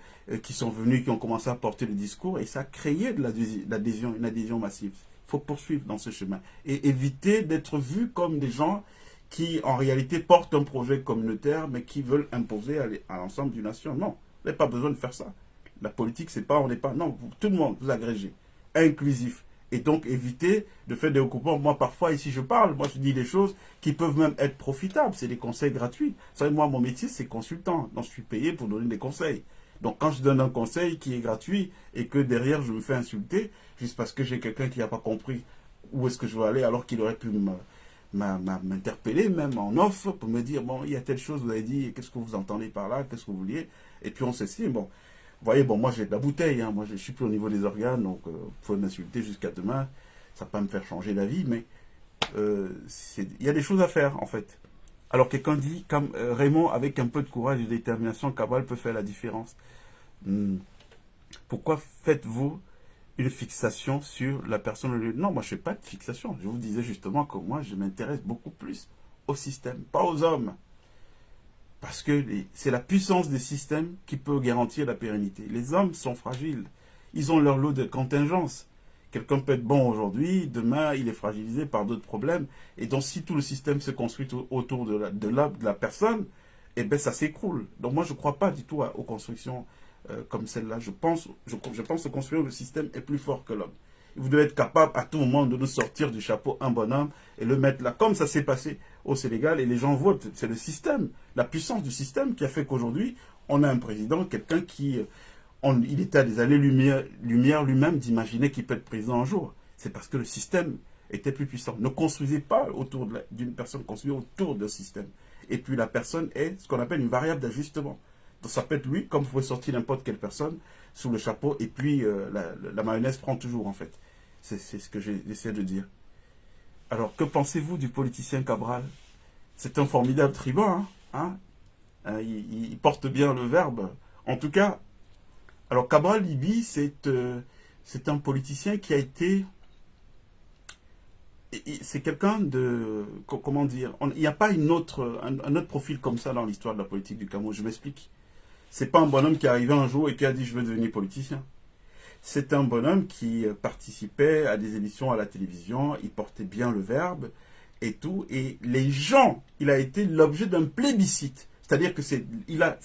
qui sont venus, qui ont commencé à porter le discours, et ça a créé de l'adhésion, une adhésion massive. Il faut poursuivre dans ce chemin et éviter d'être vu comme des gens qui, en réalité, portent un projet communautaire, mais qui veulent imposer à l'ensemble d'une nation. Non, vous n'avez pas besoin de faire ça. La politique, c'est pas, on n'est pas, non, tout le monde, vous agrégez, inclusif. Et donc, éviter de faire des recoupements. Moi, parfois, ici, je parle, moi, je dis des choses qui peuvent même être profitables. C'est des conseils gratuits. Vous savez, moi, mon métier, c'est consultant. Donc, je suis payé pour donner des conseils. Donc, quand je donne un conseil qui est gratuit et que derrière, je me fais insulter, juste parce que j'ai quelqu'un qui n'a pas compris où est-ce que je veux aller, alors qu'il aurait pu m'interpeller, même en off, pour me dire, bon, il y a telle chose, vous avez dit, qu'est-ce que vous entendez par là, qu'est-ce que vous vouliez, et puis on s'estime, bon. Vous voyez, bon, moi j'ai de la bouteille, hein. Moi je ne suis plus au niveau des organes, donc vous pouvez m'insulter jusqu'à demain, ça ne va pas me faire changer d'avis, mais il y a des choses à faire en fait. Alors quelqu'un dit, comme Raymond, avec un peu de courage et de détermination, Cabral peut faire la différence. Pourquoi faites-vous une fixation sur la personne? Non, moi je ne fais pas de fixation. Je vous disais justement que moi je m'intéresse beaucoup plus au système, pas aux hommes. Parce que c'est la puissance des systèmes qui peut garantir la pérennité. Les hommes sont fragiles. Ils ont leur lot de contingences. Quelqu'un peut être bon aujourd'hui, demain il est fragilisé par d'autres problèmes. Et donc si tout le système se construit autour de la personne, eh bien ça s'écroule. Donc moi je ne crois pas du tout aux constructions comme celle-là. Je pense que construire le système est plus fort que l'homme. Vous devez être capable à tout moment de nous sortir du chapeau un bonhomme et le mettre là, comme ça s'est passé au Sénégal, et les gens votent. C'est le système, la puissance du système qui a fait qu'aujourd'hui, on a un président, quelqu'un qui, il était à des années-lumière lui-même d'imaginer qu'il peut être président un jour. C'est parce que le système était plus puissant. Ne construisez pas autour d'une personne, construisez autour d'un système. Et puis la personne est ce qu'on appelle une variable d'ajustement. Donc ça peut être lui, comme vous pouvez sortir n'importe quelle personne sous le chapeau, et puis la mayonnaise prend toujours en fait. C'est ce que j'essaie de dire. Alors, que pensez-vous du politicien Cabral? C'est un formidable tribun, hein, il porte bien le verbe. En tout cas, alors Cabral Libye, c'est un politicien qui a été... C'est quelqu'un de... Comment dire? Il n'y a pas un autre profil comme ça dans l'histoire de la politique du Cameroun. Je m'explique. C'est pas un bonhomme qui est arrivé un jour et qui a dit « je veux devenir politicien ». C'est un bonhomme qui participait à des émissions à la télévision, il portait bien le verbe et tout. Et les gens, il a été l'objet d'un plébiscite. C'est-à-dire que c'est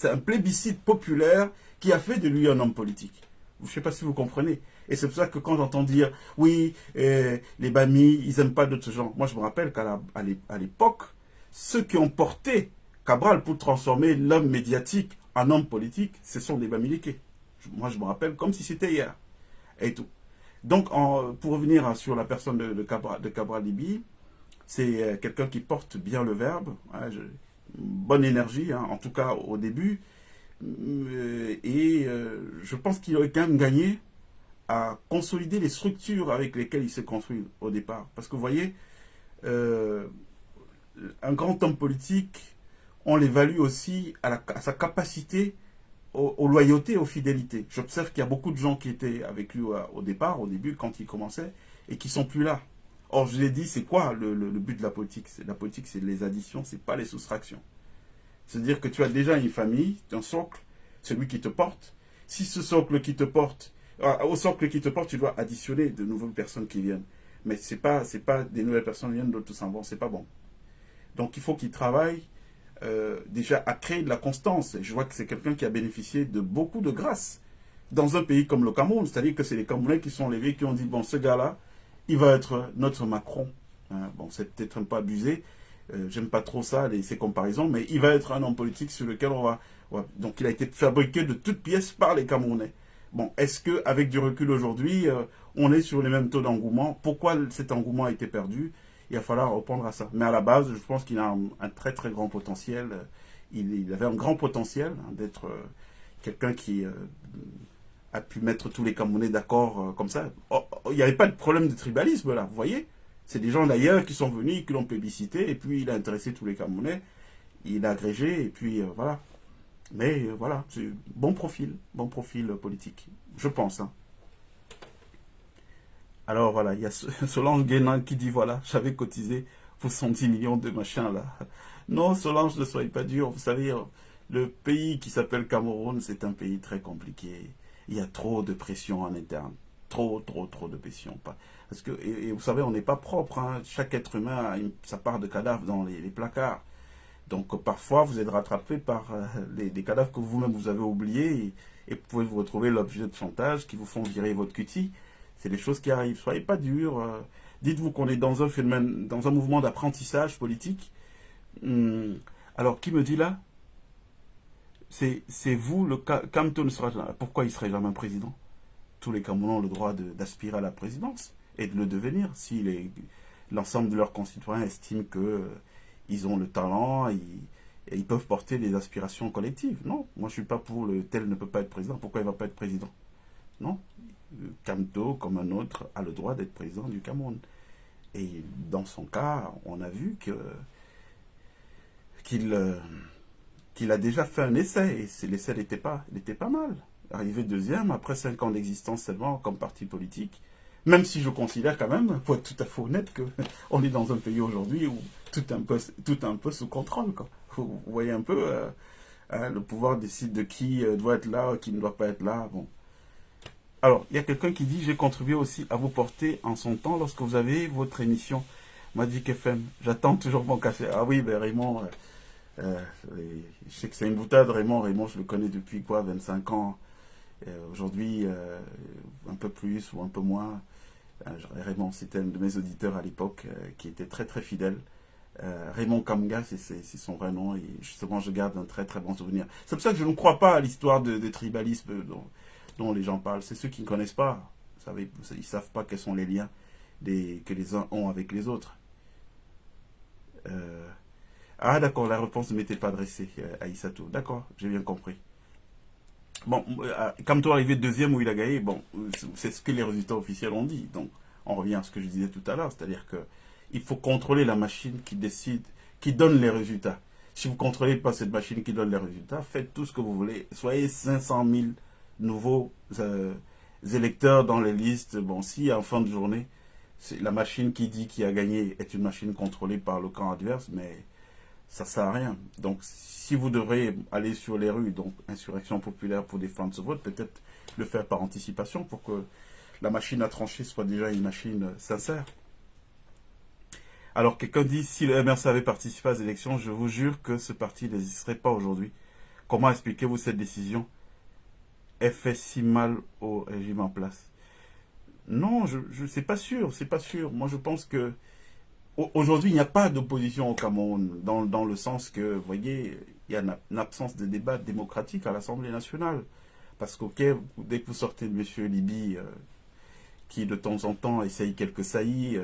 un plébiscite populaire qui a fait de lui un homme politique. Je ne sais pas si vous comprenez. Et c'est pour ça que quand j'entends dire, oui, les Bami, ils n'aiment pas d'autres gens. Moi, je me rappelle qu'à l'époque, ceux qui ont porté Cabral pour transformer l'homme médiatique en homme politique, ce sont des Bamileke. Moi, je me rappelle comme si c'était hier. Et tout. Donc, pour revenir sur la personne de Cabral Libye, c'est quelqu'un qui porte bien le verbe, hein, bonne énergie, hein, en tout cas au début, et je pense qu'il aurait quand même gagné à consolider les structures avec lesquelles il s'est construit au départ. Parce que vous voyez, un grand homme politique, on l'évalue aussi à sa capacité aux loyautés, aux fidélités. J'observe qu'il y a beaucoup de gens qui étaient avec lui au début, quand il commençait, et qui sont plus là. Or, je l'ai dit, c'est quoi le but de la politique? La politique, c'est les additions, c'est pas les soustractions. C'est-à-dire que tu as déjà une famille, un socle, celui qui te porte. Si ce socle qui te porte, au socle qui te porte, tu dois additionner de nouvelles personnes qui viennent. Mais c'est pas des nouvelles personnes qui viennent, d'autres s'en vont, c'est pas bon. Donc, il faut qu'il travaille déjà à créer de la constance. Je vois que c'est quelqu'un qui a bénéficié de beaucoup de grâce dans un pays comme le Cameroun. C'est-à-dire que c'est les Camerounais qui sont levés, qui ont dit, bon, ce gars-là, il va être notre Macron. Hein, bon, c'est peut-être un peu abusé. J'aime pas trop ça, ces comparaisons, mais il va être un homme politique sur lequel on va... Donc, il a été fabriqué de toutes pièces par les Camerounais. Bon, est-ce qu'avec du recul aujourd'hui, on est sur les mêmes taux d'engouement? Pourquoi cet engouement a été perdu? Il va falloir reprendre à ça. Mais à la base, je pense qu'il a un très très grand potentiel. Il avait un grand potentiel hein, d'être quelqu'un qui a pu mettre tous les Camerounais d'accord comme ça. Il n'y avait pas de problème de tribalisme là, vous voyez? C'est des gens d'ailleurs qui sont venus, qui l'ont plébiscité, et puis il a intéressé tous les Camerounais. Il a agrégé, et puis voilà. Mais voilà, c'est bon profil politique, je pense. Hein. Alors voilà, il y a Solange Guénin qui dit voilà, j'avais cotisé pour 110 millions de machins là. Non, Solange, ne soyez pas dur. Vous savez, Le pays qui s'appelle Cameroun, c'est un pays très compliqué. Il y a trop de pression en interne. Trop, trop, trop de pression. Parce que, et vous savez, on n'est pas propre. Hein. Chaque être humain a sa part de cadavres dans les placards. Donc parfois, vous êtes rattrapé par des cadavres que vous-même vous avez oubliés et vous pouvez vous retrouver l'objet de chantage qui vous font virer votre cutie. C'est des choses qui arrivent. Soyez pas durs. Dites-vous qu'on est dans un phénomène, dans un mouvement d'apprentissage politique. Alors, qui me dit là? C'est vous, le Kamto ne sera jamais. Pourquoi il serait jamais président? Tous les Camerounais ont le droit d'aspirer à la présidence et de le devenir si l'ensemble de leurs concitoyens estiment que ils ont le talent et ils peuvent porter des aspirations collectives. Non, moi je suis pas pour le tel ne peut pas être président. Pourquoi il va pas être président? Non, Kamto, comme un autre, a le droit d'être président du Cameroun. Et dans son cas, on a vu qu'il a déjà fait un essai, et l'essai n'était pas mal. Arrivé deuxième, après 5 ans d'existence seulement comme parti politique, même si je considère quand même, pour être tout à fait honnête, qu'on est dans un pays aujourd'hui où tout est un peu sous contrôle. Quoi. Vous voyez un peu, le pouvoir décide de qui doit être là, qui ne doit pas être là. Bon. Alors, il y a quelqu'un qui dit, j'ai contribué aussi à vous porter en son temps lorsque vous avez votre émission Magic FM. J'attends toujours mon café. Ah oui, ben Raymond, je sais que c'est une boutade, Raymond. Raymond, je le connais depuis quoi, 25 ans. Aujourd'hui, un peu plus ou un peu moins. Raymond, c'était un de mes auditeurs à l'époque qui était très très fidèle. Raymond Kamga, c'est son vrai nom, et justement, je garde un très très bon souvenir. C'est pour ça que je ne crois pas à l'histoire de tribalisme dont les gens parlent. C'est ceux qui ne connaissent pas. Vous savez, ils ne savent pas quels sont les liens que les uns ont avec les autres. Ah d'accord, la réponse ne m'était pas adressée à Issatou. D'accord, j'ai bien compris. Bon, comme toi arrivé deuxième où il a gagné, bon, c'est ce que les résultats officiels ont dit. Donc, on revient à ce que je disais tout à l'heure, c'est-à-dire que il faut contrôler la machine qui décide, qui donne les résultats. Si vous ne contrôlez pas cette machine qui donne les résultats, faites tout ce que vous voulez. Soyez 500 000 nouveaux électeurs dans les listes. Bon, si en fin de journée, la machine qui dit qui a gagné est une machine contrôlée par le camp adverse, mais ça ne sert à rien. Donc, si vous devrez aller sur les rues, donc insurrection populaire pour défendre ce vote, peut-être le faire par anticipation pour que la machine à trancher soit déjà une machine sincère. Alors, quelqu'un dit, si le MRC avait participé aux élections, je vous jure que ce parti n'existerait pas aujourd'hui. Comment expliquez-vous cette décision? Elle fait si mal au régime en place. Non, c'est pas sûr, c'est pas sûr. Moi, je pense que aujourd'hui, il n'y a pas d'opposition au Cameroun, dans le sens que, vous voyez, il y a une absence de débat démocratique à l'Assemblée nationale. Parce que, dès que vous sortez de M. Liby, qui de temps en temps essaye quelques saillies,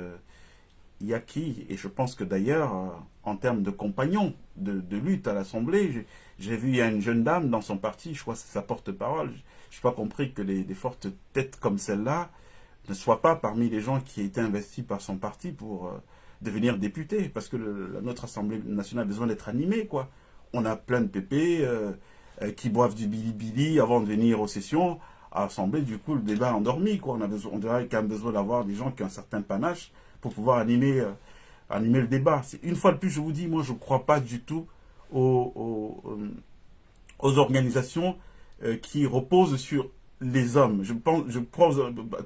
il y a qui? Et je pense que d'ailleurs, en termes de compagnons de lutte à l'Assemblée, j'ai vu, il y a une jeune dame dans son parti, je crois que c'est sa porte-parole. Je n'ai pas compris que des fortes têtes comme celle-là ne soient pas parmi les gens qui étaient investis par son parti pour devenir député, parce que notre Assemblée nationale a besoin d'être animée, quoi. On a plein de pépés qui boivent du bilibili avant de venir aux sessions à l'Assemblée. Du coup, le débat est endormi, quoi. On dirait quand même besoin d'avoir des gens qui ont un certain panache pour pouvoir animer le débat. Une fois de plus, je vous dis, moi, je ne crois pas du tout aux organisations qui reposent sur les hommes. Je crois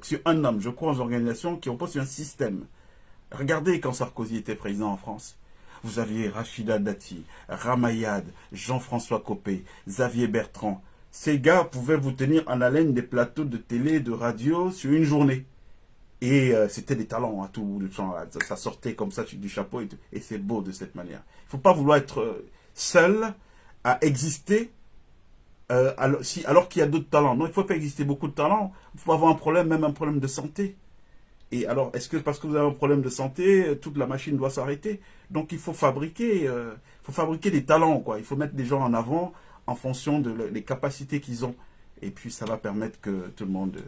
sur un homme. Je crois aux organisations qui reposent sur un système. Regardez quand Sarkozy était président en France. Vous aviez Rachida Dati, Ramayad, Jean-François Copé, Xavier Bertrand. Ces gars pouvaient vous tenir en haleine des plateaux de télé, de radio sur une journée. Et c'était des talents à tout bout de champ. Ça sortait comme ça du chapeau et c'est beau de cette manière. Il ne faut pas vouloir être seul à exister alors qu'il y a d'autres talents. Non, il ne faut pas exister beaucoup de talents. Il faut avoir un problème, même un problème de santé. Et alors, est-ce que parce que vous avez un problème de santé, toute la machine doit s'arrêter? Donc il faut fabriquer des talents, quoi. Il faut mettre des gens en avant en fonction des capacités qu'ils ont. Et puis ça va permettre que tout le monde...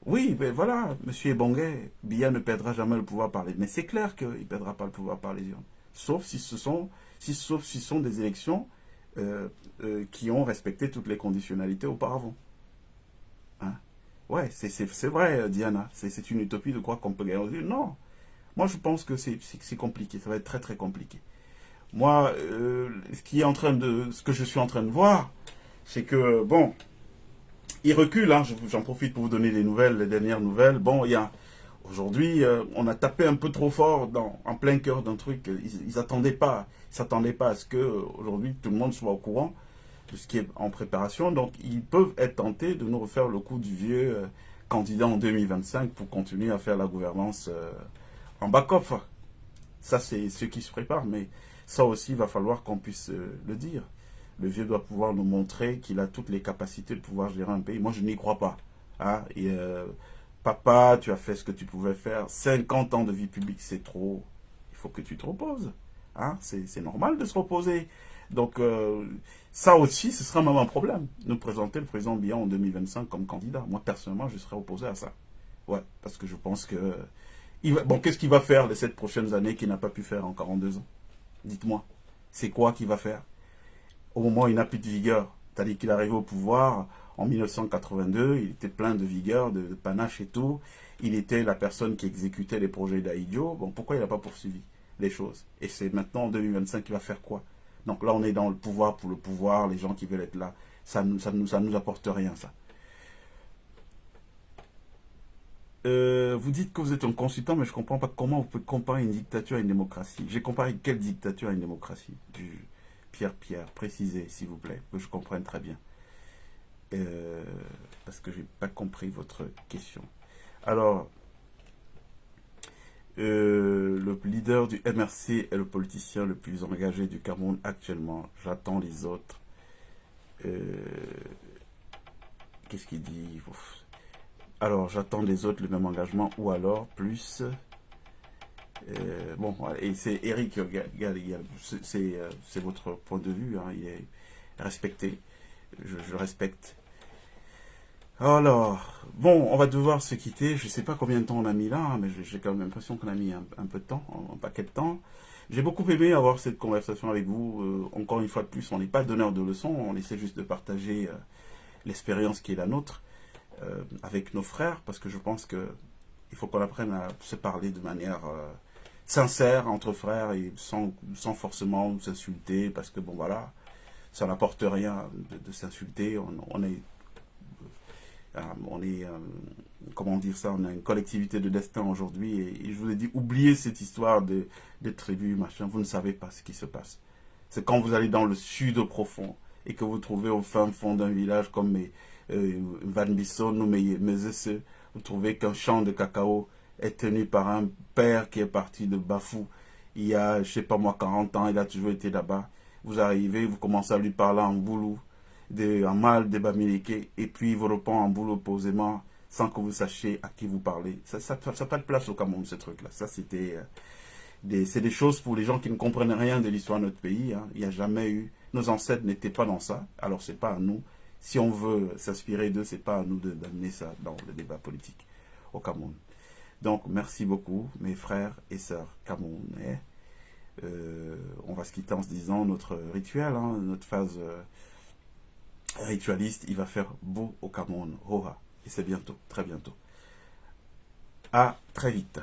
Oui, ben voilà, monsieur Ebongué, Biya ne perdra jamais le pouvoir par les... Mais c'est clair qu'il ne perdra pas le pouvoir par les urnes. Sauf si ce sont des élections qui ont respecté toutes les conditionnalités auparavant. Hein? Ouais, c'est vrai, Diana. C'est une utopie de croire qu'on peut gagner. Non. Moi, je pense que c'est compliqué. Ça va être très, très compliqué. Moi, ce que je suis en train de voir, c'est que, bon, il recule, hein, j'en profite pour vous donner des nouvelles, les dernières nouvelles. Bon, aujourd'hui, on a tapé un peu trop fort en plein cœur d'un truc. Ils s'attendaient pas à ce que aujourd'hui tout le monde soit au courant de ce qui est en préparation. Donc, ils peuvent être tentés de nous refaire le coup du vieux candidat en 2025 pour continuer à faire la gouvernance en backup. Ça, c'est ce qui se prépare, mais ça aussi, il va falloir qu'on puisse le dire. Le vieux doit pouvoir nous montrer qu'il a toutes les capacités de pouvoir gérer un pays. Moi, je n'y crois pas. Hein. Et, papa, tu as fait ce que tu pouvais faire. 50 ans de vie publique, c'est trop. Il faut que tu te reposes. Hein. C'est normal de se reposer. Donc, ça aussi, ce sera même un problème. Nous présenter le président Biya en 2025 comme candidat. Moi, personnellement, je serais opposé à ça. Ouais, parce que je pense que... Bon, qu'est-ce qu'il va faire les 7 prochaines années qu'il n'a pas pu faire en 42 ans? Dites-moi. C'est quoi qu'il va faire? Au moment où il n'a plus de vigueur. C'est-à-dire qu'il est arrivé au pouvoir en 1982, il était plein de vigueur, de panache et tout. Il était la personne qui exécutait les projets d'Aïdjo. Bon, pourquoi il n'a pas poursuivi les choses? Et c'est maintenant en 2025 qu'il va faire quoi? Donc là, on est dans le pouvoir pour le pouvoir, les gens qui veulent être là. Ça nous apporte rien, ça. Vous dites que vous êtes un consultant, mais je ne comprends pas comment vous pouvez comparer une dictature à une démocratie. J'ai comparé quelle dictature à une démocratie? Pierre, précisez, s'il vous plaît, que je comprenne très bien. Parce que je n'ai pas compris votre question. Alors, le leader du MRC est le politicien le plus engagé du Cameroun actuellement. J'attends les autres. Qu'est-ce qu'il dit? Alors, j'attends des autres le même engagement, ou alors plus. Bon, et c'est Eric Galligal. C'est votre point de vue, hein, il est respecté. Je respecte. Alors, bon, on va devoir se quitter. Je ne sais pas combien de temps on a mis là, hein, mais j'ai quand même l'impression qu'on a mis un peu de temps, un paquet de temps. J'ai beaucoup aimé avoir cette conversation avec vous. Encore une fois de plus, on n'est pas donneur de leçons, on essaie juste de partager l'expérience qui est la nôtre avec nos frères, parce que je pense que il faut qu'on apprenne à se parler de manière sincère entre frères et sans forcément s'insulter, parce que bon voilà, ça n'apporte rien de s'insulter. Comment dire ça, on a une collectivité de destin aujourd'hui, et je vous ai dit, oubliez cette histoire de tribus, machin, vous ne savez pas ce qui se passe. C'est quand vous allez dans le sud profond et que vous trouvez au fin fond d'un village comme Van Bisson ou Mezese, vous trouvez qu'un champ de cacao est tenu par un père qui est parti de Bafou il y a, je sais pas moi, 40 ans, il a toujours été là-bas. Vous arrivez, vous commencez à lui parler en boulou, en mal de Bamileke, et puis il vous répond en boulot posément, sans que vous sachiez à qui vous parlez. Ça n'a pas de place au Cameroun, ce truc-là. Ça, c'est des choses pour les gens qui ne comprennent rien de l'histoire de notre pays. Hein. Il n'y a jamais eu... Nos ancêtres n'étaient pas dans ça, alors c'est pas à nous. Si on veut s'inspirer d'eux, c'est pas à nous d'amener ça dans le débat politique au Cameroun. Donc, merci beaucoup, mes frères et sœurs camerounais. On va se quitter en se disant notre rituel, hein, notre phase ritualiste. Il va faire beau au Cameroun. Hoha. Et c'est bientôt, très bientôt. À très vite.